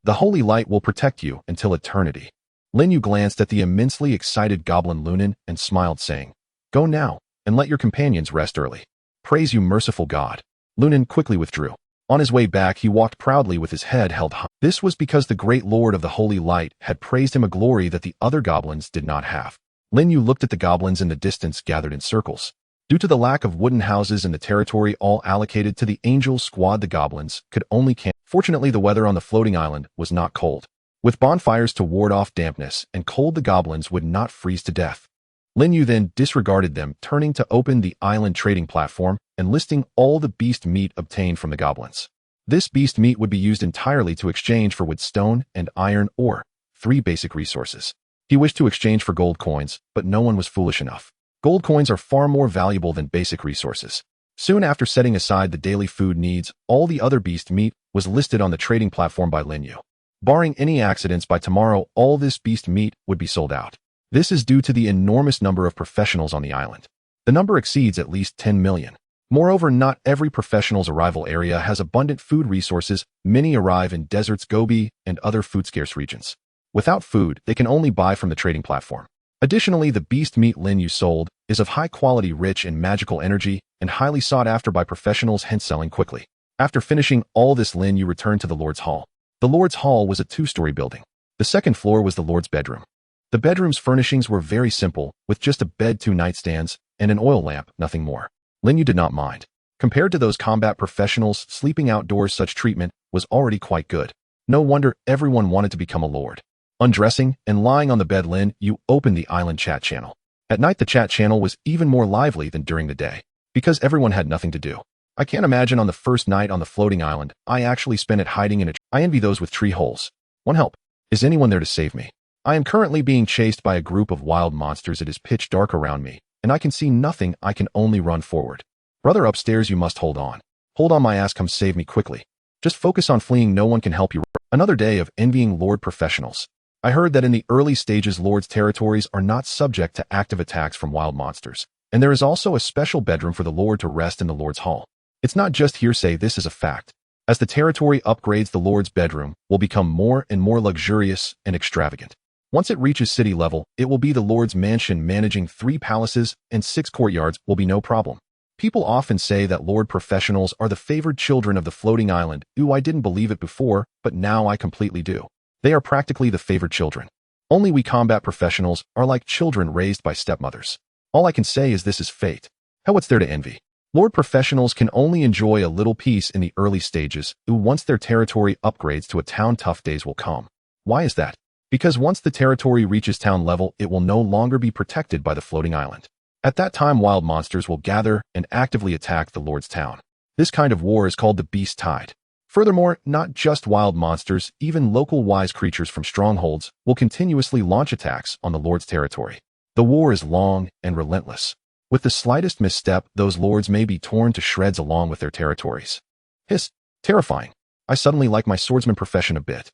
The holy light will protect you until eternity. Lin Yu glanced at the immensely excited goblin Lunan and smiled, saying, "Go now, and let your companions rest early. Praise you, merciful God." Lunan quickly withdrew. On his way back, he walked proudly with his head held high. This was because the great lord of the holy light had praised him a glory that the other goblins did not have. Lin Yu looked at the goblins in the distance gathered in circles. Due to the lack of wooden houses in the territory all allocated to the angel squad, the goblins could only camp. Fortunately, the weather on the floating island was not cold. With bonfires to ward off dampness and cold, the goblins would not freeze to death. Lin Yu then disregarded them, turning to open the island trading platform and listing all the beast meat obtained from the goblins. This beast meat would be used entirely to exchange for wood, stone, and iron ore, 3 basic resources. He wished to exchange for gold coins, but no one was foolish enough. Gold coins are far more valuable than basic resources. Soon after setting aside the daily food needs, all the other beast meat was listed on the trading platform by Lin Yu. Barring any accidents, by tomorrow, all this beast meat would be sold out. This is due to the enormous number of professionals on the island. The number exceeds at least 10 million. Moreover, not every professional's arrival area has abundant food resources. Many arrive in deserts, Gobi, and other food-scarce regions. Without food, they can only buy from the trading platform. Additionally, the beast meat Lin Yu sold is of high quality, rich in magical energy, and highly sought after by professionals, hence selling quickly. After finishing all this, Lin Yu returned to the Lord's Hall. The Lord's Hall was a 2-story building. The second floor was the Lord's bedroom. The bedroom's furnishings were very simple, with just a bed, 2 nightstands, and an oil lamp, nothing more. Lin Yu did not mind. Compared to those combat professionals sleeping outdoors, such treatment was already quite good. No wonder everyone wanted to become a lord. Undressing and lying on the bed, Lin Yu opened the island chat channel. At night, the chat channel was even more lively than during the day, because everyone had nothing to do. I can't imagine on the first night on the floating island, I actually spent it hiding in a tree. I envy those with tree holes. One help. Is anyone there to save me? I am currently being chased by a group of wild monsters. It is pitch dark around me, and I can see nothing. I can only run forward. Brother upstairs, you must hold on. Hold on, my ass, come save me quickly. Just focus on fleeing, no one can help you. Another day of envying Lord professionals. I heard that in the early stages, Lord's territories are not subject to active attacks from wild monsters, and there is also a special bedroom for the Lord to rest in the Lord's Hall. It's not just hearsay, this is a fact. As the territory upgrades, the Lord's bedroom will become more and more luxurious and extravagant. Once it reaches city level, it will be the Lord's mansion, managing 3 palaces and 6 courtyards will be no problem. People often say that Lord professionals are the favored children of the floating island. Ooh, I didn't believe it before, but now I completely do. They are practically the favored children. Only we combat professionals are like children raised by stepmothers. All I can say is this is fate. What's there to envy? Lord professionals can only enjoy a little peace in the early stages. Once their territory upgrades to a town, tough days will come. Why is that? Because once the territory reaches town level, it will no longer be protected by the floating island. At that time, wild monsters will gather and actively attack the Lord's town. This kind of war is called the Beast Tide. Furthermore, not just wild monsters, even local wise creatures from strongholds will continuously launch attacks on the Lord's territory. The war is long and relentless. With the slightest misstep, those lords may be torn to shreds along with their territories. Hiss, terrifying. I suddenly like my swordsman profession a bit.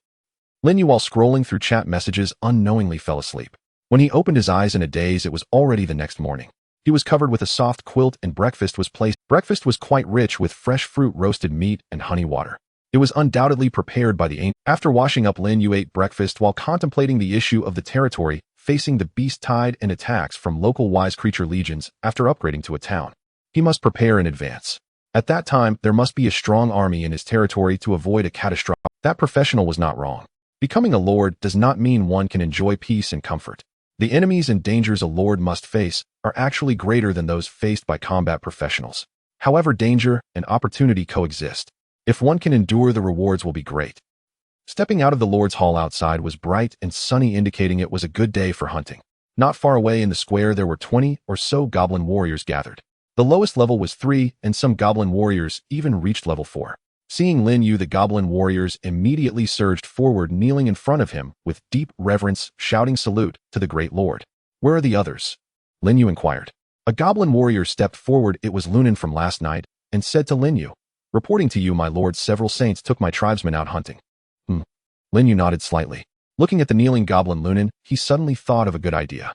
Lin Yu, while scrolling through chat messages, unknowingly fell asleep. When he opened his eyes in a daze, it was already the next morning. He was covered with a soft quilt and breakfast was placed. Breakfast was quite rich with fresh fruit, roasted meat, and honey water. It was undoubtedly prepared by the angel. After washing up, Lin Yu ate breakfast while contemplating the issue of the territory facing the beast tide and attacks from local wise creature legions after upgrading to a town. He must prepare in advance. At that time, there must be a strong army in his territory to avoid a catastrophe. That professional was not wrong. Becoming a lord does not mean one can enjoy peace and comfort. The enemies and dangers a lord must face are actually greater than those faced by combat professionals. However, danger and opportunity coexist. If one can endure, the rewards will be great. Stepping out of the Lord's Hall, outside was bright and sunny, indicating it was a good day for hunting. Not far away in the square, there were 20 or so goblin warriors gathered. The lowest level was 3, and some goblin warriors even reached level 4. Seeing Lin Yu, the goblin warriors immediately surged forward, kneeling in front of him with deep reverence, shouting salute to the great lord. "Where are the others?" Lin Yu inquired. A goblin warrior stepped forward. It was Lunan from last night, and said to Lin Yu, "Reporting to you, my lord, several saints took my tribesmen out hunting." Lin Yu nodded slightly. Looking at the kneeling goblin Lunan, he suddenly thought of a good idea.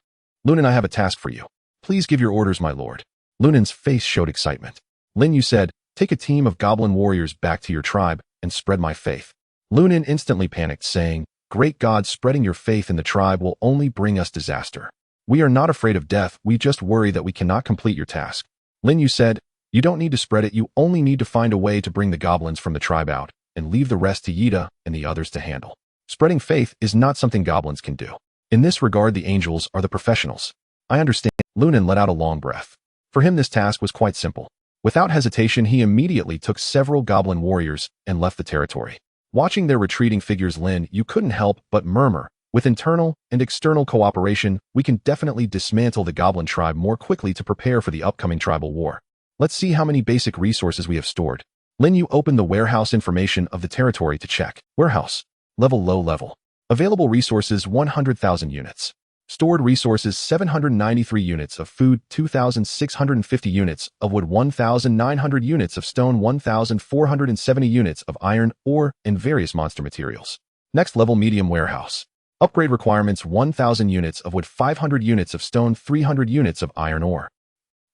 "Lunan, I have a task for you. Please give your orders, my lord." Lunan's face showed excitement. Lin Yu said, "Take a team of goblin warriors back to your tribe and spread my faith." Lunan instantly panicked, saying, "Great God, spreading your faith in the tribe will only bring us disaster. We are not afraid of death, we just worry that we cannot complete your task." Lin Yu said, "You don't need to spread it, you only need to find a way to bring the goblins from the tribe out, and leave the rest to Yida and the others to handle. Spreading faith is not something goblins can do. In this regard, the angels are the professionals." "I understand." Lunan let out a long breath. For him, this task was quite simple. Without hesitation, he immediately took several goblin warriors and left the territory. Watching their retreating figures, Lin Yu couldn't help but murmur, "With internal and external cooperation, we can definitely dismantle the goblin tribe more quickly to prepare for the upcoming tribal war. Let's see how many basic resources we have stored." Lin Yu opened the warehouse information of the territory to check. Warehouse. Level low level. Available resources 100,000 units. Stored resources 793 units of food, 2,650 units of wood, 1,900 units of stone, 1,470 units of iron, ore, and various monster materials. Next level medium warehouse. Upgrade requirements 1,000 units of wood, 500 units of stone, 300 units of iron ore.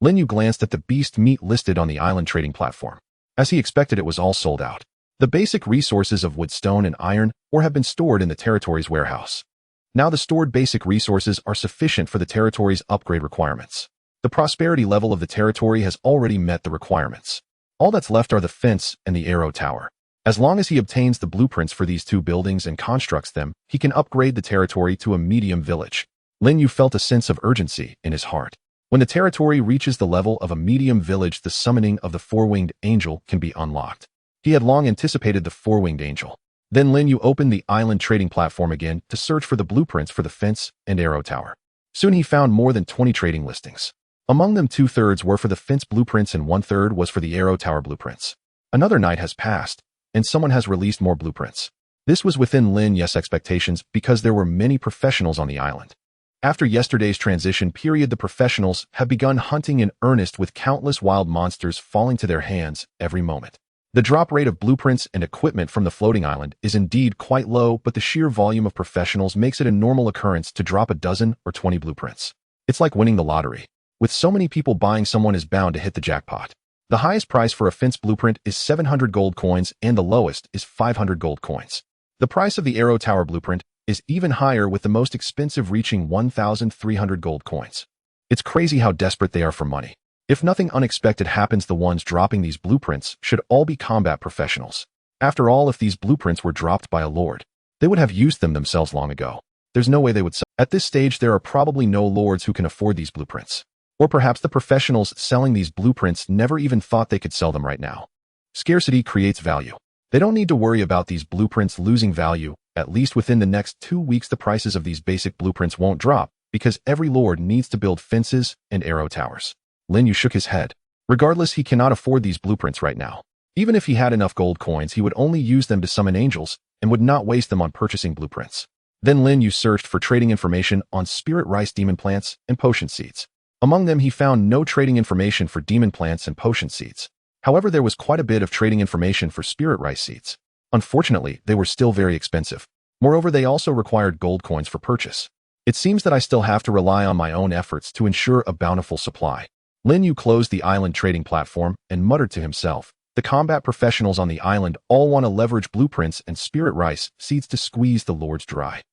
Lin Yu glanced at the beast meat listed on the island trading platform. As he expected, it was all sold out. The basic resources of wood, stone, and iron ore have been stored in the territory's warehouse. Now the stored basic resources are sufficient for the territory's upgrade requirements. The prosperity level of the territory has already met the requirements. All that's left are the fence and the arrow tower. As long as he obtains the blueprints for these two buildings and constructs them, he can upgrade the territory to a medium village. Lin Yu felt a sense of urgency in his heart. When the territory reaches the level of a medium village, the summoning of the four-winged angel can be unlocked. He had long anticipated the four-winged angel. Then Lin Yu opened the island trading platform again to search for the blueprints for the fence and arrow tower. Soon he found more than 20 trading listings. Among them, 2/3 were for the fence blueprints and 1/3 was for the arrow tower blueprints. Another night has passed, and someone has released more blueprints. This was within Lin Yu's expectations because there were many professionals on the island. After yesterday's transition period, the professionals have begun hunting in earnest, with countless wild monsters falling to their hands every moment. The drop rate of blueprints and equipment from the floating island is indeed quite low, but the sheer volume of professionals makes it a normal occurrence to drop a dozen or 20 blueprints. It's like winning the lottery. With so many people buying, someone is bound to hit the jackpot. The highest price for a fence blueprint is 700 gold coins, and the lowest is 500 gold coins. The price of the arrow tower blueprint is even higher, with the most expensive reaching 1,300 gold coins. It's crazy how desperate they are for money. If nothing unexpected happens, the ones dropping these blueprints should all be combat professionals. After all, if these blueprints were dropped by a lord, they would have used them themselves long ago. There's no way they would sell. At this stage, there are probably no lords who can afford these blueprints. Or perhaps the professionals selling these blueprints never even thought they could sell them right now. Scarcity creates value. They don't need to worry about these blueprints losing value. At least within the next 2 weeks, the prices of these basic blueprints won't drop, because every lord needs to build fences and arrow towers. Lin Yu shook his head. Regardless, he cannot afford these blueprints right now. Even if he had enough gold coins, he would only use them to summon angels and would not waste them on purchasing blueprints. Then Lin Yu searched for trading information on spirit rice, demon plants, and potion seeds. Among them, he found no trading information for demon plants and potion seeds. However, there was quite a bit of trading information for spirit rice seeds. Unfortunately, they were still very expensive. Moreover, they also required gold coins for purchase. It seems that I still have to rely on my own efforts to ensure a bountiful supply. Lin Yu closed the island trading platform and muttered to himself, the combat professionals on the island all want to leverage blueprints and spirit rice seeds to squeeze the lords dry.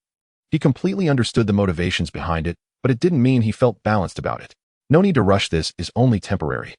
He completely understood the motivations behind it, but it didn't mean he felt balanced about it. No need to rush, this is only temporary.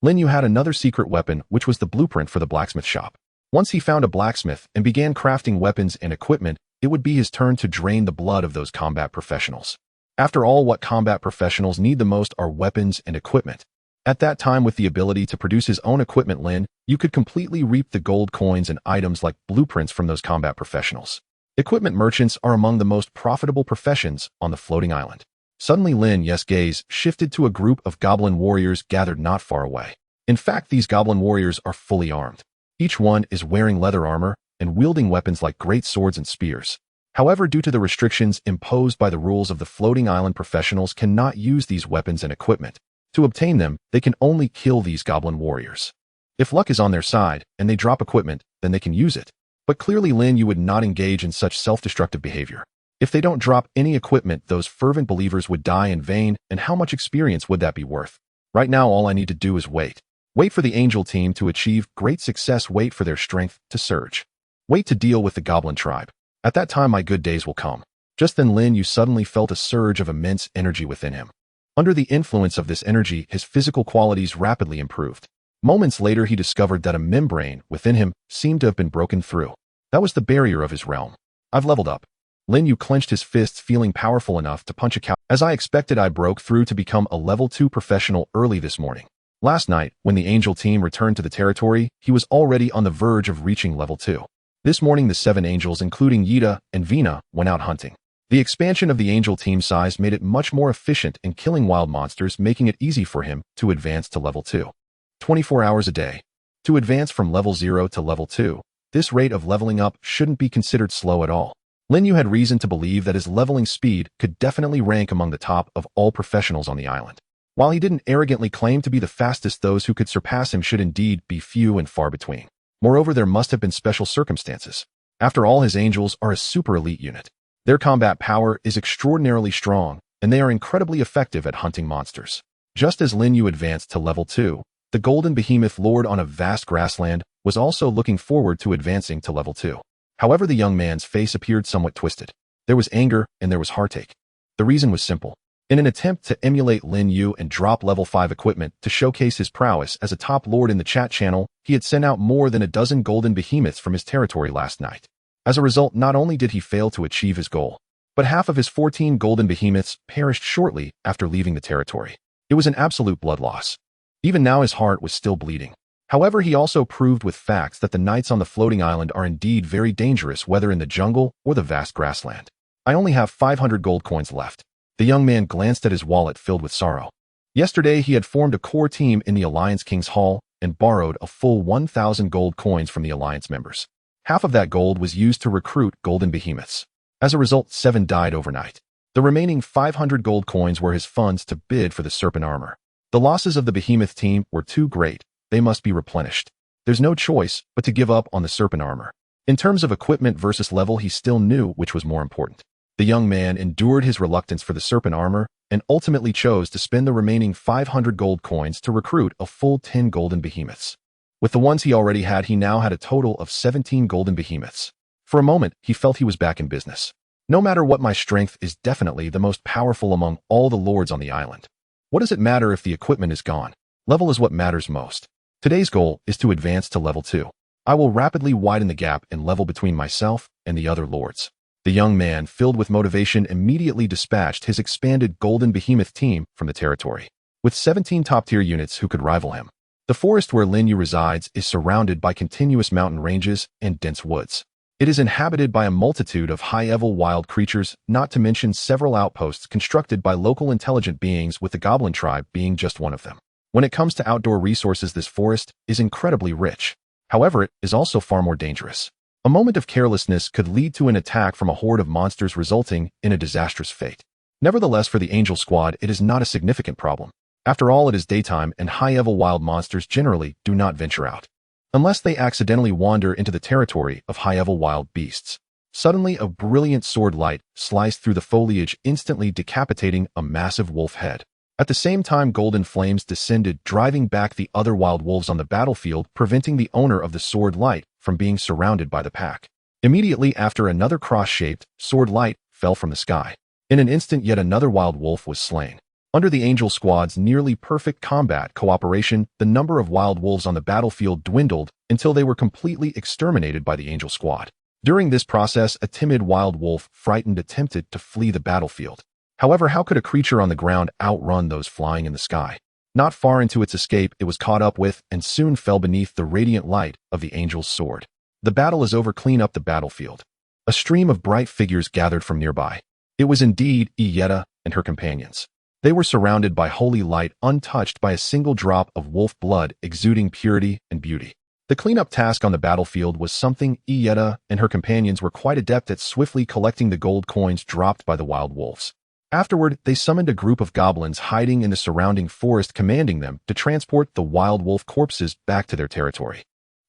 Lin Yu had another secret weapon, which was the blueprint for the blacksmith shop. Once he found a blacksmith and began crafting weapons and equipment, it would be his turn to drain the blood of those combat professionals. After all, what combat professionals need the most are weapons and equipment. At that time, with the ability to produce his own equipment, Lin Yu could completely reap the gold coins and items like blueprints from those combat professionals. Equipment merchants are among the most profitable professions on the floating island. Suddenly, Lin Yu's gaze shifted to a group of goblin warriors gathered not far away. In fact, these goblin warriors are fully armed. Each one is wearing leather armor and wielding weapons like great swords and spears. However, due to the restrictions imposed by the rules of the floating island, professionals cannot use these weapons and equipment. To obtain them, they can only kill these goblin warriors. If luck is on their side and they drop equipment, then they can use it. But clearly Lin Yu would not engage in such self-destructive behavior. If they don't drop any equipment, those fervent believers would die in vain, and how much experience would that be worth? Right now, all I need to do is wait. Wait for the angel team to achieve great success. Wait for their strength to surge. Wait to deal with the goblin tribe. At that time, my good days will come. Just then Lin Yu suddenly felt a surge of immense energy within him. Under the influence of this energy, his physical qualities rapidly improved. Moments later, he discovered that a membrane within him seemed to have been broken through. That was the barrier of his realm. I've leveled up. Lin Yu clenched his fists, feeling powerful enough to punch a cow. As I expected, I broke through to become a level 2 professional early this morning. Last night, when the angel team returned to the territory, he was already on the verge of reaching level 2. This morning, the 7 angels, including Yida and Vina, went out hunting. The expansion of the angel team size made it much more efficient in killing wild monsters, making it easy for him to advance to level 2. 24 hours a day. To advance from level 0 to level 2, this rate of leveling up shouldn't be considered slow at all. Lin Yu had reason to believe that his leveling speed could definitely rank among the top of all professionals on the island. While he didn't arrogantly claim to be the fastest, those who could surpass him should indeed be few and far between. Moreover, there must have been special circumstances. After all, his angels are a super elite unit. Their combat power is extraordinarily strong, and they are incredibly effective at hunting monsters. Just as Lin Yu advanced to level 2, the golden behemoth lord on a vast grassland was also looking forward to advancing to level 2. However, the young man's face appeared somewhat twisted. There was anger and there was heartache. The reason was simple. In an attempt to emulate Lin Yu and drop level 5 equipment to showcase his prowess as a top lord in the chat channel, he had sent out more than a dozen golden behemoths from his territory last night. As a result, not only did he fail to achieve his goal, but half of his 14 golden behemoths perished shortly after leaving the territory. It was an absolute blood loss. Even now his heart was still bleeding. However, he also proved with facts that the knights on the floating island are indeed very dangerous, whether in the jungle or the vast grassland. I only have 500 gold coins left. The young man glanced at his wallet filled with sorrow. Yesterday, he had formed a core team in the Alliance King's Hall and borrowed a full 1,000 gold coins from the Alliance members. Half of that gold was used to recruit golden behemoths. As a result, 7 died overnight. The remaining 500 gold coins were his funds to bid for the serpent armor. The losses of the behemoth team were too great. They must be replenished. There's no choice but to give up on the serpent armor. In terms of equipment versus level, he still knew which was more important. The young man endured his reluctance for the serpent armor and ultimately chose to spend the remaining 500 gold coins to recruit a full 10 golden behemoths. With the ones he already had, he now had a total of 17 golden behemoths. For a moment, he felt he was back in business. No matter what, my strength is definitely the most powerful among all the lords on the island. What does it matter if the equipment is gone? Level is what matters most. Today's goal is to advance to level 2. I will rapidly widen the gap in level between myself and the other lords. The young man, filled with motivation, immediately dispatched his expanded golden behemoth team from the territory, with 17 top-tier units who could rival him. The forest where Lin Yu resides is surrounded by continuous mountain ranges and dense woods. It is inhabited by a multitude of high-level wild creatures, not to mention several outposts constructed by local intelligent beings, with the goblin tribe being just one of them. When it comes to outdoor resources, this forest is incredibly rich. However, it is also far more dangerous. A moment of carelessness could lead to an attack from a horde of monsters, resulting in a disastrous fate. Nevertheless, for the Angel Squad, it is not a significant problem. After all, it is daytime, and high-level wild monsters generally do not venture out, unless they accidentally wander into the territory of high-level wild beasts. Suddenly, a brilliant sword light sliced through the foliage, instantly decapitating a massive wolf head. At the same time, golden flames descended, driving back the other wild wolves on the battlefield, preventing the owner of the sword light from being surrounded by the pack. Immediately after, another cross-shaped sword light fell from the sky. In an instant, yet another wild wolf was slain. Under the Angel Squad's nearly perfect combat cooperation, the number of wild wolves on the battlefield dwindled until they were completely exterminated by the Angel Squad. During this process, a timid wild wolf, frightened, attempted to flee the battlefield. However, how could a creature on the ground outrun those flying in the sky? Not far into its escape, it was caught up with and soon fell beneath the radiant light of the angel's sword. The battle is over. Clean up the battlefield. A stream of bright figures gathered from nearby. It was indeed Ieta and her companions. They were surrounded by holy light, untouched by a single drop of wolf blood, exuding purity and beauty. The cleanup task on the battlefield was something Ieta and her companions were quite adept at swiftly collecting the gold coins dropped by the wild wolves. Afterward, they summoned a group of goblins hiding in the surrounding forest, commanding them to transport the wild wolf corpses back to their territory.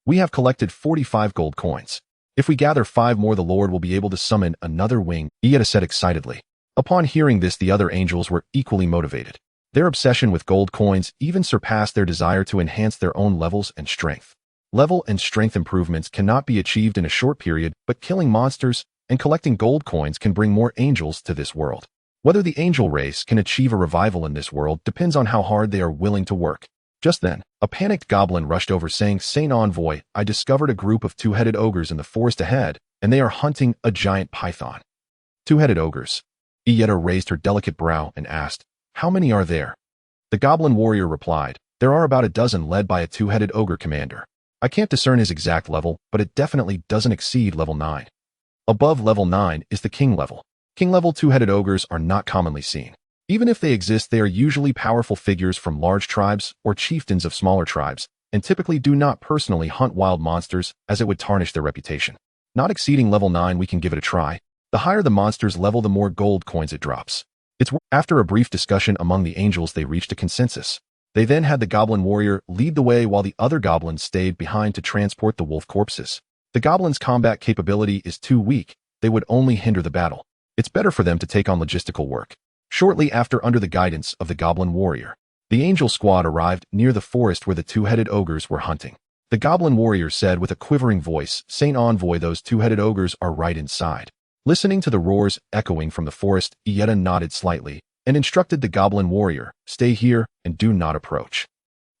We have collected 45 gold coins. If we gather 5 more, the Lord will be able to summon another wing, Ieta said excitedly. Upon hearing this, the other angels were equally motivated. Their obsession with gold coins even surpassed their desire to enhance their own levels and strength. Level and strength improvements cannot be achieved in a short period, but killing monsters and collecting gold coins can bring more angels to this world. Whether the angel race can achieve a revival in this world depends on how hard they are willing to work. Just then, a panicked goblin rushed over saying, "Saint Envoy, I discovered a group of two-headed ogres in the forest ahead, and they are hunting a giant python." Two-headed ogres. Ieta raised her delicate brow and asked, "How many are there?" The goblin warrior replied, "There are about a dozen, led by a two-headed ogre commander. I can't discern his exact level, but it definitely doesn't exceed level 9. Above level 9 is the king level. King-level two-headed ogres are not commonly seen. Even if they exist, they are usually powerful figures from large tribes or chieftains of smaller tribes, and typically do not personally hunt wild monsters, as it would tarnish their reputation. Not exceeding level 9, we can give it a try. The higher the monster's level, the more gold coins it drops. After a brief discussion among the angels, they reached a consensus. They then had the goblin warrior lead the way while the other goblins stayed behind to transport the wolf corpses. The goblins' combat capability is too weak. They would only hinder the battle. It's better for them to take on logistical work. Shortly after, under the guidance of the goblin warrior, the angel squad arrived near the forest where the two-headed ogres were hunting. The goblin warrior said with a quivering voice, "Saint Envoy, those two-headed ogres are right inside." Listening to the roars echoing from the forest, Ieta nodded slightly and instructed the goblin warrior, "Stay here and do not approach."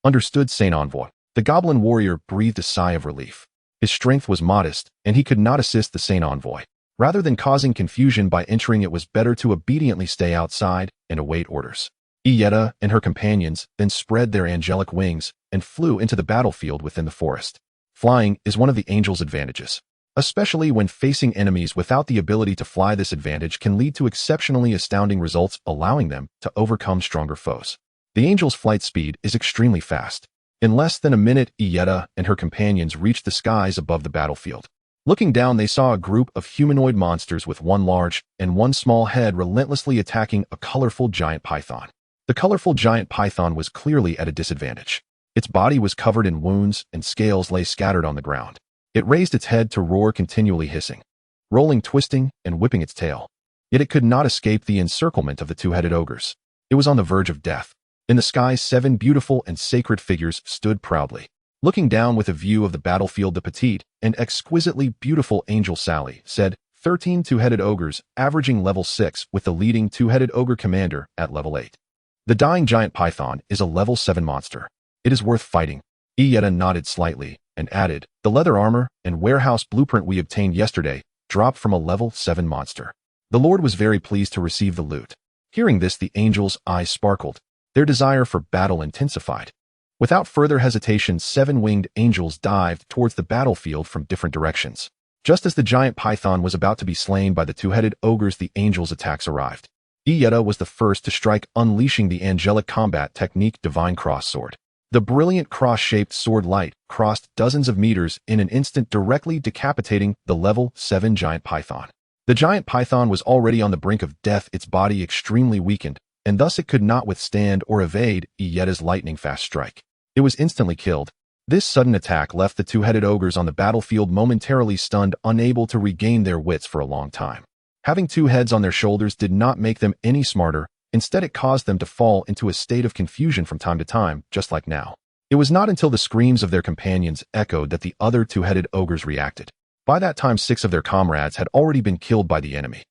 Understood, Saint Envoy. The goblin warrior breathed a sigh of relief. His strength was modest, and he could not assist the Saint Envoy. Rather than causing confusion by entering, it was better to obediently stay outside and await orders. Ieta and her companions then spread their angelic wings and flew into the battlefield within the forest. Flying is one of the angel's advantages. Especially when facing enemies without the ability to fly, this advantage can lead to exceptionally astounding results, allowing them to overcome stronger foes. The angel's flight speed is extremely fast. In less than a minute, Ieta and her companions reached the skies above the battlefield. Looking down, they saw a group of humanoid monsters with one large and one small head relentlessly attacking a colorful giant python. The colorful giant python was clearly at a disadvantage. Its body was covered in wounds and scales lay scattered on the ground. It raised its head to roar, continually hissing, rolling, twisting, and whipping its tail. Yet it could not escape the encirclement of the two-headed ogres. It was on the verge of death. In the sky, 7 beautiful and sacred figures stood proudly. Looking down with a view of the battlefield, the petite and exquisitely beautiful angel Sally said, 13 two-headed ogres, averaging level 6, with the leading two-headed ogre commander at level 8. The dying giant python is a level 7 monster. It is worth fighting. Ieta nodded slightly and added, "The leather armor and warehouse blueprint we obtained yesterday dropped from a level 7 monster." The Lord was very pleased to receive the loot. Hearing this, the angels' eyes sparkled. Their desire for battle intensified. Without further hesitation, 7 winged angels dived towards the battlefield from different directions. Just as the giant python was about to be slain by the two-headed ogres, the angels' attacks arrived. Ieta was the first to strike, unleashing the angelic combat technique Divine Cross Sword. The brilliant cross-shaped sword light crossed dozens of meters in an instant, directly decapitating the level 7 giant python. The giant python was already on the brink of death, its body extremely weakened, and thus it could not withstand or evade Ieta's lightning-fast strike. It was instantly killed. This sudden attack left the two-headed ogres on the battlefield momentarily stunned, unable to regain their wits for a long time. Having 2 heads on their shoulders did not make them any smarter. Instead, it caused them to fall into a state of confusion from time to time, just like now. It was not until the screams of their companions echoed that the other two-headed ogres reacted. By that time, 6 of their comrades had already been killed by the enemy.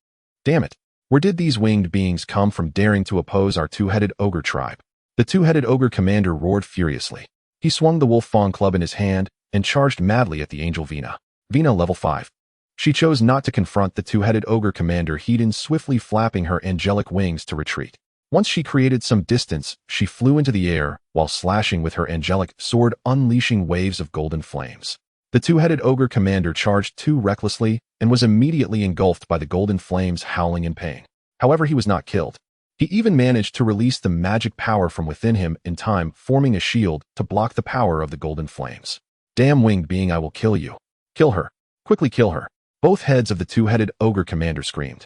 Damn it! Where did these winged beings come from, daring to oppose our two-headed ogre tribe? The two-headed ogre commander roared furiously. He swung the wolf fawn club in his hand and charged madly at the angel Vina. Vina level 5. She chose not to confront the two-headed ogre commander, Hedon, swiftly flapping her angelic wings to retreat. Once she created some distance, she flew into the air while slashing with her angelic sword, unleashing waves of golden flames. The two-headed ogre commander charged too recklessly and was immediately engulfed by the golden flames, howling in pain. However, he was not killed. He even managed to release the magic power from within him in time, forming a shield to block the power of the golden flames. Damn winged being, I will kill you. Kill her. Quickly kill her. Both heads of the two-headed ogre commander screamed.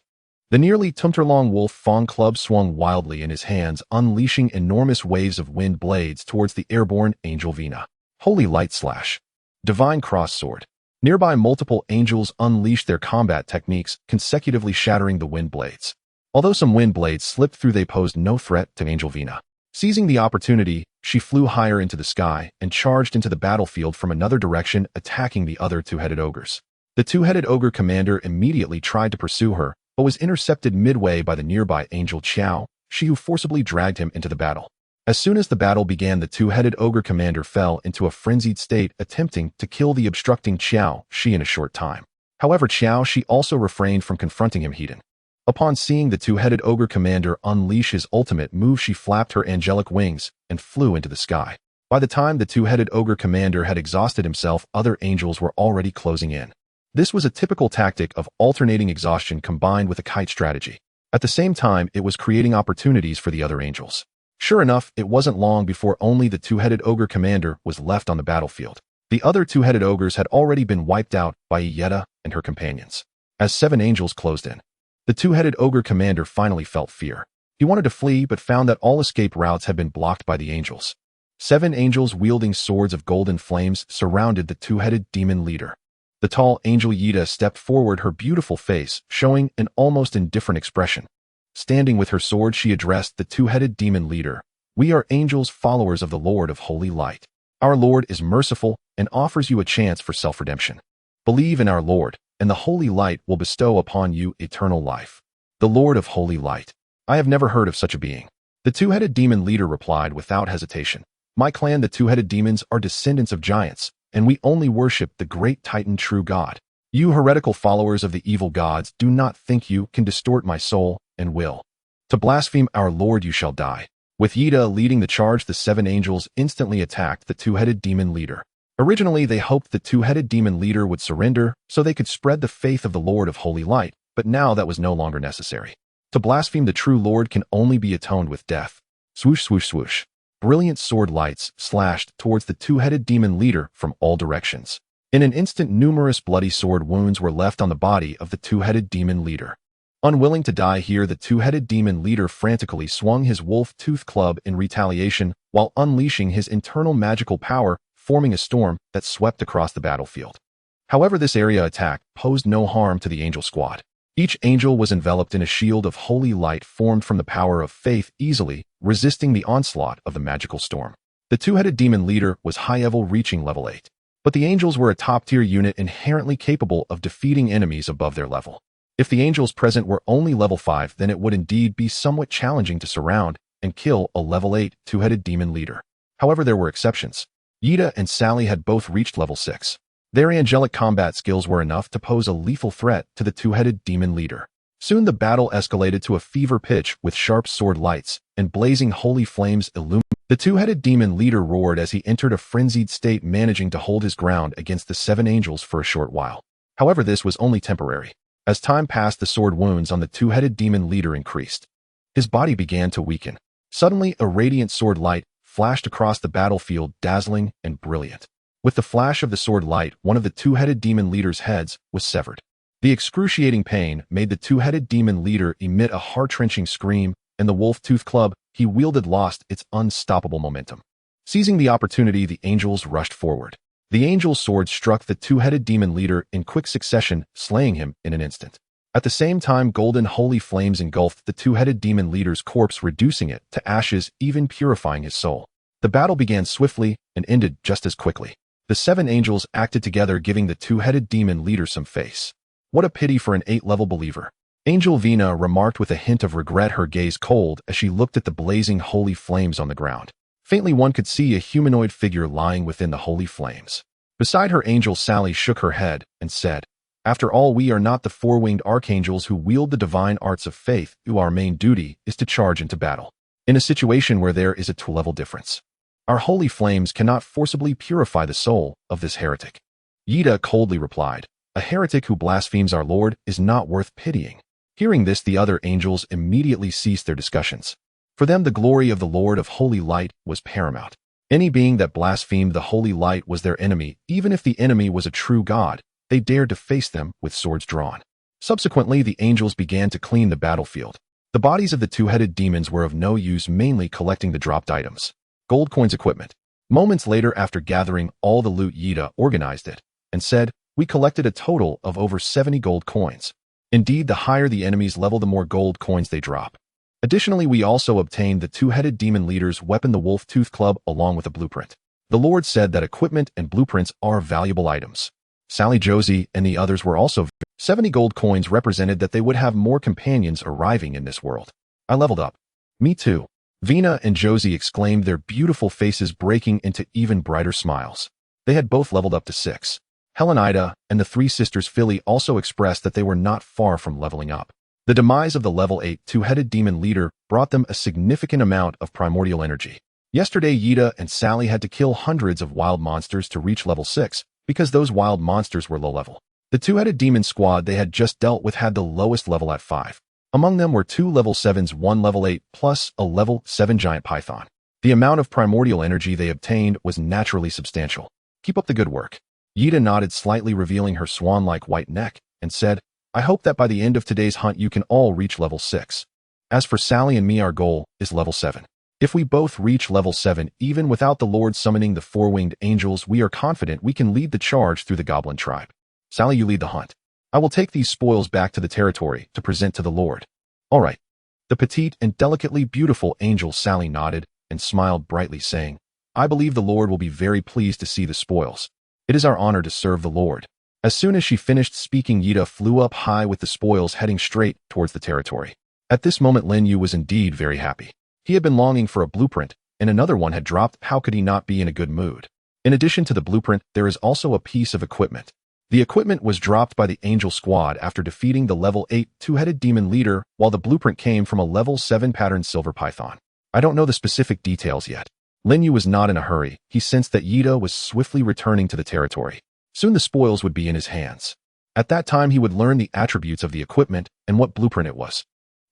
The nearly tumter-long wolf fawn club swung wildly in his hands, unleashing enormous waves of wind blades towards the airborne angel Vina. Holy light slash. Divine cross sword. Nearby multiple angels unleashed their combat techniques, consecutively shattering the wind blades. Although some wind blades slipped through, they posed no threat to angel Vina. Seizing the opportunity, she flew higher into the sky and charged into the battlefield from another direction, attacking the other two-headed ogres. The two-headed ogre commander immediately tried to pursue her, but was intercepted midway by the nearby angel Qiao, she who forcibly dragged him into the battle. As soon as the battle began, the two-headed ogre commander fell into a frenzied state, attempting to kill the obstructing Qiao Shi in a short time. However, Qiao Shi also refrained from confronting him head-on. Upon seeing the two-headed ogre commander unleash his ultimate move, she flapped her angelic wings and flew into the sky. By the time the two-headed ogre commander had exhausted himself, other angels were already closing in. This was a typical tactic of alternating exhaustion combined with a kite strategy. At the same time, it was creating opportunities for the other angels. Sure enough, it wasn't long before only the two-headed ogre commander was left on the battlefield. The other two-headed ogres had already been wiped out by Yetta and her companions. As 7 angels closed in, the two-headed ogre commander finally felt fear. He wanted to flee, but found that all escape routes had been blocked by the angels. 7 angels wielding swords of golden flames surrounded the two-headed demon leader. The tall angel Yida stepped forward, her beautiful face showing an almost indifferent expression. Standing with her sword, she addressed the two-headed demon leader. We are angels, followers of the Lord of Holy Light. Our Lord is merciful and offers you a chance for self-redemption. Believe in our Lord, and the Holy Light will bestow upon you eternal life. The Lord of Holy Light. I have never heard of such a being. The two-headed demon leader replied without hesitation. My clan, the two-headed demons, are descendants of giants, and we only worship the great Titan true God. You heretical followers of the evil gods, do not think you can distort my soul and will. To blaspheme our Lord you shall die. With Yida leading the charge, the 7 angels instantly attacked the two-headed demon leader. Originally, they hoped the two-headed demon leader would surrender so they could spread the faith of the Lord of Holy Light, but now that was no longer necessary. To blaspheme the true Lord can only be atoned with death. Swoosh, swoosh, swoosh. Brilliant sword lights slashed towards the two-headed demon leader from all directions. In an instant, numerous bloody sword wounds were left on the body of the two-headed demon leader. Unwilling to die here, the two-headed demon leader frantically swung his wolf-toothed club in retaliation while unleashing his internal magical power, forming a storm that swept across the battlefield. However, this area attack posed no harm to the angel squad. Each angel was enveloped in a shield of holy light formed from the power of faith, easily resisting the onslaught of the magical storm. The two-headed demon leader was high-level, reaching level 8. But the angels were a top-tier unit inherently capable of defeating enemies above their level. If the angels present were only level 5, then it would indeed be somewhat challenging to surround and kill a level 8 two-headed demon leader. However, there were exceptions. Yida and Sally had both reached level 6. Their angelic combat skills were enough to pose a lethal threat to the two-headed demon leader. Soon the battle escalated to a fever pitch with sharp sword lights and blazing holy flames illuminating. The two-headed demon leader roared as he entered a frenzied state, managing to hold his ground against the 7 angels for a short while. However, this was only temporary. As time passed, the sword wounds on the two-headed demon leader increased. His body began to weaken. Suddenly, a radiant sword light flashed across the battlefield, dazzling and brilliant. With the flash of the sword light, one of the two-headed demon leader's heads was severed. The excruciating pain made the two-headed demon leader emit a heart-wrenching scream, and the wolf-toothed club he wielded lost its unstoppable momentum. Seizing the opportunity, the angels rushed forward. The angel's sword struck the two-headed demon leader in quick succession, slaying him in an instant. At the same time, golden holy flames engulfed the two-headed demon leader's corpse, reducing it to ashes, even purifying his soul. The battle began swiftly and ended just as quickly. The 7 angels acted together, giving the two-headed demon leader some face. What a pity for an 8-level believer. Angel Vina remarked with a hint of regret, her gaze cold as she looked at the blazing holy flames on the ground. Faintly, one could see a humanoid figure lying within the holy flames. Beside her, angel Sally shook her head and said, "After all, we are not the 4-winged archangels who wield the divine arts of faith. Our main duty is to charge into battle. In a situation where there is a 2-level difference, our holy flames cannot forcibly purify the soul of this heretic." Yida coldly replied, "A heretic who blasphemes our Lord is not worth pitying." Hearing this, the other angels immediately ceased their discussions. For them, the glory of the Lord of Holy Light was paramount. Any being that blasphemed the holy light was their enemy. Even if the enemy was a true god, they dared to face them with swords drawn. Subsequently, the angels began to clean the battlefield. The bodies of the two-headed demons were of no use, mainly collecting the dropped items. Gold coins equipment. Moments later, after gathering all the loot, Yida organized it and said, "We collected a total of over 70 gold coins. Indeed, the higher the enemy's level, the more gold coins they drop. Additionally, we also obtained the two-headed demon leader's weapon, the Wolf Tooth Club, along with a blueprint." The Lord said that equipment and blueprints are valuable items. Sally, Josie, and the others were also 70 gold coins represented that they would have more companions arriving in this world. I leveled up. Me too. Vina and Josie exclaimed, their beautiful faces breaking into even brighter smiles. They had both leveled up to 6. Helen, Ida, and the three sisters Philly also expressed that they were not far from leveling up. The demise of the level 8 two-headed demon leader brought them a significant amount of primordial energy. Yesterday, Yida and Sally had to kill hundreds of wild monsters to reach level 6 because those wild monsters were low level. The two-headed demon squad they had just dealt with had the lowest level at 5. Among them were 2 level 7s, 1 level 8, plus a level 7 giant python. The amount of primordial energy they obtained was naturally substantial. Keep up the good work. Yida nodded slightly, revealing her swan-like white neck, and said, "I hope that by the end of today's hunt you can all reach level 6. As for Sally and me, our goal is level 7. If we both reach level 7, even without the Lord summoning the 4-winged angels, we are confident we can lead the charge through the goblin tribe. Sally, you lead the hunt. I will take these spoils back to the territory to present to the Lord." "All right." The petite and delicately beautiful angel Sally nodded and smiled brightly, saying, "I believe the Lord will be very pleased to see the spoils. It is our honor to serve the Lord." As soon as she finished speaking, Yida flew up high with the spoils, heading straight towards the territory. At this moment, Lin Yu was indeed very happy. He had been longing for a blueprint, and another one had dropped. How could he not be in a good mood? In addition to the blueprint, there is also a piece of equipment. The equipment was dropped by the angel squad after defeating the level 8 two-headed demon leader, while the blueprint came from a level 7 patterned silver python. I don't know the specific details yet. Lin Yu was not in a hurry. He sensed that Yida was swiftly returning to the territory. Soon the spoils would be in his hands. At that time, he would learn the attributes of the equipment and what blueprint it was.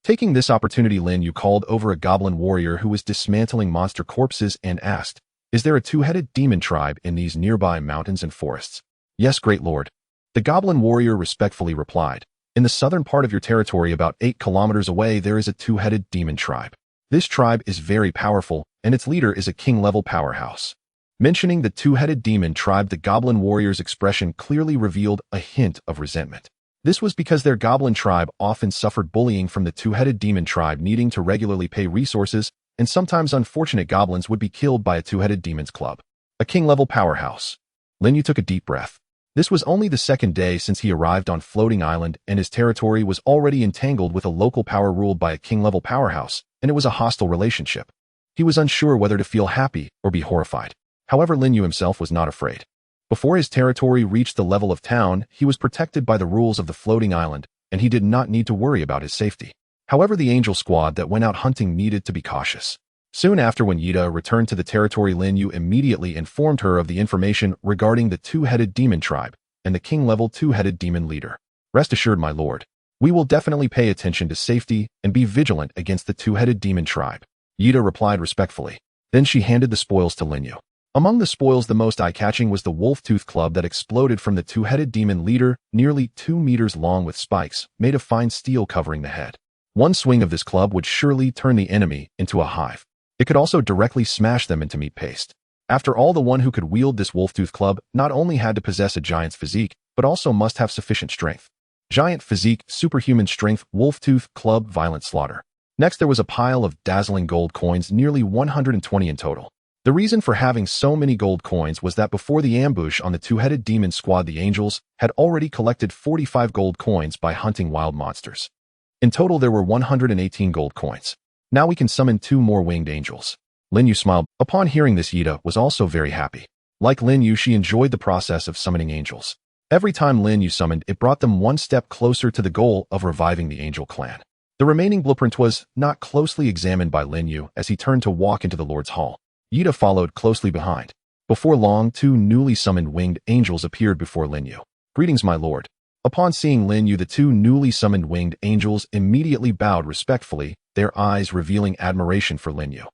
Taking this opportunity, Lin Yu called over a goblin warrior who was dismantling monster corpses and asked, "Is there a two-headed demon tribe in these nearby mountains and forests?" "Yes, great lord." The goblin warrior respectfully replied, "In the southern part of your territory, about 8 kilometers away, there is a two-headed demon tribe. This tribe is very powerful, and its leader is a king-level powerhouse." Mentioning the two-headed demon tribe, the goblin warrior's expression clearly revealed a hint of resentment. This was because their goblin tribe often suffered bullying from the two-headed demon tribe, needing to regularly pay resources, and sometimes unfortunate goblins would be killed by a two-headed demon's club. A king-level powerhouse. Lin Yu took a deep breath. This was only the second day since he arrived on Floating Island, and his territory was already entangled with a local power ruled by a king-level powerhouse, and it was a hostile relationship. He was unsure whether to feel happy or be horrified. However, Lin Yu himself was not afraid. Before his territory reached the level of town, he was protected by the rules of the Floating Island, and he did not need to worry about his safety. However, the angel squad that went out hunting needed to be cautious. Soon after, when Yida returned to the territory, Lin Yu immediately informed her of the information regarding the two-headed demon tribe and the king-level two-headed demon leader. "Rest assured, my lord, we will definitely pay attention to safety and be vigilant against the two-headed demon tribe," Yida replied respectfully. Then she handed the spoils to Lin Yu. Among the spoils, the most eye-catching was the Wolf Tooth Club that exploded from the two-headed demon leader, nearly 2 meters long with spikes made of fine steel covering the head. One swing of this club would surely turn the enemy into a hive. It could also directly smash them into meat paste. After all, the one who could wield this Wolf Tooth Club not only had to possess a giant's physique, but also must have sufficient strength. Giant physique, superhuman strength, Wolf Tooth Club, violent slaughter. Next, there was a pile of dazzling gold coins, nearly 120 in total. The reason for having so many gold coins was that before the ambush on the two-headed demon squad, the angels had already collected 45 gold coins by hunting wild monsters. In total, there were 118 gold coins. Now we can summon 2 more winged angels. Lin Yu smiled. Upon hearing this, Yida was also very happy. Like Lin Yu, she enjoyed the process of summoning angels. Every time Lin Yu summoned, it brought them one step closer to the goal of reviving the angel clan. The remaining blueprint was not closely examined by Lin Yu as he turned to walk into the Lord's Hall. Yida followed closely behind. Before long, 2 newly summoned winged angels appeared before Lin Yu. "Greetings, my lord." Upon seeing Lin Yu, the 2 newly summoned winged angels immediately bowed respectfully, their eyes revealing admiration for Lin Yu.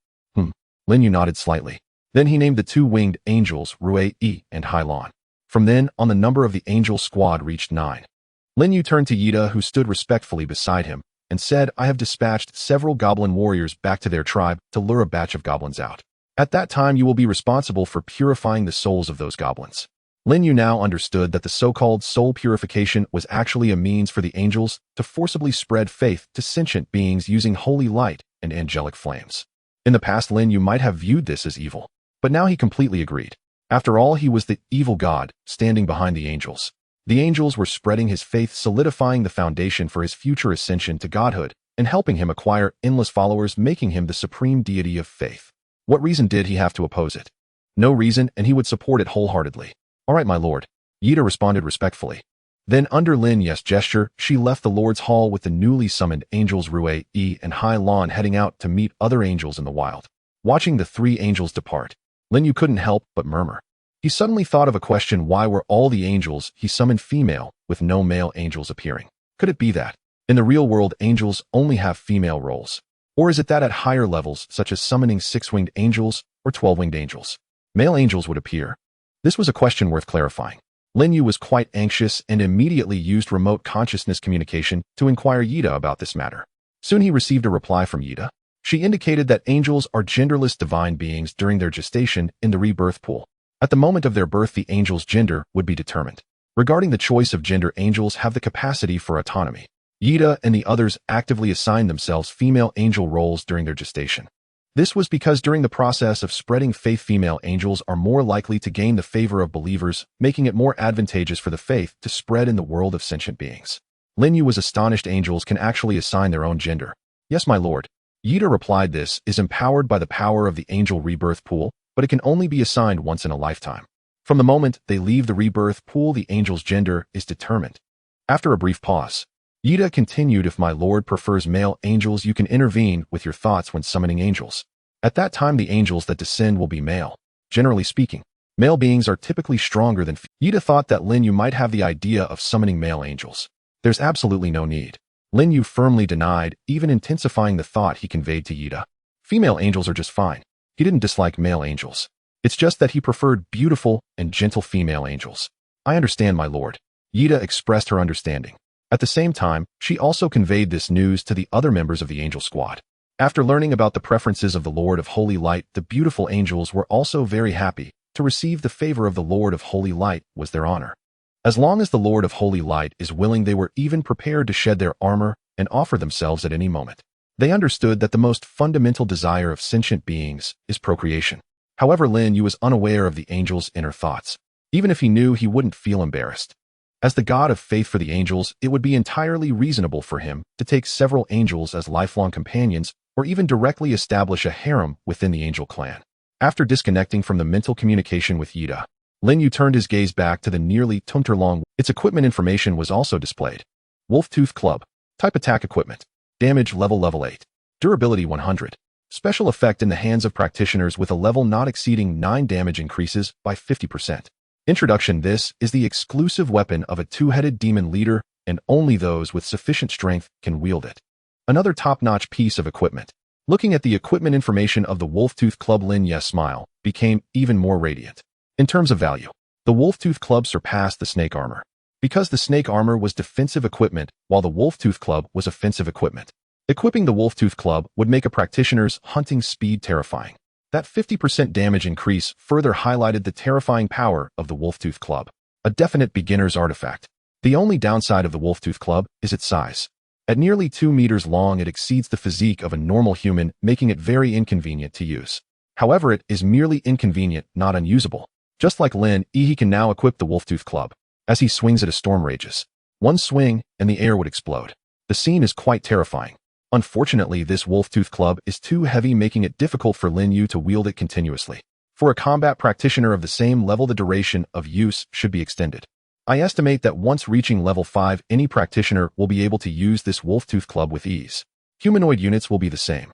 Lin Yu nodded slightly. Then he named the two-winged angels Rui Yi and Hai Lan. From then on, the number of the angel squad reached 9. Lin Yu turned to Yida, who stood respectfully beside him, and said, "I have dispatched several goblin warriors back to their tribe to lure a batch of goblins out. At that time, you will be responsible for purifying the souls of those goblins." Lin Yu now understood that the so-called soul purification was actually a means for the angels to forcibly spread faith to sentient beings using holy light and angelic flames. In the past, Lin Yu might have viewed this as evil, but now he completely agreed. After all, he was the evil god standing behind the angels. The angels were spreading his faith, solidifying the foundation for his future ascension to godhood, and helping him acquire endless followers, making him the supreme deity of faith. What reason did he have to oppose it? No reason, and he would support it wholeheartedly. "All right, my lord," Yida responded respectfully. Then, under Lin Yu's gesture, she left the Lord's Hall with the newly summoned angels Rui Yi and Hai Lan, heading out to meet other angels in the wild. Watching the 3 angels depart, Lin Yu couldn't help but murmur. He suddenly thought of a question: why were all the angels he summoned female, with no male angels appearing? Could it be that, in the real world, angels only have female roles? Or is it that at higher levels, such as summoning 6-winged angels or 12-winged angels, male angels would appear? This was a question worth clarifying. Lin Yu was quite anxious and immediately used remote consciousness communication to inquire Yida about this matter. Soon he received a reply from Yida. She indicated that angels are genderless divine beings during their gestation in the rebirth pool. At the moment of their birth, the angel's gender would be determined. Regarding the choice of gender, angels have the capacity for autonomy. Yida and the others actively assigned themselves female angel roles during their gestation. This was because during the process of spreading faith, female angels are more likely to gain the favor of believers, making it more advantageous for the faith to spread in the world of sentient beings. Lin Yu was astonished. Angels can actually assign their own gender. "Yes, my lord." Yida replied, "This is empowered by the power of the angel rebirth pool, but it can only be assigned once in a lifetime. From the moment they leave the rebirth pool, the angel's gender is determined." After a brief pause, Yida continued, "If my lord prefers male angels, you can intervene with your thoughts when summoning angels. At that time, the angels that descend will be male. Generally speaking, male beings are typically stronger than Yida thought that Lin Yu might have the idea of summoning male angels. "There's absolutely no need," Lin Yu firmly denied, even intensifying the thought he conveyed to Yida. "Female angels are just fine." He didn't dislike male angels. It's just that he preferred beautiful and gentle female angels. "I understand, my lord." Yida expressed her understanding. At the same time, she also conveyed this news to the other members of the angel squad. After learning about the preferences of the Lord of Holy Light, the beautiful angels were also very happy. To receive the favor of the Lord of Holy Light was their honor. As long as the Lord of Holy Light is willing, they were even prepared to shed their armor and offer themselves at any moment. They understood that the most fundamental desire of sentient beings is procreation. However, Lin Yu was unaware of the angel's inner thoughts. Even if he knew, he wouldn't feel embarrassed. As the god of faith for the angels, it would be entirely reasonable for him to take several angels as lifelong companions or even directly establish a harem within the angel clan. After disconnecting from the mental communication with Yida, Lin Yu turned his gaze back to the nearly tumtor-long. Its equipment information was also displayed. Wolf Tooth Club. Type attack equipment. Damage level 8. Durability 100. Special effect in the hands of practitioners with a level not exceeding 9. Damage increases by 50%. Introduction: this is the exclusive weapon of a two-headed demon leader, and only those with sufficient strength can wield it. Another top-notch piece of equipment. Looking at the equipment information of the Wolf Tooth Club, Lin Yu's smile became even more radiant. In terms of value, the Wolf Tooth Club surpassed the Snake Armor. Because the Snake Armor was defensive equipment, while the Wolf Tooth Club was offensive equipment. Equipping the Wolf Tooth Club would make a practitioner's hunting speed terrifying. That 50% damage increase further highlighted the terrifying power of the Wolf Tooth Club. A definite beginner's artifact. The only downside of the Wolf Tooth Club is its size. At nearly 2 meters long, it exceeds the physique of a normal human, making it very inconvenient to use. However, it is merely inconvenient, not unusable. Just like Lin Yu, he can now equip the Wolf Tooth Club. As he swings it, a storm rages. One swing, and the air would explode. The scene is quite terrifying. Unfortunately, this Wolf Tooth Club is too heavy, making it difficult for Lin Yu to wield it continuously. For a combat practitioner of the same level, the duration of use should be extended. I estimate that once reaching level 5, any practitioner will be able to use this Wolf Tooth Club with ease. Humanoid units will be the same.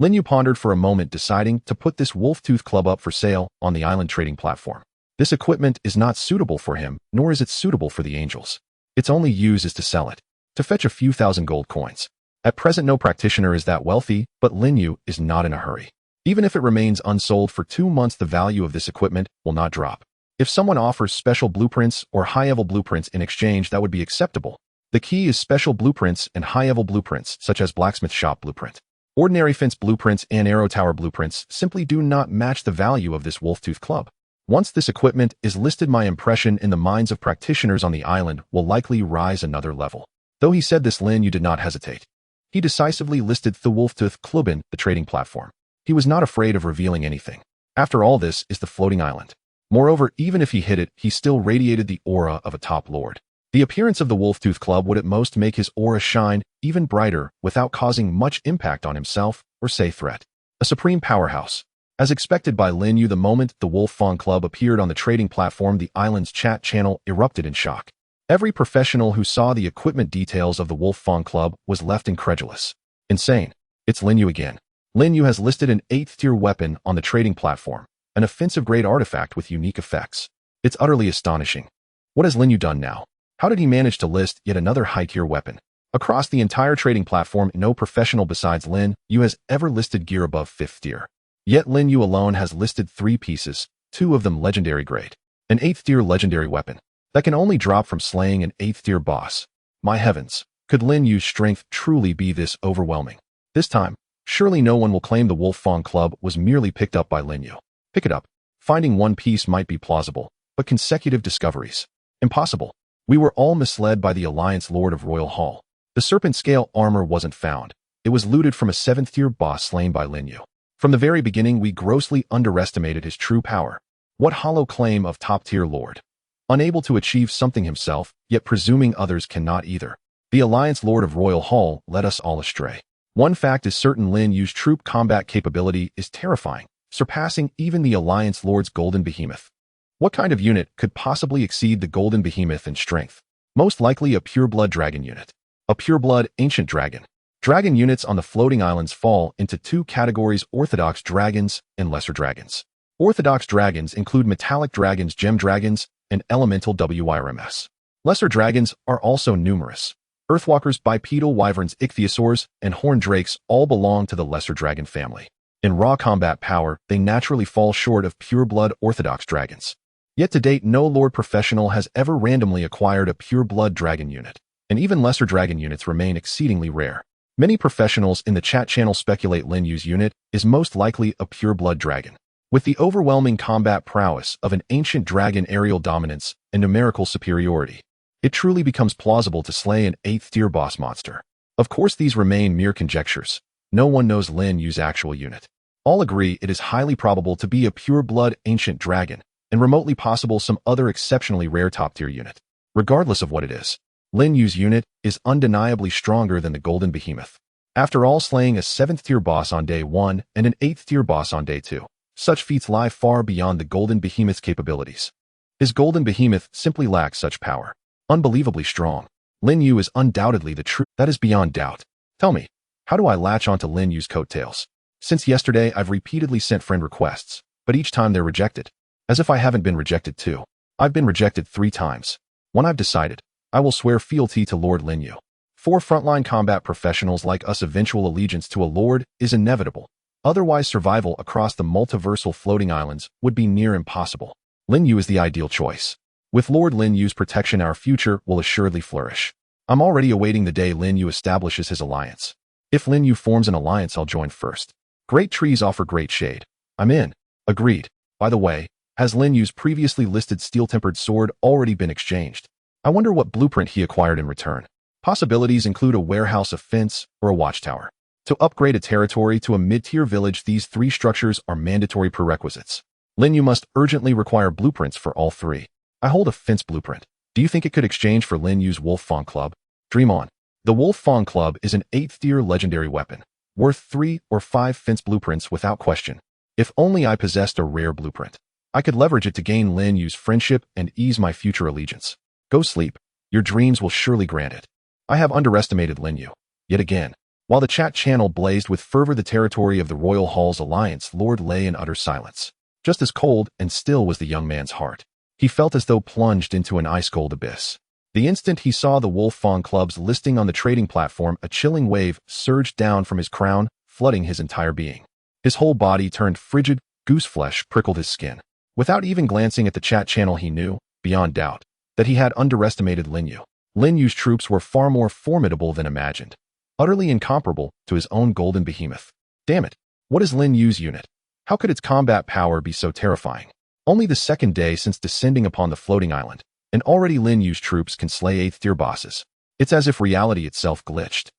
Lin Yu pondered for a moment, deciding to put this Wolf Tooth Club up for sale on the island trading platform. This equipment is not suitable for him, nor is it suitable for the angels. Its only use is to sell it, to fetch a few thousand gold coins. At present, no practitioner is that wealthy, but Lin Yu is not in a hurry. Even if it remains unsold for 2 months, the value of this equipment will not drop. If someone offers special blueprints or high-level blueprints in exchange, that would be acceptable. The key is special blueprints and high-level blueprints, such as blacksmith shop blueprint. Ordinary fence blueprints and arrow tower blueprints simply do not match the value of this wolf-tooth club. Once this equipment is listed, my impression in the minds of practitioners on the island will likely rise another level. Though he said this, Lin Yu did not hesitate. He decisively listed the wolf-tooth club in the trading platform. He was not afraid of revealing anything. After all, this is the floating island. Moreover, even if he hid it, he still radiated the aura of a top lord. The appearance of the wolf-tooth club would at most make his aura shine even brighter without causing much impact on himself or say threat. A supreme powerhouse. As expected by Lin Yu, the moment the Wolf Fang Club appeared on the trading platform, the island's chat channel erupted in shock. Every professional who saw the equipment details of the Wolf Fang Club was left incredulous. Insane. It's Lin Yu again. Lin Yu has listed an 8th-tier weapon on the trading platform, an offensive-grade artifact with unique effects. It's utterly astonishing. What has Lin Yu done now? How did he manage to list yet another high-tier weapon? Across the entire trading platform, no professional besides Lin Yu has ever listed gear above 5th tier. Yet Lin Yu alone has listed 3 pieces, 2 of them legendary grade. An 8th-tier legendary weapon that can only drop from slaying an 8th-tier boss. My heavens, could Lin Yu's strength truly be this overwhelming? This time, surely no one will claim the Wolf Fang Club was merely picked up by Lin Yu. Pick it up. Finding one piece might be plausible, but consecutive discoveries? Impossible. We were all misled by the Alliance Lord of Royal Hall. The serpent scale armor wasn't found. It was looted from a 7th-tier boss slain by Lin Yu. From the very beginning, we grossly underestimated his true power. What hollow claim of top-tier lord? Unable to achieve something himself, yet presuming others cannot either. The Alliance Lord of Royal Hall led us all astray. One fact is certain: Lin Yu's troop combat capability is terrifying, surpassing even the Alliance Lord's Golden Behemoth. What kind of unit could possibly exceed the Golden Behemoth in strength? Most likely a pureblood dragon unit. A pureblood ancient dragon. Dragon units on the floating islands fall into 2 categories: orthodox dragons and lesser dragons. Orthodox dragons include metallic dragons, gem dragons, and elemental WIRMs. Lesser dragons are also numerous. Earthwalkers, bipedal wyverns, ichthyosaurs, and horned drakes all belong to the lesser dragon family. In raw combat power, they naturally fall short of pure-blood orthodox dragons. Yet to date, no lord professional has ever randomly acquired a pure-blood dragon unit, and even lesser dragon units remain exceedingly rare. Many professionals in the chat channel speculate Lin Yu's unit is most likely a pure-blood dragon. With the overwhelming combat prowess of an ancient dragon, aerial dominance, and numerical superiority, it truly becomes plausible to slay an 8th-tier boss monster. Of course, these remain mere conjectures. No one knows Lin Yu's actual unit. All agree it is highly probable to be a pure-blood ancient dragon, and remotely possible some other exceptionally rare top-tier unit. Regardless of what it is, Lin Yu's unit is undeniably stronger than the Golden Behemoth. After all, slaying a 7th-tier boss on day 1 and an 8th-tier boss on day 2, such feats lie far beyond the Golden Behemoth's capabilities. His Golden Behemoth simply lacks such power. Unbelievably strong. Lin Yu is undoubtedly the true. That is beyond doubt. Tell me, how do I latch onto Lin Yu's coattails? Since yesterday, I've repeatedly sent friend requests, but each time they're rejected. As if I haven't been rejected too. I've been rejected 3 times. When I've decided, I will swear fealty to Lord Lin Yu. For frontline combat professionals like us, eventual allegiance to a lord is inevitable. Otherwise, survival across the multiversal floating islands would be near impossible. Lin Yu is the ideal choice. With Lord Lin Yu's protection, our future will assuredly flourish. I'm already awaiting the day Lin Yu establishes his alliance. If Lin Yu forms an alliance, I'll join first. Great trees offer great shade. I'm in. Agreed. By the way, has Lin Yu's previously listed steel-tempered sword already been exchanged? I wonder what blueprint he acquired in return. Possibilities include a warehouse, a fence, or a watchtower. To upgrade a territory to a mid-tier village, these 3 structures are mandatory prerequisites. Lin Yu must urgently require blueprints for all 3. I hold a fence blueprint. Do you think it could exchange for Lin Yu's Wolf Fang Club? Dream on. The Wolf Fang Club is an 8th-tier legendary weapon, worth 3 or 5 fence blueprints without question. If only I possessed a rare blueprint, I could leverage it to gain Lin Yu's friendship and ease my future allegiance. Go sleep. Your dreams will surely grant it. I have underestimated Lin Yu. Yet again. While the chat channel blazed with fervor, the territory of the Royal Hall's alliance lord lay in utter silence. Just as cold and still was the young man's heart. He felt as though plunged into an ice-cold abyss. The instant he saw the Wolf Fang Club's listing on the trading platform, a chilling wave surged down from his crown, flooding his entire being. His whole body turned frigid, goose flesh prickled his skin. Without even glancing at the chat channel, he knew, beyond doubt, that he had underestimated Lin Yu. Lin Yu's troops were far more formidable than imagined, utterly incomparable to his own golden behemoth. Damn it, what is Lin Yu's unit? How could its combat power be so terrifying? Only the second day since descending upon the floating island, and already Lin Yu's troops can slay 8th tier bosses. It's as if reality itself glitched.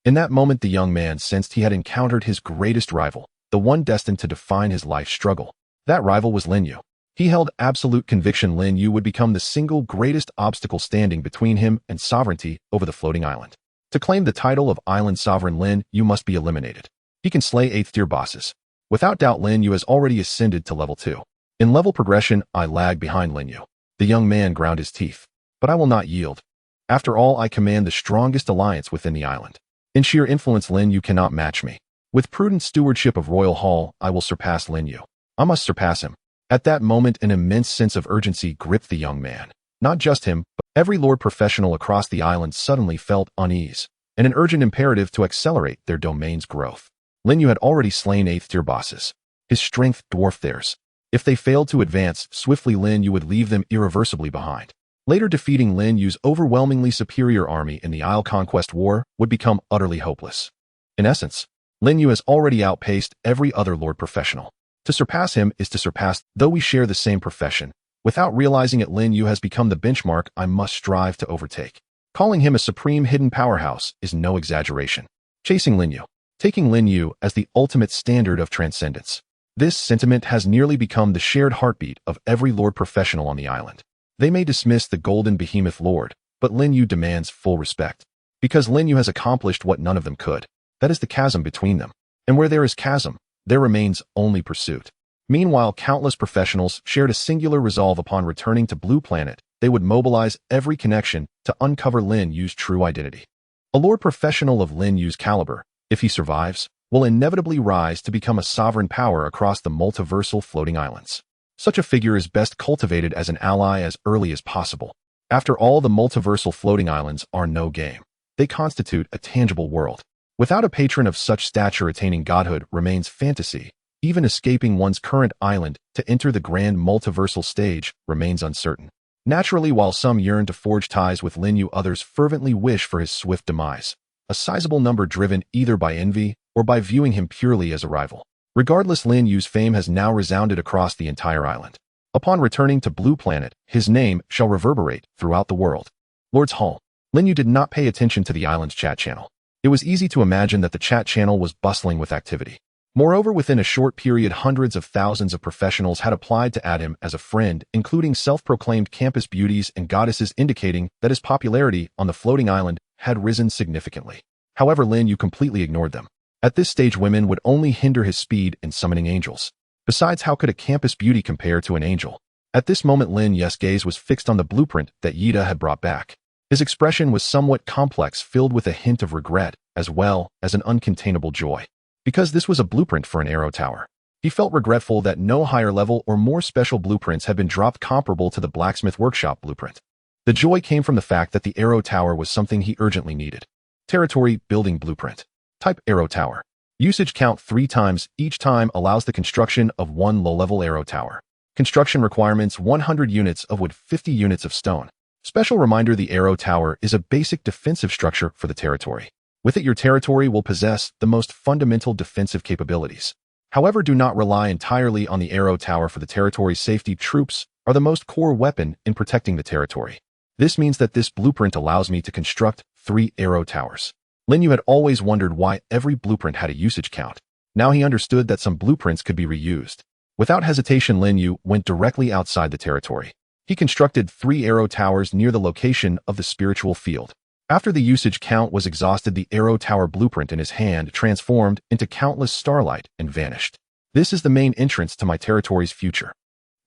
In that moment, the young man sensed he had encountered his greatest rival, the one destined to define his life struggle. That rival was Lin Yu. He held absolute conviction Lin Yu would become the single greatest obstacle standing between him and sovereignty over the floating island. To claim the title of Island Sovereign, Lin Yu must be eliminated. He can slay 8th tier bosses. Without doubt, Lin Yu has already ascended to level 2. In level progression, I lag behind Lin Yu. The young man ground his teeth. But I will not yield. After all, I command the strongest alliance within the island. In sheer influence, Lin Yu cannot match me. With prudent stewardship of Royal Hall, I will surpass Lin Yu. I must surpass him. At that moment, an immense sense of urgency gripped the young man. Not just him, but every lord professional across the island suddenly felt unease, and an urgent imperative to accelerate their domain's growth. Lin Yu had already slain 8th tier bosses. His strength dwarfed theirs. If they failed to advance swiftly, Lin Yu would leave them irreversibly behind. Later, defeating Lin Yu's overwhelmingly superior army in the Isle Conquest War would become utterly hopeless. In essence, Lin Yu has already outpaced every other lord professional. To surpass him is to surpass, though we share the same profession. Without realizing it, Lin Yu has become the benchmark I must strive to overtake. Calling him a supreme hidden powerhouse is no exaggeration. Chasing Lin Yu. Taking Lin Yu as the ultimate standard of transcendence. This sentiment has nearly become the shared heartbeat of every lord professional on the island. They may dismiss the golden behemoth lord, but Lin Yu demands full respect. Because Lin Yu has accomplished what none of them could. That is the chasm between them. And where there is chasm, there remains only pursuit. Meanwhile, countless professionals shared a singular resolve upon returning to Blue Planet. They would mobilize every connection to uncover Lin Yu's true identity. A lord professional of Lin Yu's caliber, if he survives, will inevitably rise to become a sovereign power across the multiversal floating islands. Such a figure is best cultivated as an ally as early as possible. After all, the multiversal floating islands are no game. They constitute a tangible world. Without a patron of such stature, attaining godhood remains fantasy. Even escaping one's current island to enter the grand multiversal stage remains uncertain. Naturally, while some yearn to forge ties with Lin Yu, others fervently wish for his swift demise. A sizable number driven either by envy or by viewing him purely as a rival. Regardless, Lin Yu's fame has now resounded across the entire island. Upon returning to Blue Planet, his name shall reverberate throughout the world. Lord's Hall. Lin Yu did not pay attention to the island's chat channel. It was easy to imagine that the chat channel was bustling with activity. Moreover, within a short period, hundreds of thousands of professionals had applied to add him as a friend, including self-proclaimed campus beauties and goddesses, indicating that his popularity on the floating island had risen significantly. However, Lin Yu completely ignored them. At this stage, women would only hinder his speed in summoning angels. Besides, how could a campus beauty compare to an angel? At this moment, Lin Yu's gaze was fixed on the blueprint that Yida had brought back. His expression was somewhat complex, filled with a hint of regret, as well as an uncontainable joy. Because this was a blueprint for an arrow tower. He felt regretful that no higher level or more special blueprints had been dropped comparable to the blacksmith workshop blueprint. The joy came from the fact that the arrow tower was something he urgently needed. Territory building blueprint. Type arrow tower. Usage count 3 times. Each time allows the construction of 1 low-level arrow tower. Construction requirements: 100 units of wood, 50 units of stone. Special reminder: the arrow tower is a basic defensive structure for the territory. With it, your territory will possess the most fundamental defensive capabilities. However, do not rely entirely on the arrow tower for the territory's safety. Troops are the most core weapon in protecting the territory. This means that this blueprint allows me to construct 3 arrow towers. Lin Yu had always wondered why every blueprint had a usage count. Now he understood that some blueprints could be reused. Without hesitation, Lin Yu went directly outside the territory. He constructed 3 arrow towers near the location of the spiritual field. After the usage count was exhausted, the arrow tower blueprint in his hand transformed into countless starlight and vanished. This is the main entrance to my territory's future.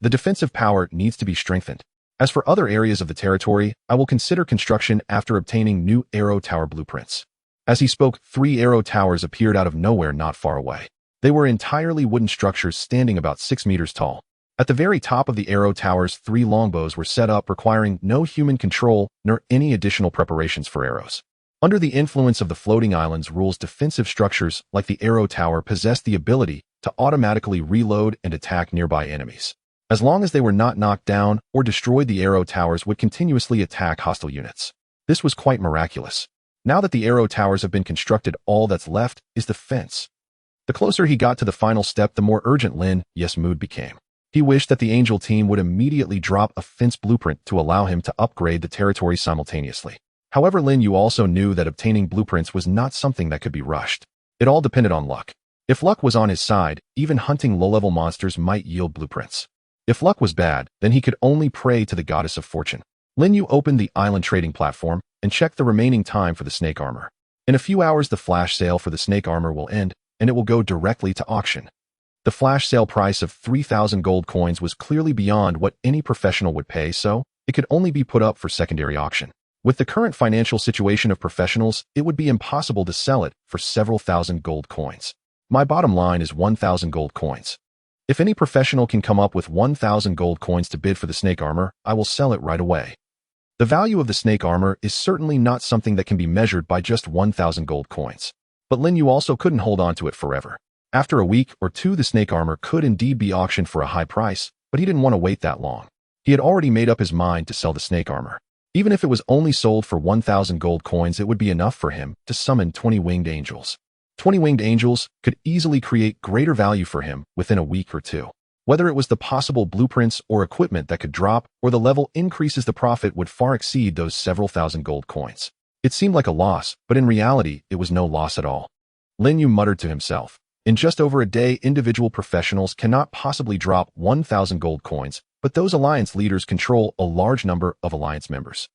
The defensive power needs to be strengthened. As for other areas of the territory, I will consider construction after obtaining new arrow tower blueprints. As he spoke, 3 arrow towers appeared out of nowhere not far away. They were entirely wooden structures standing about 6 meters tall. At the very top of the arrow towers, 3 longbows were set up, requiring no human control nor any additional preparations for arrows. Under the influence of the floating island's rules, defensive structures like the arrow tower possess the ability to automatically reload and attack nearby enemies. As long as they were not knocked down or destroyed, the arrow towers would continuously attack hostile units. This was quite miraculous. Now that the arrow towers have been constructed, all that's left is the fence. The closer he got to the final step, the more urgent Lin Yu's mood became. He wished that the angel team would immediately drop a fence blueprint to allow him to upgrade the territory simultaneously. However, Lin Yu also knew that obtaining blueprints was not something that could be rushed. It all depended on luck. If luck was on his side, even hunting low-level monsters might yield blueprints. If luck was bad, then he could only pray to the goddess of fortune. Lin Yu opened the island trading platform and checked the remaining time for the snake armor. In a few hours, the flash sale for the snake armor will end, and it will go directly to auction. The flash sale price of 3,000 gold coins was clearly beyond what any professional would pay, so it could only be put up for secondary auction. With the current financial situation of professionals, it would be impossible to sell it for several thousand gold coins. My bottom line is 1,000 gold coins. If any professional can come up with 1,000 gold coins to bid for the snake armor, I will sell it right away. The value of the snake armor is certainly not something that can be measured by just 1,000 gold coins. But Lin Yu also couldn't hold on to it forever. After a week or two, the snake armor could indeed be auctioned for a high price, but he didn't want to wait that long. He had already made up his mind to sell the snake armor. Even if it was only sold for 1,000 gold coins, it would be enough for him to summon 20 winged angels. 20 winged angels could easily create greater value for him within a week or two. Whether it was the possible blueprints or equipment that could drop, or the level increases, the profit would far exceed those several thousand gold coins. It seemed like a loss, but in reality, it was no loss at all. Lin Yu muttered to himself. In just over a day, individual professionals cannot possibly drop 1,000 gold coins, but those alliance leaders control a large number of alliance members.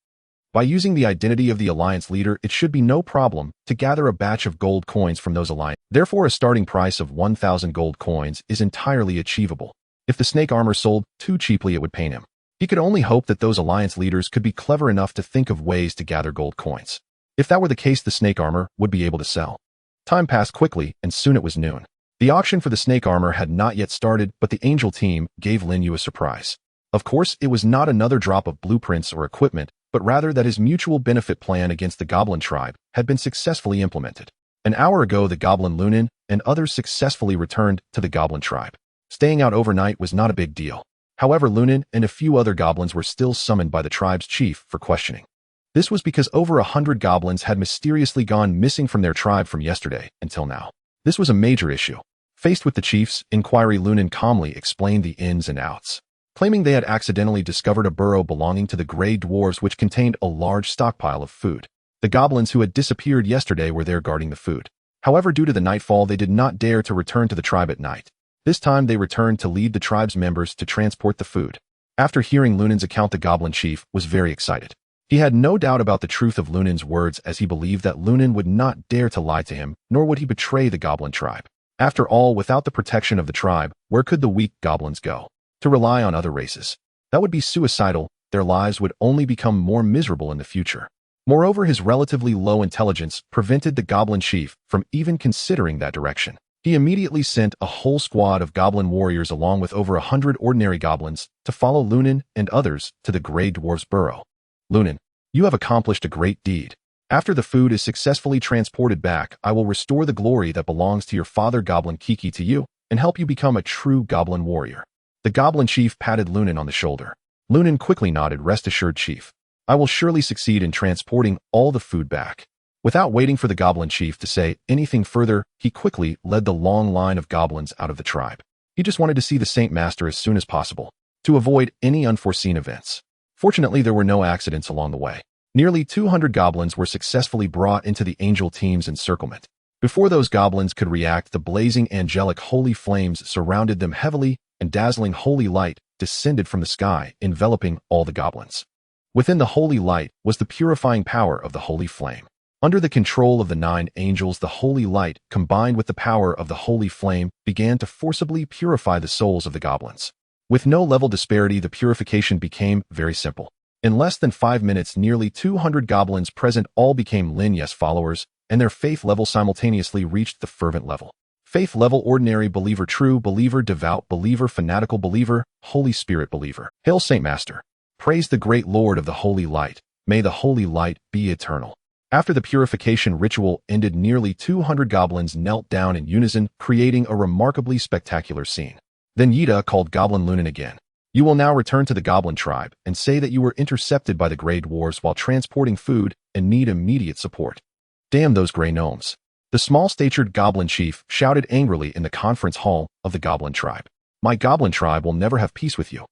By using the identity of the alliance leader, it should be no problem to gather a batch of gold coins from those alliance. Therefore, a starting price of 1,000 gold coins is entirely achievable. If the snake armor sold too cheaply, it would pain him. He could only hope that those alliance leaders could be clever enough to think of ways to gather gold coins. If that were the case, the snake armor would be able to sell. Time passed quickly, and soon it was noon. The auction for the snake armor had not yet started, but the angel team gave Lin Yu a surprise. Of course, it was not another drop of blueprints or equipment, but rather that his mutual benefit plan against the goblin tribe had been successfully implemented. An hour ago, the goblin Lunin and others successfully returned to the goblin tribe. Staying out overnight was not a big deal. However, Lunin and a few other goblins were still summoned by the tribe's chief for questioning. This was because over 100 goblins had mysteriously gone missing from their tribe from yesterday until now. This was a major issue. Faced with the chief's inquiry, Lunin calmly explained the ins and outs, claiming they had accidentally discovered a burrow belonging to the Grey Dwarves which contained a large stockpile of food. The goblins who had disappeared yesterday were there guarding the food. However, due to the nightfall, they did not dare to return to the tribe at night. This time they returned to lead the tribe's members to transport the food. After hearing Lunin's account, the goblin chief was very excited. He had no doubt about the truth of Lunin's words, as he believed that Lunin would not dare to lie to him, nor would he betray the goblin tribe. After all, without the protection of the tribe, where could the weak goblins go? To rely on other races. That would be suicidal. Their lives would only become more miserable in the future. Moreover, his relatively low intelligence prevented the goblin chief from even considering that direction. He immediately sent a whole squad of goblin warriors along with over 100 ordinary goblins to follow Lunin and others to the Grey Dwarf's burrow. Lunin, you have accomplished a great deed. After the food is successfully transported back, I will restore the glory that belongs to your father Goblin Kiki to you and help you become a true goblin warrior. The goblin chief patted Lunin on the shoulder. Lunin quickly nodded. Rest assured, chief. I will surely succeed in transporting all the food back. Without waiting for the goblin chief to say anything further, he quickly led the long line of goblins out of the tribe. He just wanted to see the Saint Master as soon as possible, to avoid any unforeseen events. Fortunately, there were no accidents along the way. Nearly 200 goblins were successfully brought into the angel team's encirclement. Before those goblins could react, the blazing angelic holy flames surrounded them heavily, and dazzling holy light descended from the sky, enveloping all the goblins. Within the holy light was the purifying power of the holy flame. Under the control of the 9 angels, the holy light, combined with the power of the holy flame, began to forcibly purify the souls of the goblins. With no level disparity, the purification became very simple. In less than 5 minutes, nearly 200 goblins present all became Lin Yu's followers, and their faith level simultaneously reached the fervent level. Faith level: ordinary believer, true believer, devout believer, fanatical believer, Holy Spirit believer. Hail Saint Master. Praise the great Lord of the holy light. May the holy light be eternal. After the purification ritual ended, nearly 200 goblins knelt down in unison, creating a remarkably spectacular scene. Then Yida called Goblin Lunin again. You will now return to the goblin tribe and say that you were intercepted by the Grey Dwarves while transporting food and need immediate support. Damn those Grey Gnomes. The small-statured goblin chief shouted angrily in the conference hall of the goblin tribe. My goblin tribe will never have peace with you.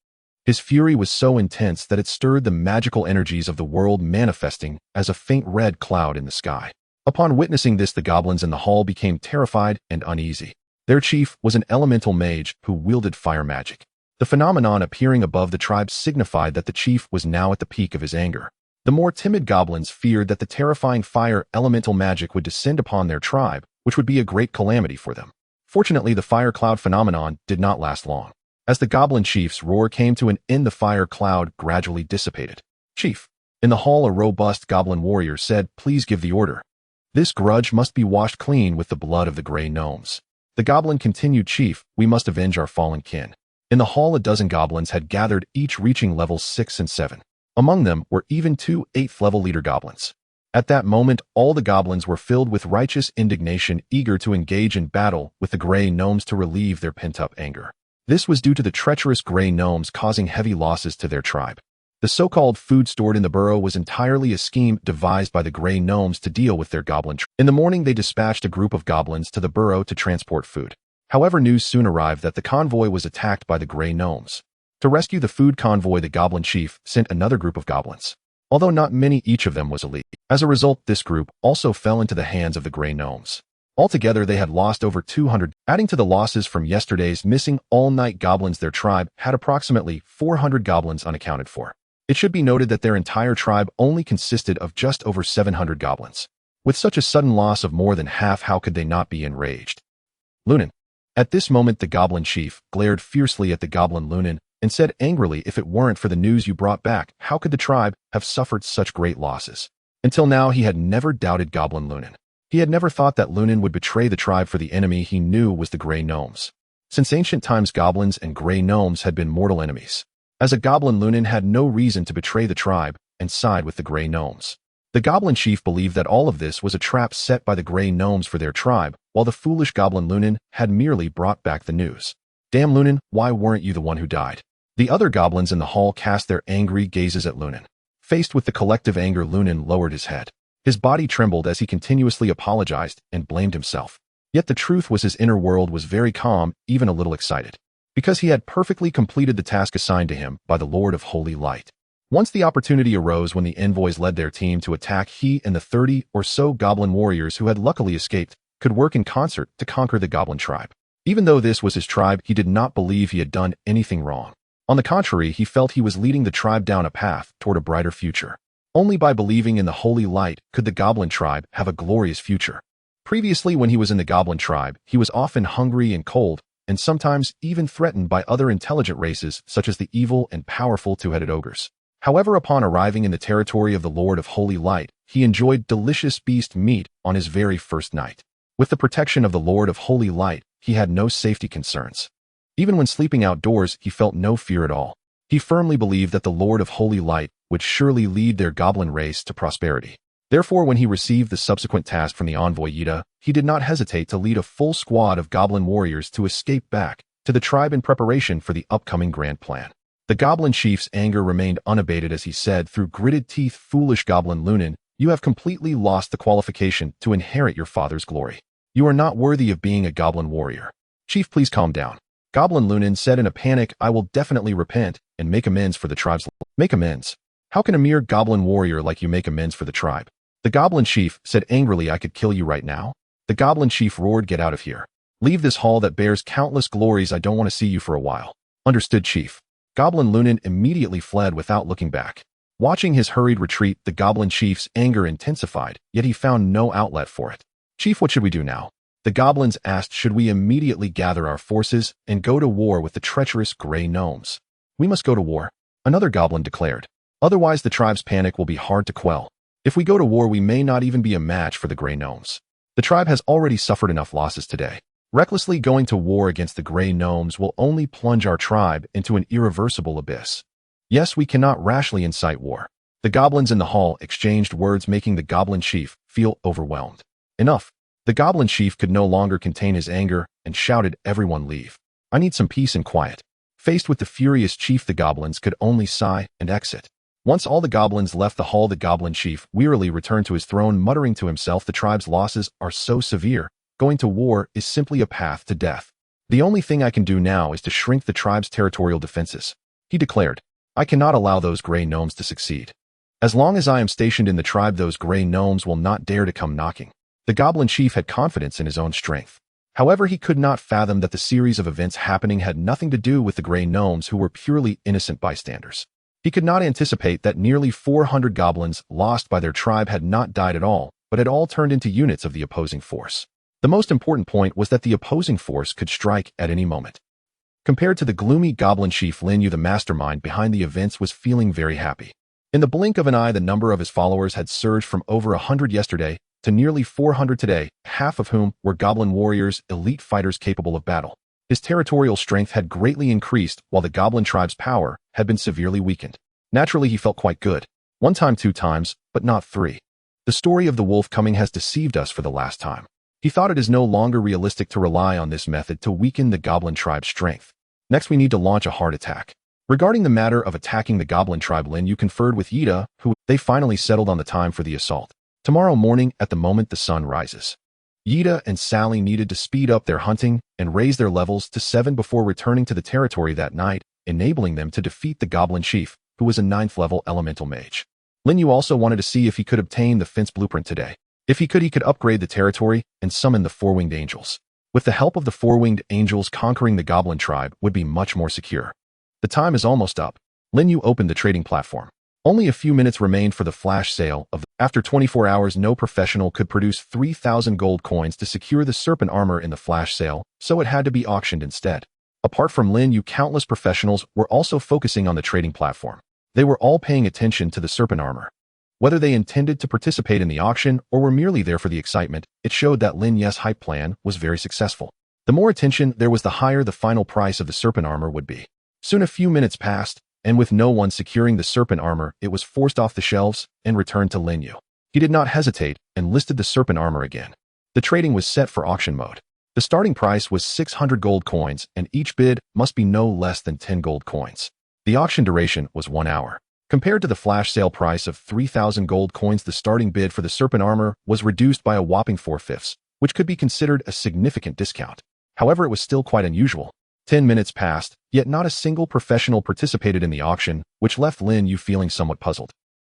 His fury was so intense that it stirred the magical energies of the world, manifesting as a faint red cloud in the sky. Upon witnessing this, the goblins in the hall became terrified and uneasy. Their chief was an elemental mage who wielded fire magic. The phenomenon appearing above the tribe signified that the chief was now at the peak of his anger. The more timid goblins feared that the terrifying fire elemental magic would descend upon their tribe, which would be a great calamity for them. Fortunately, the fire cloud phenomenon did not last long. As the goblin chief's roar came to an end, the fire cloud gradually dissipated. Chief. In the hall, a robust goblin warrior said, please give the order. This grudge must be washed clean with the blood of the Grey Gnomes. The goblin continued, Chief, we must avenge our fallen kin. In the hall, a dozen goblins had gathered, each reaching levels 6 and 7. Among them were even 2 8th-level leader goblins. At that moment, all the goblins were filled with righteous indignation, eager to engage in battle with the Grey Gnomes to relieve their pent-up anger. This was due to the treacherous Grey Gnomes causing heavy losses to their tribe. The so-called food stored in the burrow was entirely a scheme devised by the Grey Gnomes to deal with their goblin tribe. In the morning, they dispatched a group of goblins to the burrow to transport food. However, news soon arrived that the convoy was attacked by the Grey Gnomes. To rescue the food convoy, the goblin chief sent another group of goblins. Although not many, each of them was elite. As a result, this group also fell into the hands of the Grey Gnomes. Altogether, they had lost over 200. Adding to the losses from yesterday's missing all-night goblins, their tribe had approximately 400 goblins unaccounted for. It should be noted that their entire tribe only consisted of just over 700 goblins. With such a sudden loss of more than half, how could they not be enraged? Lunin. At this moment, the goblin chief glared fiercely at the goblin Lunin and said angrily, if it weren't for the news you brought back, how could the tribe have suffered such great losses? Until now, he had never doubted goblin Lunin. He had never thought that Lunin would betray the tribe for the enemy he knew was the Grey Gnomes. Since ancient times, goblins and Grey Gnomes had been mortal enemies. As a goblin, Lunin had no reason to betray the tribe and side with the Grey Gnomes. The goblin chief believed that all of this was a trap set by the Grey Gnomes for their tribe, while the foolish goblin Lunin had merely brought back the news. Damn, Lunin, why weren't you the one who died? The other goblins in the hall cast their angry gazes at Lunin. Faced with the collective anger, Lunin lowered his head. His body trembled as he continuously apologized and blamed himself. Yet the truth was, his inner world was very calm, even a little excited, because he had perfectly completed the task assigned to him by the Lord of Holy Light. Once the opportunity arose when the envoys led their team to attack, he and the 30 or so goblin warriors who had luckily escaped could work in concert to conquer the goblin tribe. Even though this was his tribe, he did not believe he had done anything wrong. On the contrary, he felt he was leading the tribe down a path toward a brighter future. Only by believing in the holy light could the goblin tribe have a glorious future. Previously, when he was in the goblin tribe, he was often hungry and cold, and sometimes even threatened by other intelligent races such as the evil and powerful two-headed ogres. However, upon arriving in the territory of the Lord of Holy Light, he enjoyed delicious beast meat on his very first night. With the protection of the Lord of Holy Light, he had no safety concerns. Even when sleeping outdoors, he felt no fear at all. He firmly believed that the Lord of Holy Light would surely lead their goblin race to prosperity. Therefore, when he received the subsequent task from the envoy Yida, he did not hesitate to lead a full squad of goblin warriors to escape back to the tribe in preparation for the upcoming grand plan. The goblin chief's anger remained unabated as he said through gritted teeth, foolish goblin Lunin, you have completely lost the qualification to inherit your father's glory. You are not worthy of being a goblin warrior. Chief, please calm down. Goblin Lunin said in a panic, I will definitely repent and make amends for the tribe's. Make amends? How can a mere goblin warrior like you make amends for the tribe? The goblin chief said angrily, I could kill you right now. The goblin chief roared, get out of here. Leave this hall that bears countless glories. I don't want to see you for a while. Understood, chief. Goblin Lunin immediately fled without looking back. Watching his hurried retreat, the goblin chief's anger intensified, yet he found no outlet for it. Chief, what should we do now? The goblins asked, should we immediately gather our forces and go to war with the treacherous Grey Gnomes? We must go to war, another goblin declared. Otherwise, the tribe's panic will be hard to quell. If we go to war, we may not even be a match for the Grey Gnomes. The tribe has already suffered enough losses today. Recklessly going to war against the Grey Gnomes will only plunge our tribe into an irreversible abyss. Yes, we cannot rashly incite war. The goblins in the hall exchanged words, making the goblin chief feel overwhelmed. Enough. The goblin chief could no longer contain his anger and shouted, "Everyone leave. I need some peace and quiet." Faced with the furious chief, the goblins could only sigh and exit. Once all the goblins left the hall, the goblin chief wearily returned to his throne, muttering to himself, "The tribe's losses are so severe. Going to war is simply a path to death. The only thing I can do now is to shrink the tribe's territorial defenses," he declared. "I cannot allow those gray gnomes to succeed. As long as I am stationed in the tribe, those gray gnomes will not dare to come knocking." The goblin chief had confidence in his own strength. However, he could not fathom that the series of events happening had nothing to do with the gray gnomes, who were purely innocent bystanders. He could not anticipate that nearly 400 goblins lost by their tribe had not died at all, but had all turned into units of the opposing force. The most important point was that the opposing force could strike at any moment. Compared to the gloomy goblin chief, Lin Yu, the mastermind behind the events, was feeling very happy. In the blink of an eye, the number of his followers had surged from over 100 yesterday to nearly 400 today, half of whom were goblin warriors, elite fighters capable of battle. His territorial strength had greatly increased, while the goblin tribe's power had been severely weakened. Naturally, he felt quite good. 1 time, 2 times, but not 3. The story of the wolf coming has deceived us for the last time. He thought it is no longer realistic to rely on this method to weaken the goblin tribe's strength. Next, we need to launch a hard attack. Regarding the matter of attacking the goblin tribe, Lin Yu conferred with Yida, who they finally settled on the time for the assault. Tomorrow morning, at the moment the sun rises. Yida and Sally needed to speed up their hunting and raise their levels to 7 before returning to the territory that night, enabling them to defeat the goblin chief, who was a 9th level elemental mage. Lin Yu also wanted to see if he could obtain the fence blueprint today. If he could upgrade the territory and summon the 4-winged angels. With the help of the 4-winged angels, conquering the goblin tribe would be much more secure. The time is almost up. Lin Yu opened the trading platform. Only a few minutes remained for the flash sale of. After 24 hours, no professional could produce 3,000 gold coins to secure the serpent armor in the flash sale, so it had to be auctioned instead. Apart from Lin Yu, countless professionals were also focusing on the trading platform. They were all paying attention to the serpent armor. Whether they intended to participate in the auction or were merely there for the excitement, it showed that Lin Yu's hype plan was very successful. The more attention there was, the higher the final price of the serpent armor would be. Soon a few minutes passed, and with no one securing the serpent armor, it was forced off the shelves and returned to Lin Yu. He did not hesitate and listed the serpent armor again. The trading was set for auction mode. The starting price was 600 gold coins, and each bid must be no less than 10 gold coins. The auction duration was 1 hour. Compared to the flash sale price of 3,000 gold coins, the starting bid for the serpent armor was reduced by a whopping 4/5, which could be considered a significant discount. However, it was still quite unusual. 10 minutes passed, yet not a single professional participated in the auction, which left Lin Yu feeling somewhat puzzled.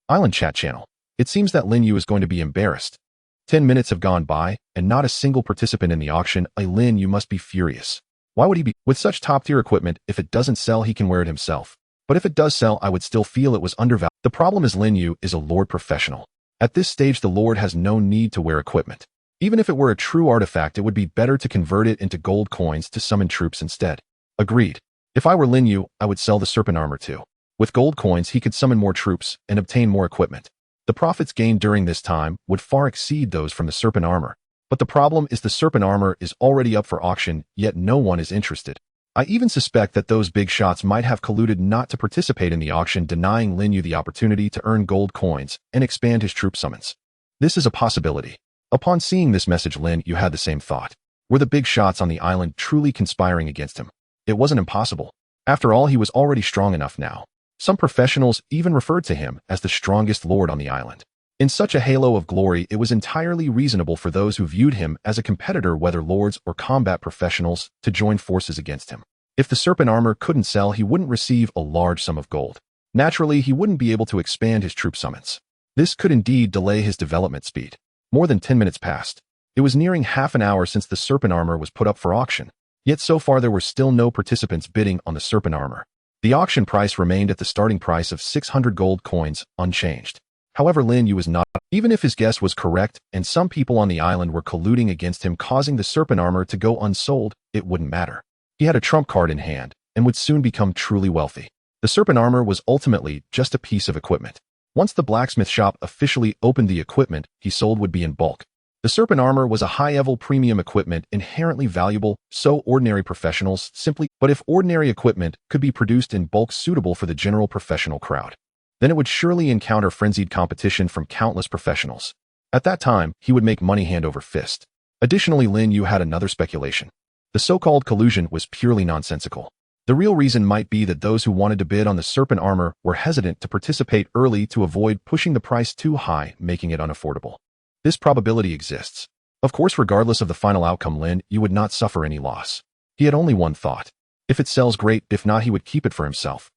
Island chat channel. It seems that Lin Yu is going to be embarrassed. 10 minutes have gone by, and not a single participant in the auction. Lin Yu must be furious. Why would he be? With such top-tier equipment, if it doesn't sell, he can wear it himself. But if it does sell, I would still feel it was undervalued. The problem is Lin Yu is a Lord professional. At this stage, the Lord has no need to wear equipment. Even if it were a true artifact, it would be better to convert it into gold coins to summon troops instead. Agreed. If I were Lin Yu, I would sell the serpent armor too. With gold coins, he could summon more troops and obtain more equipment. The profits gained during this time would far exceed those from the serpent armor. But the problem is the serpent armor is already up for auction, yet no one is interested. I even suspect that those big shots might have colluded not to participate in the auction, denying Lin Yu the opportunity to earn gold coins and expand his troop summons. This is a possibility. Upon seeing this message, Lin Yu had the same thought. Were the big shots on the island truly conspiring against him? It wasn't impossible. After all, he was already strong enough now. Some professionals even referred to him as the strongest lord on the island. In such a halo of glory, it was entirely reasonable for those who viewed him as a competitor, whether lords or combat professionals, to join forces against him. If the serpent armor couldn't sell, he wouldn't receive a large sum of gold. Naturally, he wouldn't be able to expand his troop summons. This could indeed delay his development speed. More than 10 minutes passed. It was nearing half an hour since the serpent armor was put up for auction. Yet so far there were still no participants bidding on the serpent armor. The auction price remained at the starting price of 600 gold coins, unchanged. However, Lin Yu was not. Even if his guess was correct, and some people on the island were colluding against him, causing the serpent armor to go unsold, it wouldn't matter. He had a trump card in hand, and would soon become truly wealthy. The serpent armor was ultimately just a piece of equipment. Once the blacksmith shop officially opened, the equipment he sold would be in bulk. The serpent armor was a high-level premium equipment, inherently valuable, so ordinary professionals simply. But if ordinary equipment could be produced in bulk suitable for the general professional crowd, then it would surely encounter frenzied competition from countless professionals. At that time, he would make money hand over fist. Additionally, Lin Yu had another speculation. The so-called collusion was purely nonsensical. The real reason might be that those who wanted to bid on the serpent armor were hesitant to participate early to avoid pushing the price too high, making it unaffordable. This probability exists. Of course, regardless of the final outcome, Lin Yu would not suffer any loss. He had only one thought. If it sells, great. If not, he would keep it for himself.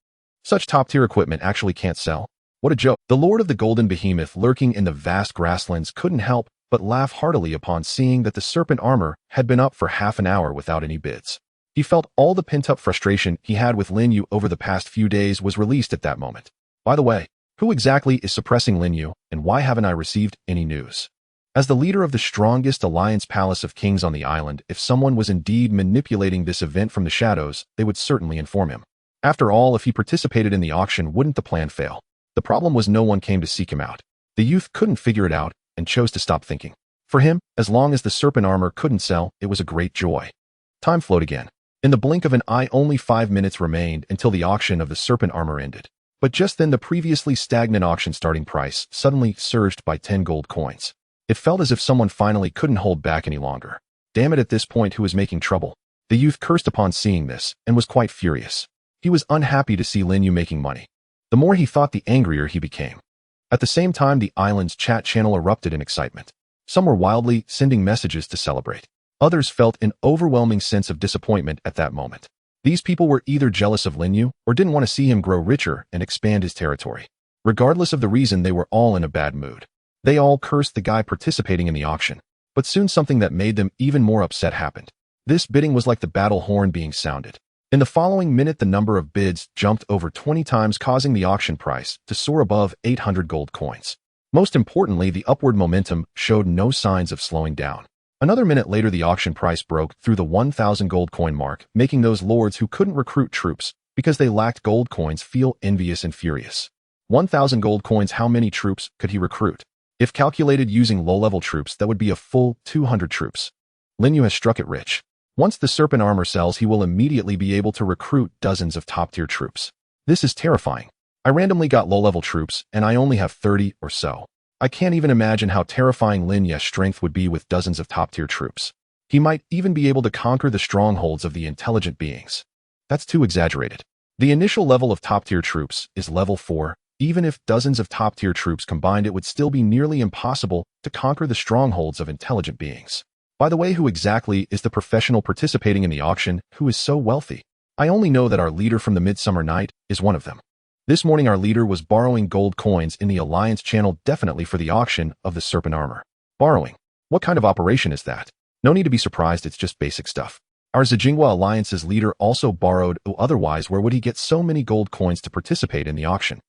Such top-tier equipment actually can't sell. What a joke. The Lord of the Golden Behemoth lurking in the vast grasslands couldn't help but laugh heartily upon seeing that the serpent armor had been up for half an hour without any bids. He felt all the pent-up frustration he had with Lin Yu over the past few days was released at that moment. By the way, who exactly is suppressing Lin Yu, and why haven't I received any news? As the leader of the strongest alliance palace of kings on the island, if someone was indeed manipulating this event from the shadows, they would certainly inform him. After all, if he participated in the auction, wouldn't the plan fail? The problem was no one came to seek him out. The youth couldn't figure it out and chose to stop thinking. For him, as long as the serpent armor couldn't sell, it was a great joy. Time flowed again. In the blink of an eye, only 5 minutes remained until the auction of the serpent armor ended. But just then the previously stagnant auction starting price suddenly surged by 10 gold coins. It felt as if someone finally couldn't hold back any longer. Damn it, at this point who was making trouble? The youth cursed upon seeing this and was quite furious. He was unhappy to see Lin Yu making money. The more he thought, the angrier he became. At the same time, the island's chat channel erupted in excitement. Some were wildly sending messages to celebrate. Others felt an overwhelming sense of disappointment at that moment. These people were either jealous of Lin Yu or didn't want to see him grow richer and expand his territory. Regardless of the reason, they were all in a bad mood. They all cursed the guy participating in the auction. But soon something that made them even more upset happened. This bidding was like the battle horn being sounded. In the following minute, the number of bids jumped over 20 times, causing the auction price to soar above 800 gold coins. Most importantly, the upward momentum showed no signs of slowing down. Another minute later, the auction price broke through the 1,000 gold coin mark, making those lords who couldn't recruit troops because they lacked gold coins feel envious and furious. 1,000 gold coins, how many troops could he recruit? If calculated using low-level troops, that would be a full 200 troops. Lin Yu has struck it rich. Once the serpent armor sells, he will immediately be able to recruit dozens of top-tier troops. This is terrifying. I randomly got low-level troops, and I only have 30 or so. I can't even imagine how terrifying Lin Yu's strength would be with dozens of top-tier troops. He might even be able to conquer the strongholds of the intelligent beings. That's too exaggerated. The initial level of top-tier troops is level 4. Even if dozens of top-tier troops combined, it would still be nearly impossible to conquer the strongholds of intelligent beings. By the way, who exactly is the professional participating in the auction who is so wealthy? I only know that our leader from the Midsummer Night is one of them. This morning, our leader was borrowing gold coins in the Alliance channel, definitely for the auction of the serpent armor. Borrowing? What kind of operation is that? No need to be surprised, it's just basic stuff. Our Zijingwa Alliance's leader also borrowed, otherwise where would he get so many gold coins to participate in the auction?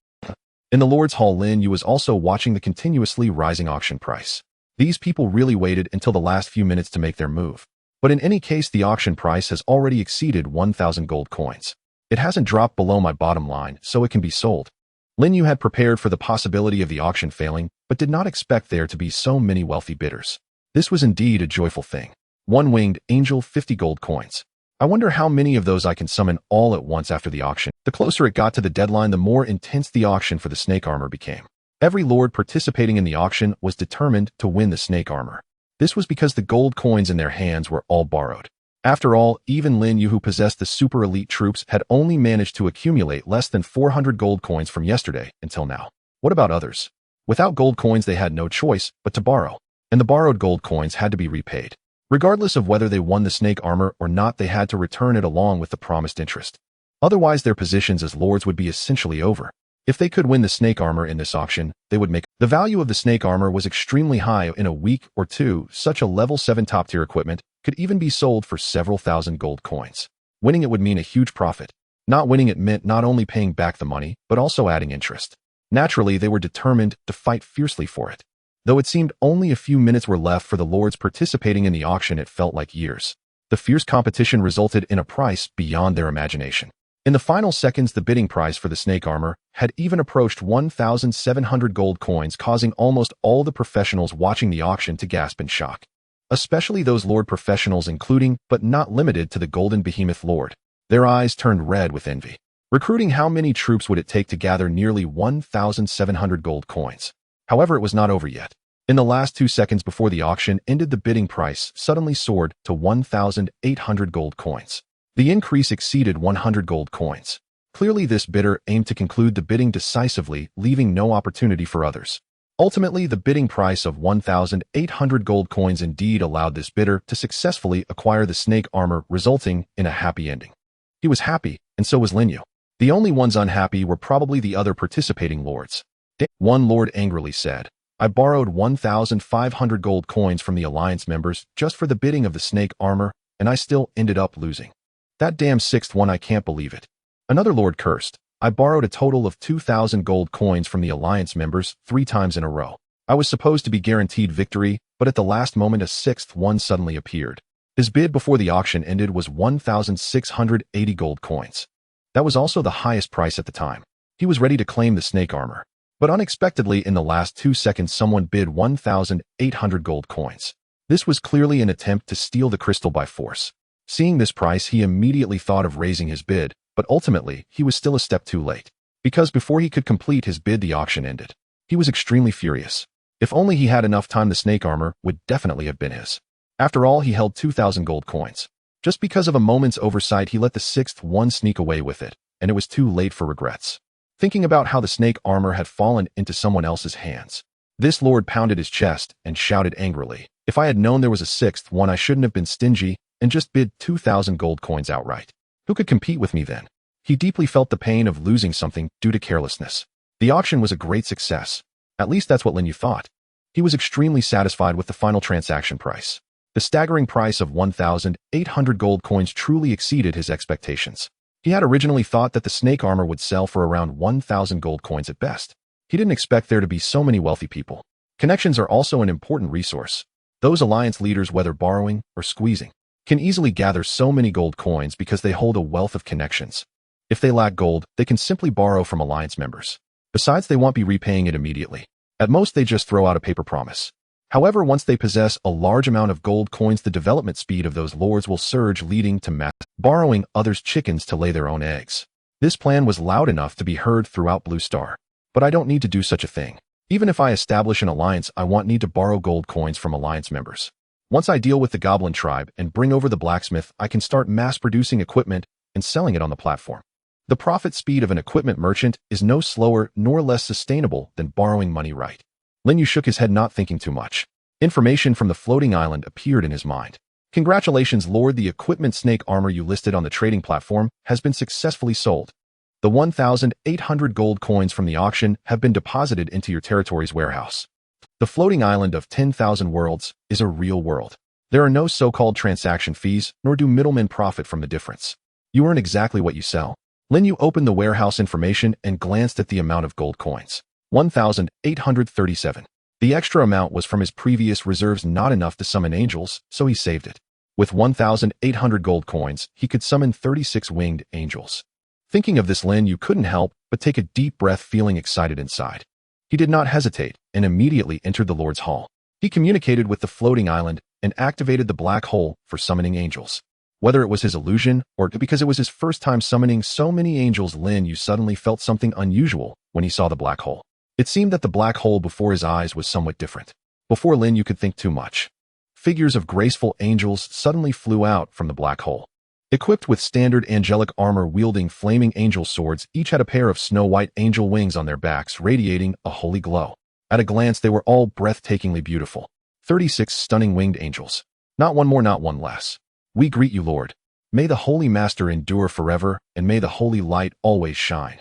In the Lord's Hall, Lin Yu was also watching the continuously rising auction price. These people really waited until the last few minutes to make their move. But in any case, the auction price has already exceeded 1,000 gold coins. It hasn't dropped below my bottom line, so it can be sold. Lin Yu had prepared for the possibility of the auction failing, but did not expect there to be so many wealthy bidders. This was indeed a joyful thing. One winged angel, 50 gold coins. I wonder how many of those I can summon all at once after the auction. The closer it got to the deadline, the more intense the auction for the snake armor became. Every lord participating in the auction was determined to win the snake armor. This was because the gold coins in their hands were all borrowed. After all, even Lin Yu, who possessed the super elite troops, had only managed to accumulate less than 400 gold coins from yesterday until now. What about others? Without gold coins, they had no choice but to borrow, and the borrowed gold coins had to be repaid. Regardless of whether they won the snake armor or not, they had to return it along with the promised interest. Otherwise, their positions as lords would be essentially over. If they could win the snake armor in this auction, they would make. The value of the snake armor was extremely high. In a week or two, such a level 7 top-tier equipment could even be sold for several thousand gold coins. Winning it would mean a huge profit. Not winning it meant not only paying back the money, but also adding interest. Naturally, they were determined to fight fiercely for it. Though it seemed only a few minutes were left for the lords participating in the auction, it felt like years. The fierce competition resulted in a price beyond their imagination. In the final seconds, the bidding price for the snake armor had even approached 1,700 gold coins, causing almost all the professionals watching the auction to gasp in shock. Especially those lord professionals, including, but not limited to, the Golden Behemoth Lord. Their eyes turned red with envy. Recruiting how many troops would it take to gather nearly 1,700 gold coins? However, it was not over yet. In the last 2 seconds before the auction ended, the bidding price suddenly soared to 1,800 gold coins. The increase exceeded 100 gold coins. Clearly, this bidder aimed to conclude the bidding decisively, leaving no opportunity for others. Ultimately, the bidding price of 1,800 gold coins indeed allowed this bidder to successfully acquire the snake armor, resulting in a happy ending. He was happy, and so was Lin Yu. The only ones unhappy were probably the other participating lords. One lord angrily said, "I borrowed 1,500 gold coins from the alliance members just for the bidding of the snake armor, and I still ended up losing. That damn sixth one, I can't believe it." Another lord cursed, "I borrowed a total of 2,000 gold coins from the alliance members 3 times in a row. I was supposed to be guaranteed victory, but at the last moment a sixth one suddenly appeared. His bid before the auction ended was 1,680 gold coins. That was also the highest price at the time. He was ready to claim the snake armor. But unexpectedly, in the last 2 seconds, someone bid 1,800 gold coins. This was clearly an attempt to steal the crystal by force. Seeing this price, he immediately thought of raising his bid, but ultimately, he was still a step too late. Because before he could complete his bid, the auction ended. He was extremely furious. If only he had enough time, the snake armor would definitely have been his. After all, he held 2,000 gold coins. Just because of a moment's oversight, he let the sixth one sneak away with it, and it was too late for regrets. Thinking about how the snake armor had fallen into someone else's hands, this lord pounded his chest and shouted angrily, "If I had known there was a sixth one, I shouldn't have been stingy and just bid 2,000 gold coins outright. Who could compete with me then?" He deeply felt the pain of losing something due to carelessness. The auction was a great success. At least that's what Lin Yu thought. He was extremely satisfied with the final transaction price. The staggering price of 1,800 gold coins truly exceeded his expectations. He had originally thought that the snake armor would sell for around 1,000 gold coins at best. He didn't expect there to be so many wealthy people. Connections are also an important resource. Those alliance leaders, whether borrowing or squeezing, can easily gather so many gold coins because they hold a wealth of connections. If they lack gold, they can simply borrow from alliance members. Besides, they won't be repaying it immediately. At most, they just throw out a paper promise. However, once they possess a large amount of gold coins, the development speed of those lords will surge, leading to mass borrowing others' chickens to lay their own eggs. This plan was loud enough to be heard throughout Blue Star. But I don't need to do such a thing. Even if I establish an alliance, I won't need to borrow gold coins from alliance members. Once I deal with the goblin tribe and bring over the blacksmith, I can start mass-producing equipment and selling it on the platform. The profit speed of an equipment merchant is no slower nor less sustainable than borrowing money right. Lin Yu shook his head, not thinking too much. Information from the floating island appeared in his mind. "Congratulations, Lord, the equipment snake armor you listed on the trading platform has been successfully sold. The 1,800 gold coins from the auction have been deposited into your territory's warehouse." The floating island of 10,000 worlds is a real world. There are no so-called transaction fees, nor do middlemen profit from the difference. You earn exactly what you sell. Lin Yu opened the warehouse information and glanced at the amount of gold coins. 1,837. The extra amount was from his previous reserves, not enough to summon angels, so he saved it. With 1,800 gold coins, he could summon 36 winged angels. Thinking of this, Lin Yu couldn't help but take a deep breath, feeling excited inside. He did not hesitate and immediately entered the Lord's Hall. He communicated with the floating island and activated the black hole for summoning angels. Whether it was his illusion or because it was his first time summoning so many angels, Lin Yu suddenly felt something unusual when he saw the black hole. It seemed that the black hole before his eyes was somewhat different. Before Lin Yu could think too much, figures of graceful angels suddenly flew out from the black hole. Equipped with standard angelic armor, wielding flaming angel swords, each had a pair of snow-white angel wings on their backs, radiating a holy glow. At a glance, they were all breathtakingly beautiful. 36 stunning winged angels. Not one more, not one less. "We greet you, Lord. May the Holy Master endure forever, and may the holy light always shine."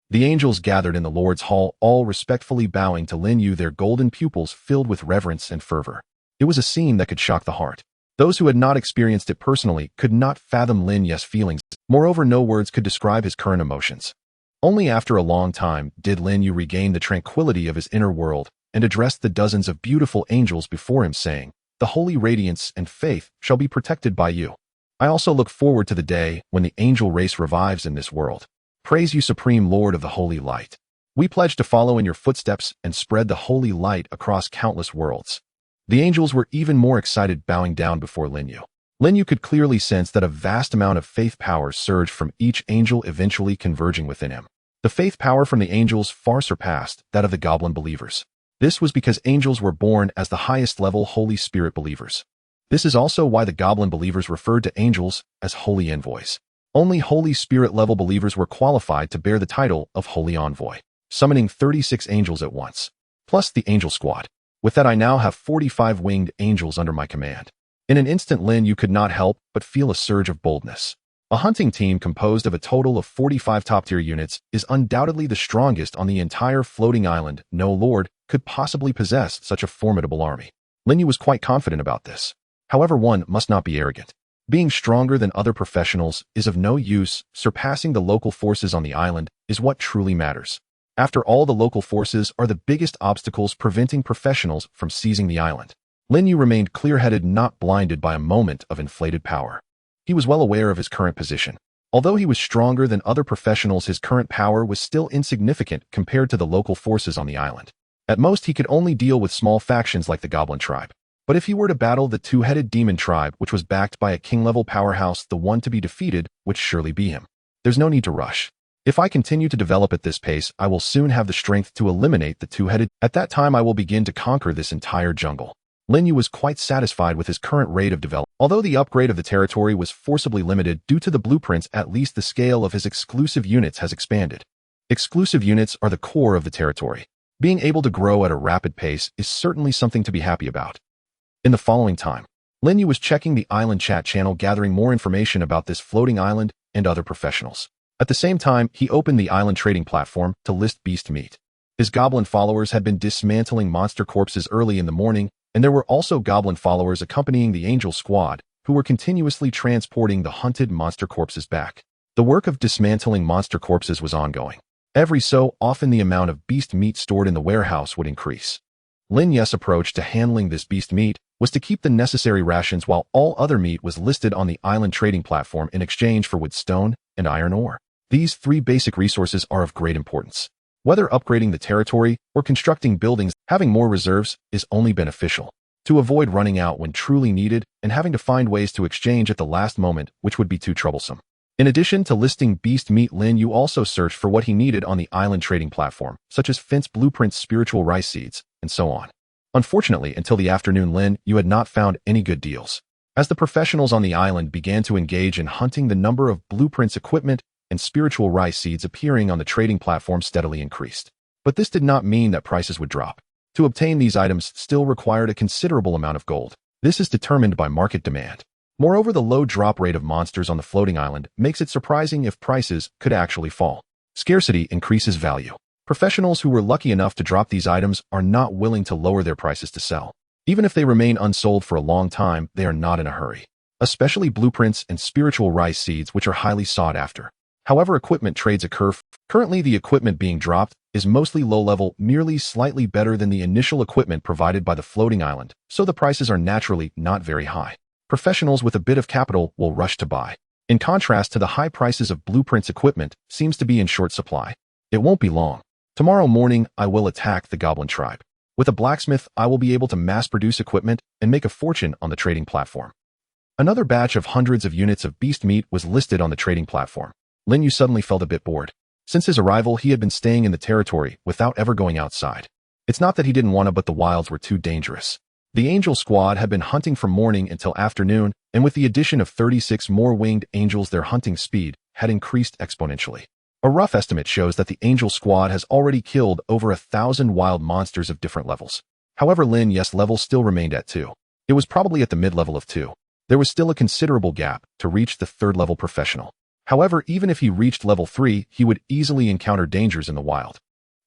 The angels gathered in the Lord's Hall, all respectfully bowing to Lin Yu, their golden pupils filled with reverence and fervor. It was a scene that could shock the heart. Those who had not experienced it personally could not fathom Lin Yu's feelings. Moreover, no words could describe his current emotions. Only after a long time did Lin Yu regain the tranquility of his inner world and address the dozens of beautiful angels before him, saying, "The holy radiance and faith shall be protected by you. I also look forward to the day when the angel race revives in this world. Praise you, Supreme Lord of the Holy Light. We pledge to follow in your footsteps and spread the holy light across countless worlds." The angels were even more excited, bowing down before Lin Yu. Lin Yu could clearly sense that a vast amount of faith power surged from each angel, eventually converging within him. The faith power from the angels far surpassed that of the goblin believers. This was because angels were born as the highest-level Holy Spirit believers. This is also why the goblin believers referred to angels as holy envoys. Only Holy Spirit-level believers were qualified to bear the title of Holy Envoy, summoning 36 angels at once, plus the angel squad. With that, I now have 45 winged angels under my command. In an instant, Lin Yu could not help but feel a surge of boldness. A hunting team composed of a total of 45 top-tier units is undoubtedly the strongest on the entire floating island. No lord could possibly possess such a formidable army. Lin Yu was quite confident about this. However, one must not be arrogant. Being stronger than other professionals is of no use. Surpassing the local forces on the island is what truly matters. After all, the local forces are the biggest obstacles preventing professionals from seizing the island. Lin Yu remained clear-headed, not blinded by a moment of inflated power. He was well aware of his current position. Although he was stronger than other professionals, his current power was still insignificant compared to the local forces on the island. At most, he could only deal with small factions like the Goblin tribe. But if he were to battle the two-headed demon tribe, which was backed by a king-level powerhouse, the one to be defeated would surely be him. There's no need to rush. If I continue to develop at this pace, I will soon have the strength to eliminate the two-headed. At that time, I will begin to conquer this entire jungle. Lin Yu was quite satisfied with his current rate of development. Although the upgrade of the territory was forcibly limited due to the blueprints, at least the scale of his exclusive units has expanded. Exclusive units are the core of the territory. Being able to grow at a rapid pace is certainly something to be happy about. In the following time, Lin Yu was checking the island chat channel, gathering more information about this floating island and other professionals. At the same time, he opened the island trading platform to list beast meat. His goblin followers had been dismantling monster corpses early in the morning, and there were also goblin followers accompanying the angel squad who were continuously transporting the hunted monster corpses back. The work of dismantling monster corpses was ongoing. Every so often, the amount of beast meat stored in the warehouse would increase. Lin Yu's approach to handling this beast meat was to keep the necessary rations, while all other meat was listed on the island trading platform in exchange for wood, stone, and iron ore. These three basic resources are of great importance. Whether upgrading the territory or constructing buildings, having more reserves is only beneficial. To avoid running out when truly needed and having to find ways to exchange at the last moment, which would be too troublesome. In addition to listing beast meat, Lin Yu also searched for what he needed on the island trading platform, such as fence blueprints, spiritual rice seeds, and so on. Unfortunately, until the afternoon, Lin Yu had not found any good deals. As the professionals on the island began to engage in hunting, the number of blueprints, equipment, and spiritual rice seeds appearing on the trading platform steadily increased. But this did not mean that prices would drop. To obtain these items still required a considerable amount of gold. This is determined by market demand. Moreover, the low drop rate of monsters on the floating island makes it surprising if prices could actually fall. Scarcity increases value. Professionals who were lucky enough to drop these items are not willing to lower their prices to sell. Even if they remain unsold for a long time, they are not in a hurry. Especially blueprints and spiritual rice seeds, which are highly sought after. However, equipment trades occur. Currently, the equipment being dropped is mostly low-level, merely slightly better than the initial equipment provided by the floating island, so the prices are naturally not very high. Professionals with a bit of capital will rush to buy. In contrast to the high prices of blueprints, equipment seems to be in short supply. It won't be long. Tomorrow morning, I will attack the Goblin tribe. With a blacksmith, I will be able to mass-produce equipment and make a fortune on the trading platform. Another batch of hundreds of units of beast meat was listed on the trading platform. Lin Yu suddenly felt a bit bored. Since his arrival, he had been staying in the territory without ever going outside. It's not that he didn't want to, but the wilds were too dangerous. The angel squad had been hunting from morning until afternoon, and with the addition of 36 more winged angels, their hunting speed had increased exponentially. A rough estimate shows that the angel squad has already killed over 1,000 wild monsters of different levels. However, Lin Yu's level still remained at 2. It was probably at the mid-level of 2. There was still a considerable gap to reach the third-level professional. However, even if he reached level 3, he would easily encounter dangers in the wild.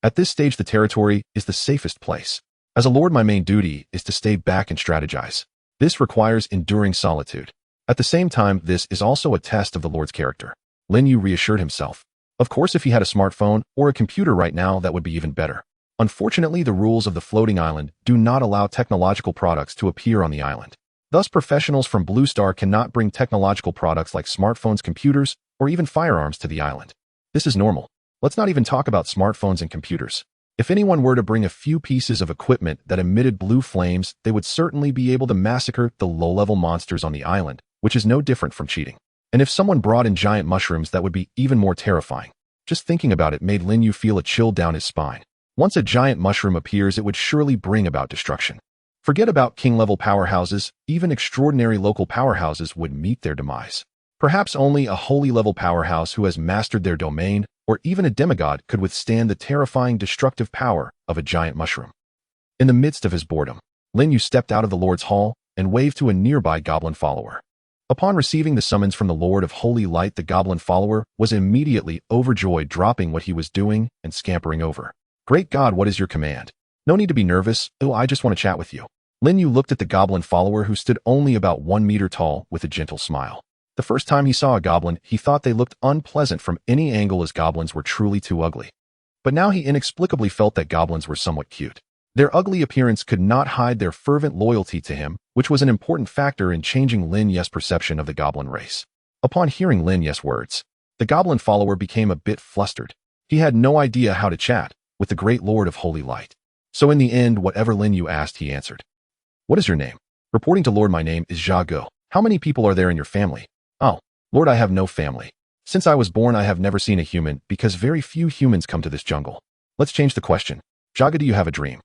At this stage, the territory is the safest place. As a lord, my main duty is to stay back and strategize. This requires enduring solitude. At the same time, this is also a test of the lord's character. Lin Yu reassured himself. Of course, if he had a smartphone or a computer right now, that would be even better. Unfortunately, the rules of the floating island do not allow technological products to appear on the island. Thus, professionals from Blue Star cannot bring technological products like smartphones, computers, or even firearms to the island. This is normal. Let's not even talk about smartphones and computers. If anyone were to bring a few pieces of equipment that emitted blue flames, they would certainly be able to massacre the low-level monsters on the island which is no different from cheating. And if someone brought in giant mushrooms, that would be even more terrifying. Just thinking about it made Lin Yu feel a chill down his spine. Once a giant mushroom appears, it would surely bring about destruction. Forget about king-level powerhouses, even extraordinary local powerhouses would meet their demise. Perhaps only a holy-level powerhouse who has mastered their domain, or even a demigod, could withstand the terrifying destructive power of a giant mushroom. In the midst of his boredom, Lin Yu stepped out of the Lord's Hall and waved to a nearby goblin follower. Upon receiving the summons from the Lord of Holy Light, the goblin follower was immediately overjoyed, dropping what he was doing and scampering over. "Great God, what is your command?" "No need to be nervous. Oh, I just want to chat with you." Lin Yu looked at the goblin follower, who stood only about 1 meter tall, with a gentle smile. The first time he saw a goblin, he thought they looked unpleasant from any angle, as goblins were truly too ugly. But now he inexplicably felt that goblins were somewhat cute. Their ugly appearance could not hide their fervent loyalty to him, which was an important factor in changing Lin Yu's perception of the goblin race. Upon hearing Lin Yu's words, the goblin follower became a bit flustered. He had no idea how to chat with the great Lord of Holy Light. So in the end, whatever Lin Yu asked, he answered. "What is your name?" "Reporting to Lord, my name is Zha. How many people are there in your family?" "Oh, Lord, I have no family. Since I was born, I have never seen a human, because very few humans come to this jungle." "Let's change the question. Zha, do you have a dream?"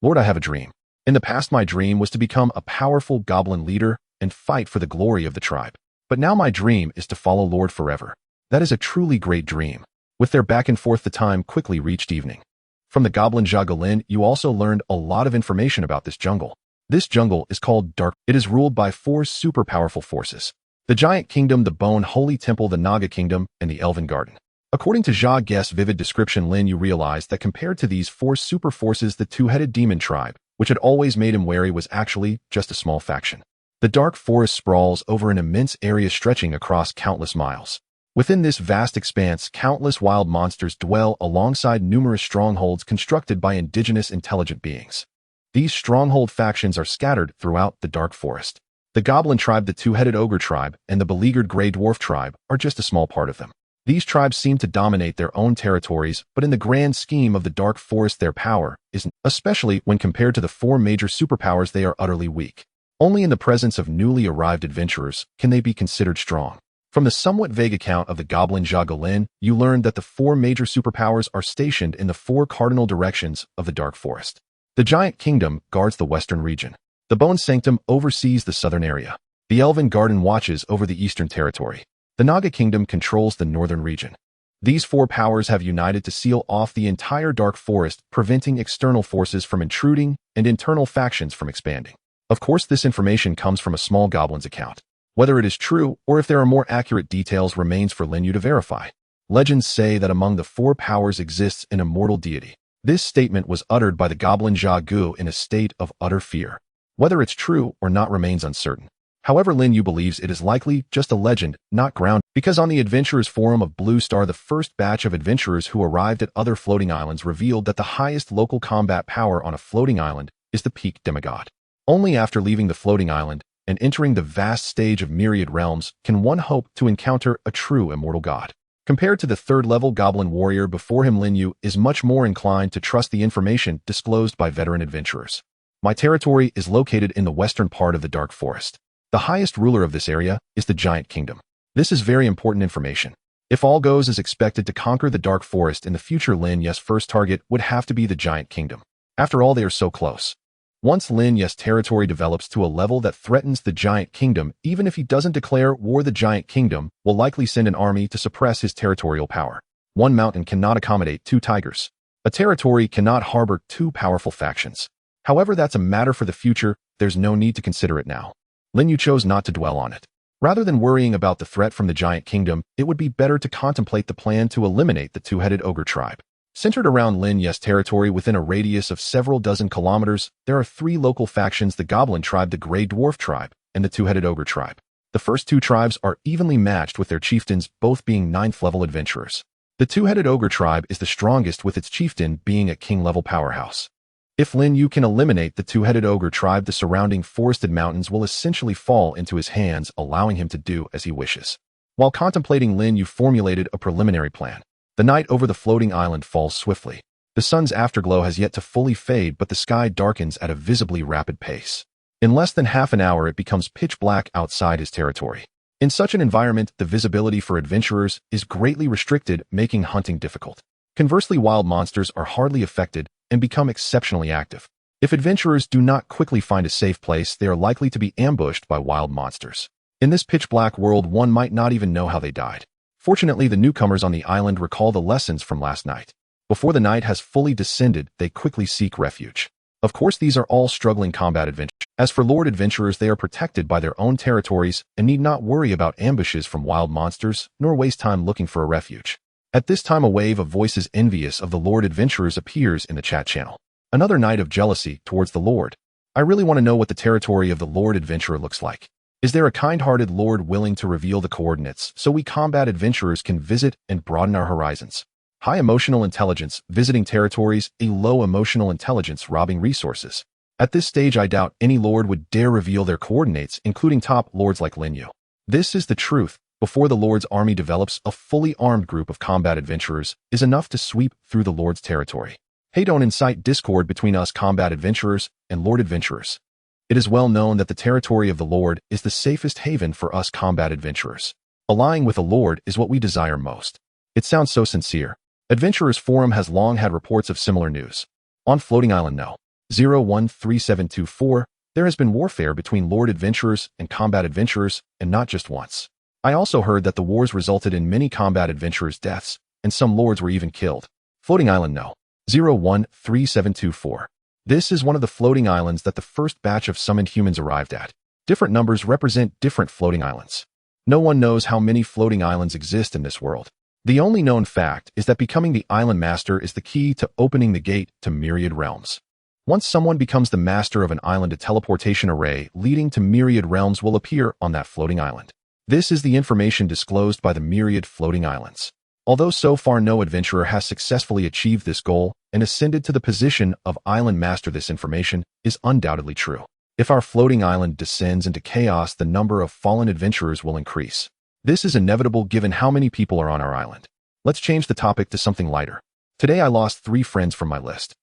Lord, I have a dream. In the past, my dream was to become a powerful goblin leader and fight for the glory of the tribe. But now my dream is to follow Lord forever. That is a truly great dream." With their back and forth, the time quickly reached evening. From the goblin Zha, Lin Yu also learned a lot of information about this jungle. This jungle is called Dark. It is ruled by 4 super powerful forces: the Giant Kingdom, the Bone Holy Temple, the Naga Kingdom, and the Elven Garden. According to Zha's vivid description, Lin Yu realized that compared to these 4 super forces, the two-headed demon tribe, which had always made him wary, was actually just a small faction. The dark forest sprawls over an immense area stretching across countless miles. Within this vast expanse, countless wild monsters dwell alongside numerous strongholds constructed by indigenous intelligent beings. These stronghold factions are scattered throughout the dark forest. The goblin tribe, the two-headed ogre tribe, and the beleaguered gray dwarf tribe are just a small part of them. These tribes seem to dominate their own territories, but in the grand scheme of the dark forest, their power isn't, especially when compared to the 4 major superpowers. They are utterly weak. Only in the presence of newly arrived adventurers can they be considered strong. From the somewhat vague account of the goblin Zha, Lin Yu learned that the 4 major superpowers are stationed in the 4 cardinal directions of the dark forest. The Giant Kingdom guards the western region. The Bone Sanctum oversees the southern area. The Elven Garden watches over the eastern territory. The Naga Kingdom controls the northern region. These 4 powers have united to seal off the entire dark forest, preventing external forces from intruding and internal factions from expanding. Of course, this information comes from a small goblin's account. Whether it is true or if there are more accurate details remains for Lin Yu to verify. Legends say that among the 4 powers exists an immortal deity. This statement was uttered by the goblin Zha in a state of utter fear. Whether it's true or not remains uncertain. However, Lin Yu believes it is likely just a legend, not grounded, because on the Adventurers Forum of Blue Star, the first batch of adventurers who arrived at other floating islands revealed that the highest local combat power on a floating island is the peak demigod. Only after leaving the floating island and entering the vast stage of Myriad Realms can one hope to encounter a true immortal god. Compared to the 3rd-level goblin warrior before him, Lin Yu is much more inclined to trust the information disclosed by veteran adventurers. "My territory is located in the western part of the dark forest. The highest ruler of this area is the Giant Kingdom. This is very important information. If all goes as expected to conquer the dark forest in the future, Lin Yu's first target would have to be the Giant Kingdom. After all, they are so close. Once Lin Yu's territory develops to a level that threatens the Giant Kingdom, even if he doesn't declare war, the Giant Kingdom will likely send an army to suppress his territorial power. One mountain cannot accommodate 2 tigers. A territory cannot harbor 2 powerful factions. However, that's a matter for the future. There's no need to consider it now." Lin Yu chose not to dwell on it. Rather than worrying about the threat from the Giant Kingdom, it would be better to contemplate the plan to eliminate the two-headed ogre tribe. Centered around Lin Yu's territory within a radius of several dozen kilometers, there are 3 local factions: the Goblin tribe, the Gray Dwarf tribe, and the two-headed ogre tribe. The first 2 tribes are evenly matched, with their chieftains both being 9th-level adventurers. The two-headed ogre tribe is the strongest, with its chieftain being a king-level powerhouse. If Lin Yu can eliminate the two-headed ogre tribe, the surrounding forested mountains will essentially fall into his hands, allowing him to do as he wishes. While contemplating, Lin Yu formulated a preliminary plan. The night over the floating island falls swiftly. The sun's afterglow has yet to fully fade, but the sky darkens at a visibly rapid pace. In less than half an hour, it becomes pitch black outside his territory. In such an environment, the visibility for adventurers is greatly restricted, making hunting difficult. Conversely, wild monsters are hardly affected and become exceptionally active. If adventurers do not quickly find a safe place, they are likely to be ambushed by wild monsters. In this pitch-black world, one might not even know how they died. Fortunately, the newcomers on the island recall the lessons from last night. Before the night has fully descended, they quickly seek refuge. Of course, these are all struggling combat adventurers. As for Lord adventurers, they are protected by their own territories and need not worry about ambushes from wild monsters, nor waste time looking for a refuge. At this time, a wave of voices envious of the Lord adventurers appears in the chat channel. Another night of jealousy towards the Lord. I really want to know what the territory of the Lord adventurer looks like. Is there a kind-hearted Lord willing to reveal the coordinates so we combat adventurers can visit and broaden our horizons? High emotional intelligence, visiting territories, a low emotional intelligence, robbing resources. At this stage, I doubt any Lord would dare reveal their coordinates, including top Lords like Lin Yu. This is the truth. Before the Lord's army develops, a fully armed group of combat adventurers is enough to sweep through the Lord's territory. Hey, don't incite discord between us combat adventurers and Lord adventurers. It is well known that the territory of the Lord is the safest haven for us combat adventurers. Allying with a Lord is what we desire most. It sounds so sincere. Adventurers Forum has long had reports of similar news. On Floating Island No. 013724, there has been warfare between Lord adventurers and combat adventurers, and not just once. I also heard that the wars resulted in many combat adventurers' deaths, and some lords were even killed. Floating Island No. 013724. This is one of the floating islands that the first batch of summoned humans arrived at. Different numbers represent different floating islands. No one knows how many floating islands exist in this world. The only known fact is that becoming the island master is the key to opening the gate to Myriad Realms. Once someone becomes the master of an island, a teleportation array leading to Myriad Realms will appear on that floating island. This is the information disclosed by the Myriad Floating Islands. Although so far no adventurer has successfully achieved this goal and ascended to the position of island master, this information is undoubtedly true. If our floating island descends into chaos, the number of fallen adventurers will increase. This is inevitable given how many people are on our island. Let's change the topic to something lighter. Today I lost 3 friends from my list.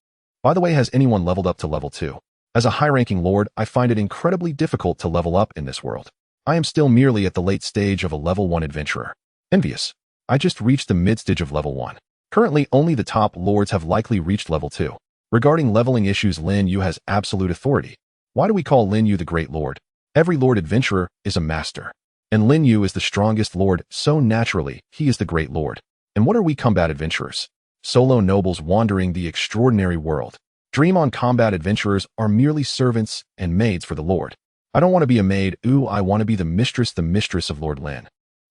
By the way, has anyone leveled up to level 2? As a high-ranking lord, I find it incredibly difficult to level up in this world. I am still merely at the late stage of a level 1 adventurer. Envious. I just reached the mid-stage of level 1. Currently, only the top lords have likely reached level 2. Regarding leveling issues, Lin Yu has absolute authority. Why do we call Lin Yu the Great Lord? Every Lord adventurer is a master. And Lin Yu is the strongest lord, so naturally, he is the Great Lord. And what are we combat adventurers? Solo nobles wandering the extraordinary world. Dream on combat adventurers are merely servants and maids for the Lord. I don't want to be a maid, I want to be the mistress of Lord Lin.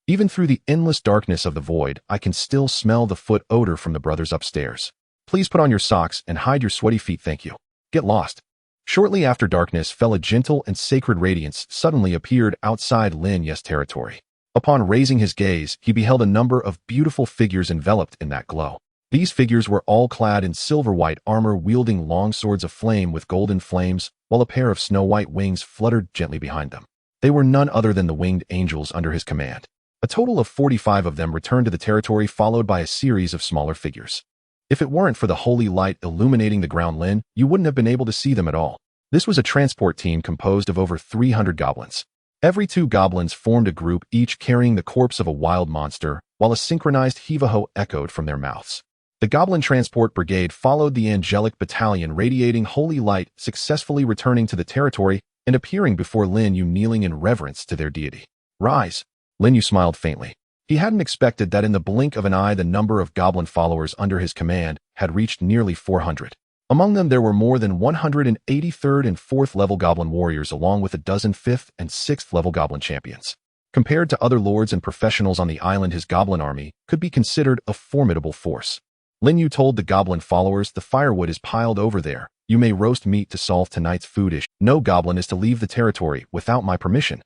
Even through the endless darkness of the void, I can still smell the foot odor from the brothers upstairs. Please put on your socks and hide your sweaty feet, thank you. Get lost. Shortly after darkness fell, a gentle and sacred radiance suddenly appeared outside Lin Yu's territory. Upon raising his gaze, he beheld a number of beautiful figures enveloped in that glow. These figures were all clad in silver-white armor, wielding long swords of flame with golden flames, while a pair of snow-white wings fluttered gently behind them. They were none other than the winged angels under his command. A total of 45 of them returned to the territory, followed by a series of smaller figures. If it weren't for the holy light illuminating the ground, Lin, you wouldn't have been able to see them at all. This was a transport team composed of over 300 goblins. Every 2 goblins formed a group, each carrying the corpse of a wild monster, while a synchronized heave-ho echoed from their mouths. The Goblin Transport Brigade followed the angelic battalion, radiating holy light, successfully returning to the territory and appearing before Lin Yu, kneeling in reverence to their deity. Rise! Lin Yu smiled faintly. He hadn't expected that in the blink of an eye the number of goblin followers under his command had reached nearly 400. Among them there were more than 180 3rd and 4th level goblin warriors, along with a dozen 5th and 6th level goblin champions. Compared to other lords and professionals on the island, his goblin army could be considered a formidable force. Lin Yu told the goblin followers, the firewood is piled over there. You may roast meat to solve tonight's food issue. No goblin is to leave the territory without my permission.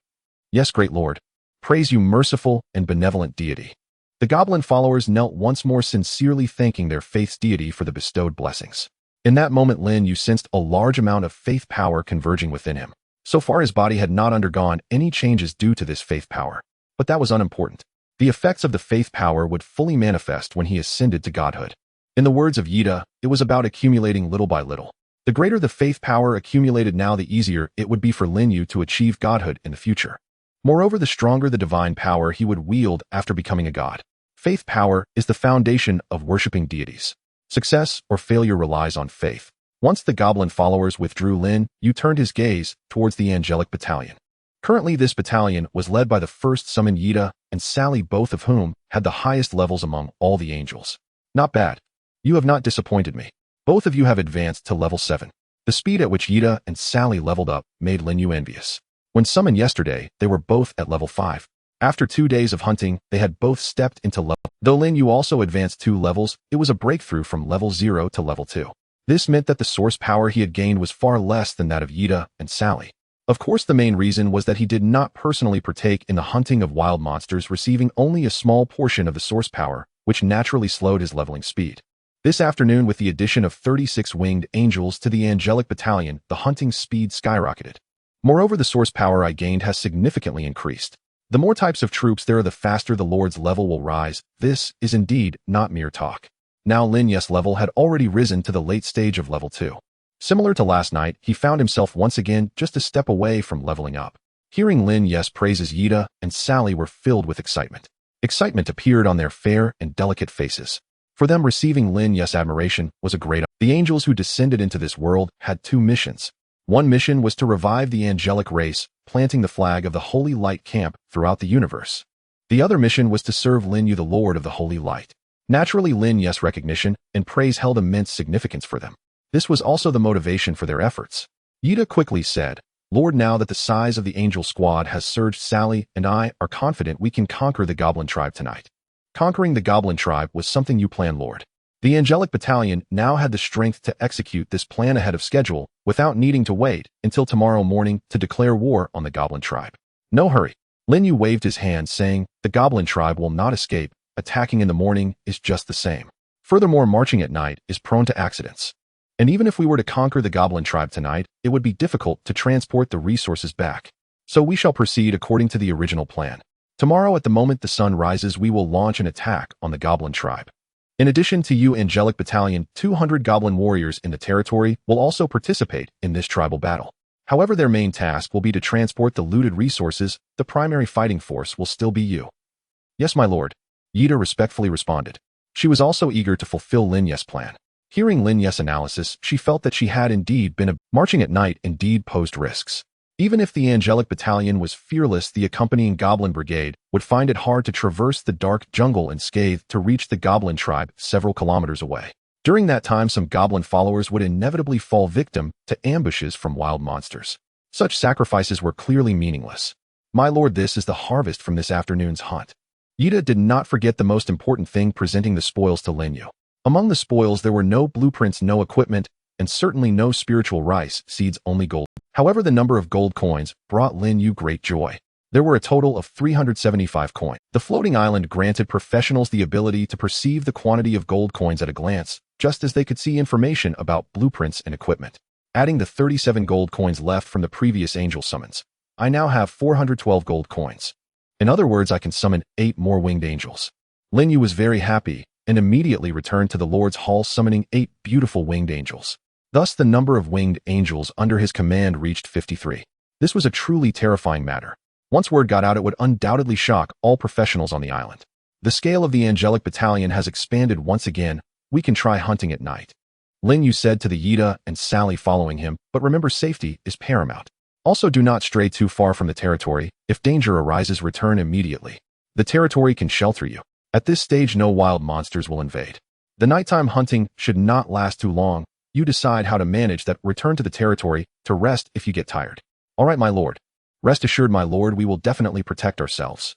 Yes, great lord. Praise you, merciful and benevolent deity. The goblin followers knelt once more, sincerely thanking their faith's deity for the bestowed blessings. In that moment, Lin Yu sensed a large amount of faith power converging within him. So far, his body had not undergone any changes due to this faith power. But that was unimportant. The effects of the faith power would fully manifest when he ascended to godhood. In the words of Yida, it was about accumulating little by little. The greater the faith power accumulated now, the easier it would be for Lin Yu to achieve godhood in the future. Moreover, the stronger the divine power he would wield after becoming a god. Faith power is the foundation of worshipping deities. Success or failure relies on faith. Once the goblin followers withdrew, Lin Yu turned his gaze towards the angelic battalion. Currently, this battalion was led by the first summoned Yida and Sally, both of whom had the highest levels among all the angels. Not bad. You have not disappointed me. Both of you have advanced to level 7. The speed at which Yida and Sally leveled up made Lin Yu envious. When summoned yesterday, they were both at level 5. After 2 days of hunting, they had both stepped into level. Though Lin Yu also advanced 2 levels, it was a breakthrough from level 0 to level 2. This meant that the source power he had gained was far less than that of Yida and Sally. Of course, the main reason was that he did not personally partake in the hunting of wild monsters, receiving only a small portion of the source power, which naturally slowed his leveling speed. This afternoon, with the addition of 36 winged angels to the angelic battalion, the hunting speed skyrocketed. Moreover, the source power I gained has significantly increased. The more types of troops there are, the faster the Lord's level will rise. This is indeed not mere talk. Now Lin Yu's level had already risen to the late stage of level 2. Similar to last night, he found himself once again just a step away from leveling up. Hearing Lin Yu's praises, Yida and Sally were filled with excitement. Excitement appeared on their fair and delicate faces. For them, receiving Lin Yu's admiration was a great honor. The angels who descended into this world had 2 missions. One mission was to revive the angelic race, planting the flag of the Holy Light camp throughout the universe. The other mission was to serve Lin Yu, the Lord of the Holy Light. Naturally, Lin Yu's recognition and praise held immense significance for them. This was also the motivation for their efforts. Yida quickly said, "Lord, now that the size of the angel squad has surged, Sally and I are confident we can conquer the goblin tribe tonight." Conquering the goblin tribe was something you planned, Lord. The angelic battalion now had the strength to execute this plan ahead of schedule without needing to wait until tomorrow morning to declare war on the goblin tribe. No hurry. Lin Yu waved his hand, saying, "The goblin tribe will not escape. Attacking in the morning is just the same. Furthermore, marching at night is prone to accidents. And even if we were to conquer the goblin tribe tonight, it would be difficult to transport the resources back. So we shall proceed according to the original plan. Tomorrow, at the moment the sun rises, we will launch an attack on the goblin tribe. In addition to you, angelic battalion, 200 goblin warriors in the territory will also participate in this tribal battle. However, their main task will be to transport the looted resources. The primary fighting force will still be you." "Yes, my lord," Yida respectfully responded. She was also eager to fulfill Lin Yu's plan. Hearing Lin Yu's analysis, she felt that she had indeed been marching at night indeed posed risks. Even if the angelic battalion was fearless, the accompanying goblin brigade would find it hard to traverse the dark jungle unscathed to reach the goblin tribe several kilometers away. During that time, some goblin followers would inevitably fall victim to ambushes from wild monsters. Such sacrifices were clearly meaningless. "My lord, this is the harvest from this afternoon's hunt." Yida did not forget the most important thing, presenting the spoils to Lin Yu. Among the spoils there were no blueprints, no equipment, and certainly no spiritual rice seeds, only gold. However, the number of gold coins brought Lin Yu great joy. There were a total of 375 coins. The floating island granted professionals the ability to perceive the quantity of gold coins at a glance, just as they could see information about blueprints and equipment. Adding the 37 gold coins left from the previous angel summons, I now have 412 gold coins. In other words, I can summon 8 more winged angels. Lin Yu was very happy and immediately returned to the Lord's Hall, summoning 8 beautiful winged angels. Thus, the number of winged angels under his command reached 53. This was a truly terrifying matter. Once word got out, it would undoubtedly shock all professionals on the island. The scale of the angelic battalion has expanded once again. We can try hunting at night, Lin Yu said to the Yida and Sally following him, but remember, safety is paramount. Also, do not stray too far from the territory. If danger arises, return immediately. The territory can shelter you. At this stage, no wild monsters will invade. The nighttime hunting should not last too long. You decide how to manage that. Return to the territory to rest if you get tired. All right, my lord. Rest assured, my lord, we will definitely protect ourselves.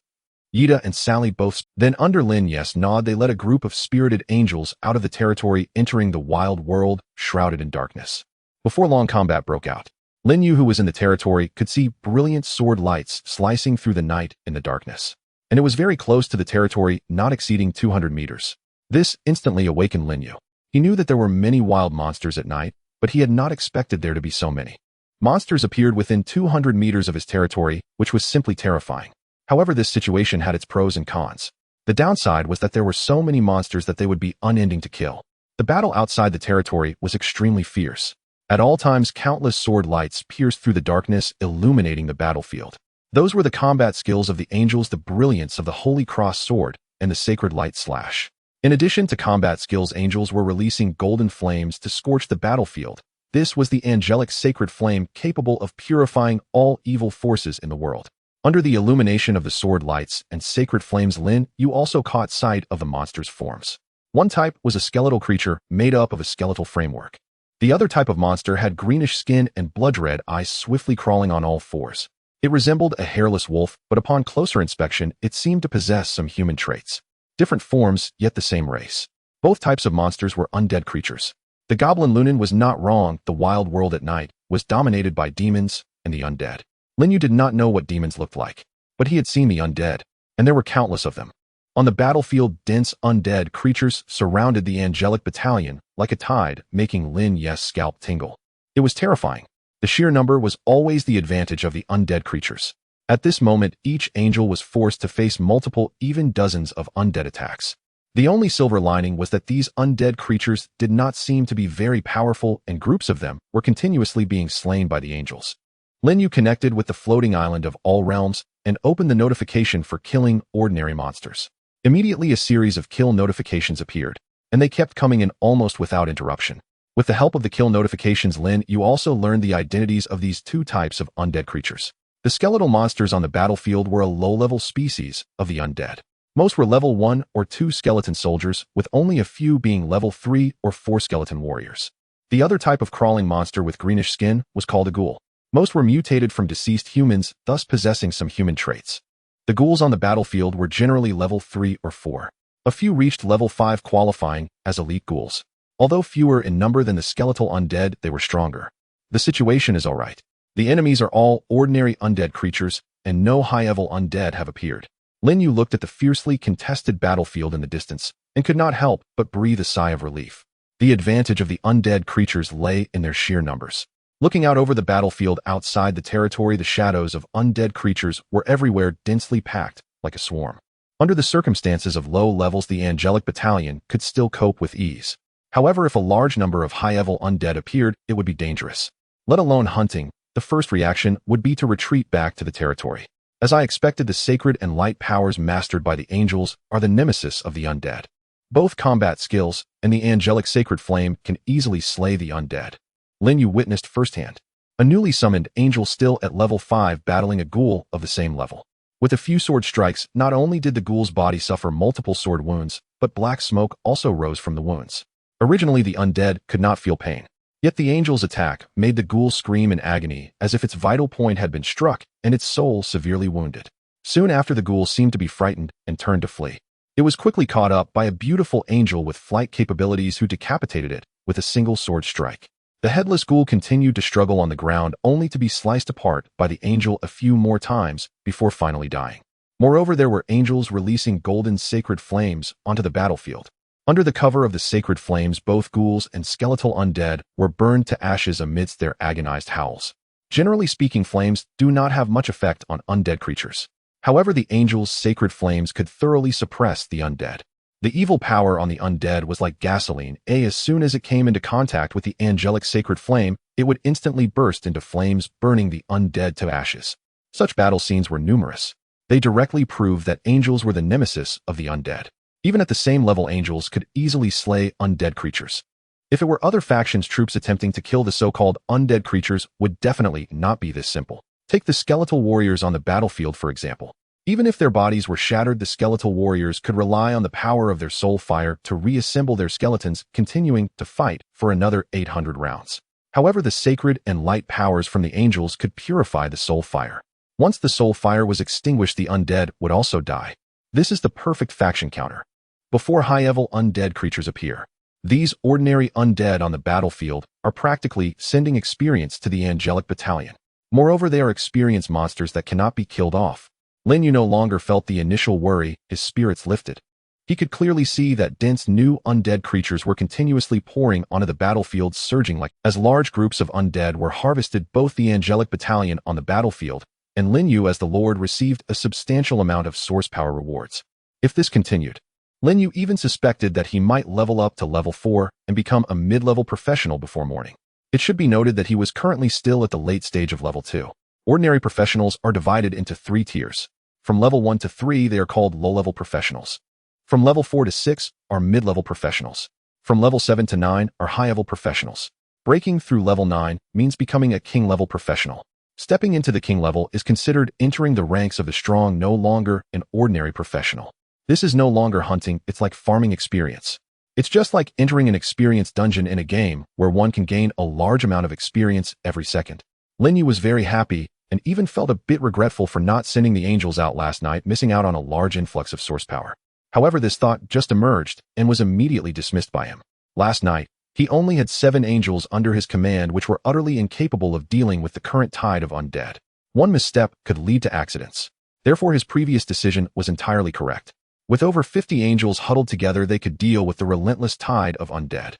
Yida and Sally both. Then under Lin Yu's nod, they led a group of spirited angels out of the territory, entering the wild world, shrouded in darkness. Before long, combat broke out. Lin Yu, who was in the territory, could see brilliant sword lights slicing through the night in the darkness. And it was very close to the territory, not exceeding 200 meters. This instantly awakened Lin Yu. He knew that there were many wild monsters at night, but he had not expected there to be so many. Monsters appeared within 200 meters of his territory, which was simply terrifying. However, this situation had its pros and cons. The downside was that there were so many monsters that they would be unending to kill. The battle outside the territory was extremely fierce. At all times, countless sword lights pierced through the darkness, illuminating the battlefield. Those were the combat skills of the angels, the brilliance of the Holy Cross sword, and the sacred light slash. In addition to combat skills, angels were releasing golden flames to scorch the battlefield. This was the angelic sacred flame capable of purifying all evil forces in the world. Under the illumination of the sword lights and sacred flames, Lin Yu also caught sight of the monster's forms. One type was a skeletal creature made up of a skeletal framework. The other type of monster had greenish skin and blood-red eyes, swiftly crawling on all fours. It resembled a hairless wolf, but upon closer inspection, it seemed to possess some human traits. Different forms, yet the same race. Both types of monsters were undead creatures. The goblin Lunan was not wrong. The wild world at night was dominated by demons and the undead. Lin Yu did not know what demons looked like, but he had seen the undead, and there were countless of them. On the battlefield, dense undead creatures surrounded the angelic battalion like a tide, making Lin Yu's scalp tingle. It was terrifying. The sheer number was always the advantage of the undead creatures. At this moment, each angel was forced to face multiple, even dozens of undead attacks. The only silver lining was that these undead creatures did not seem to be very powerful, and groups of them were continuously being slain by the angels. Lin Yu connected with the floating island of all realms and opened the notification for killing ordinary monsters. Immediately, a series of kill notifications appeared, and they kept coming in almost without interruption. With the help of the kill notifications, Lin Yu also learned the identities of these two types of undead creatures. The skeletal monsters on the battlefield were a low-level species of the undead. Most were level 1 or 2 skeleton soldiers, with only a few being level 3 or 4 skeleton warriors. The other type of crawling monster with greenish skin was called a ghoul. Most were mutated from deceased humans, thus possessing some human traits. The ghouls on the battlefield were generally level 3 or 4. A few reached level 5, qualifying as elite ghouls. Although fewer in number than the skeletal undead, they were stronger. The situation is alright. The enemies are all ordinary undead creatures, and no high-level undead have appeared. Lin Yu looked at the fiercely contested battlefield in the distance, and could not help but breathe a sigh of relief. The advantage of the undead creatures lay in their sheer numbers. Looking out over the battlefield outside the territory, the shadows of undead creatures were everywhere, densely packed, like a swarm. Under the circumstances of low levels, the angelic battalion could still cope with ease. However, if a large number of high-level undead appeared, it would be dangerous. Let alone hunting, the first reaction would be to retreat back to the territory. As I expected, the sacred and light powers mastered by the angels are the nemesis of the undead. Both combat skills and the angelic sacred flame can easily slay the undead. Lin Yu witnessed firsthand. A newly summoned angel still at level 5 battling a ghoul of the same level. With a few sword strikes, not only did the ghoul's body suffer multiple sword wounds, but black smoke also rose from the wounds. Originally, the undead could not feel pain. Yet the angel's attack made the ghoul scream in agony as if its vital point had been struck and its soul severely wounded. Soon after, the ghoul seemed to be frightened and turned to flee. It was quickly caught up by a beautiful angel with flight capabilities who decapitated it with a single sword strike. The headless ghoul continued to struggle on the ground, only to be sliced apart by the angel a few more times before finally dying. Moreover, there were angels releasing golden sacred flames onto the battlefield. Under the cover of the sacred flames, both ghouls and skeletal undead were burned to ashes amidst their agonized howls. Generally speaking, flames do not have much effect on undead creatures. However, the angels' sacred flames could thoroughly suppress the undead. The evil power on the undead was like gasoline. As soon as it came into contact with the angelic sacred flame, it would instantly burst into flames, burning the undead to ashes. Such battle scenes were numerous. They directly proved that angels were the nemesis of the undead. Even at the same level, angels could easily slay undead creatures. If it were other factions' troops attempting to kill the so-called undead creatures, would definitely not be this simple. Take the skeletal warriors on the battlefield, for example. Even if their bodies were shattered, the skeletal warriors could rely on the power of their soul fire to reassemble their skeletons, continuing to fight for another 800 rounds. However, the sacred and light powers from the angels could purify the soul fire. Once the soul fire was extinguished, the undead would also die. This is the perfect faction counter. Before high-level undead creatures appear, these ordinary undead on the battlefield are practically sending experience to the angelic battalion. Moreover, they are experienced monsters that cannot be killed off. Lin Yu no longer felt the initial worry, his spirits lifted. He could clearly see that dense new undead creatures were continuously pouring onto the battlefield, surging like as large groups of undead were harvested. Both the angelic battalion on the battlefield and Lin Yu as the Lord received a substantial amount of source power rewards. If this continued, Lin Yu even suspected that he might level up to level 4 and become a mid-level professional before morning. It should be noted that he was currently still at the late stage of level 2. Ordinary professionals are divided into 3 tiers. From level 1 to 3, they are called low-level professionals. From level 4 to 6 are mid-level professionals. From level 7 to 9 are high-level professionals. Breaking through level 9 means becoming a king-level professional. Stepping into the king level is considered entering the ranks of the strong, no longer an ordinary professional. This is no longer hunting, it's like farming experience. It's just like entering an experience dungeon in a game where one can gain a large amount of experience every second. Lin Yu was very happy and even felt a bit regretful for not sending the angels out last night, missing out on a large influx of source power. However, this thought just emerged and was immediately dismissed by him. Last night, he only had 7 angels under his command which were utterly incapable of dealing with the current tide of undead. One misstep could lead to accidents. Therefore, his previous decision was entirely correct. With over 50 angels huddled together, they could deal with the relentless tide of undead.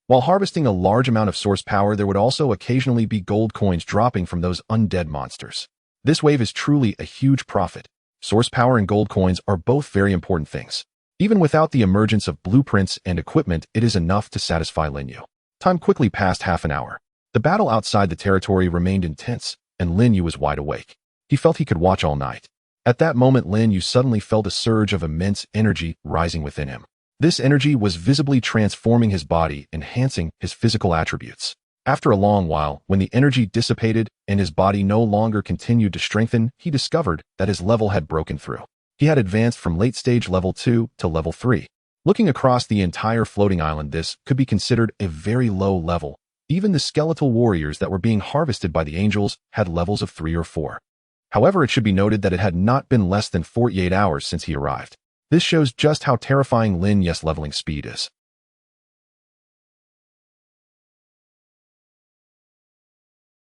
While harvesting a large amount of source power, there would also occasionally be gold coins dropping from those undead monsters. This wave is truly a huge profit. Source power and gold coins are both very important things. Even without the emergence of blueprints and equipment, it is enough to satisfy Lin Yu. Time quickly passed half an hour. The battle outside the territory remained intense, and Lin Yu was wide awake. He felt he could watch all night. At that moment, Lin Yu suddenly felt a surge of immense energy rising within him. This energy was visibly transforming his body, enhancing his physical attributes. After a long while, when the energy dissipated and his body no longer continued to strengthen, he discovered that his level had broken through. He had advanced from late stage level 2 to level 3. Looking across the entire floating island, this could be considered a very low level. Even the skeletal warriors that were being harvested by the angels had levels of 3 or 4. However, it should be noted that it had not been less than 48 hours since he arrived. This shows just how terrifying Lin Yu's leveling speed is.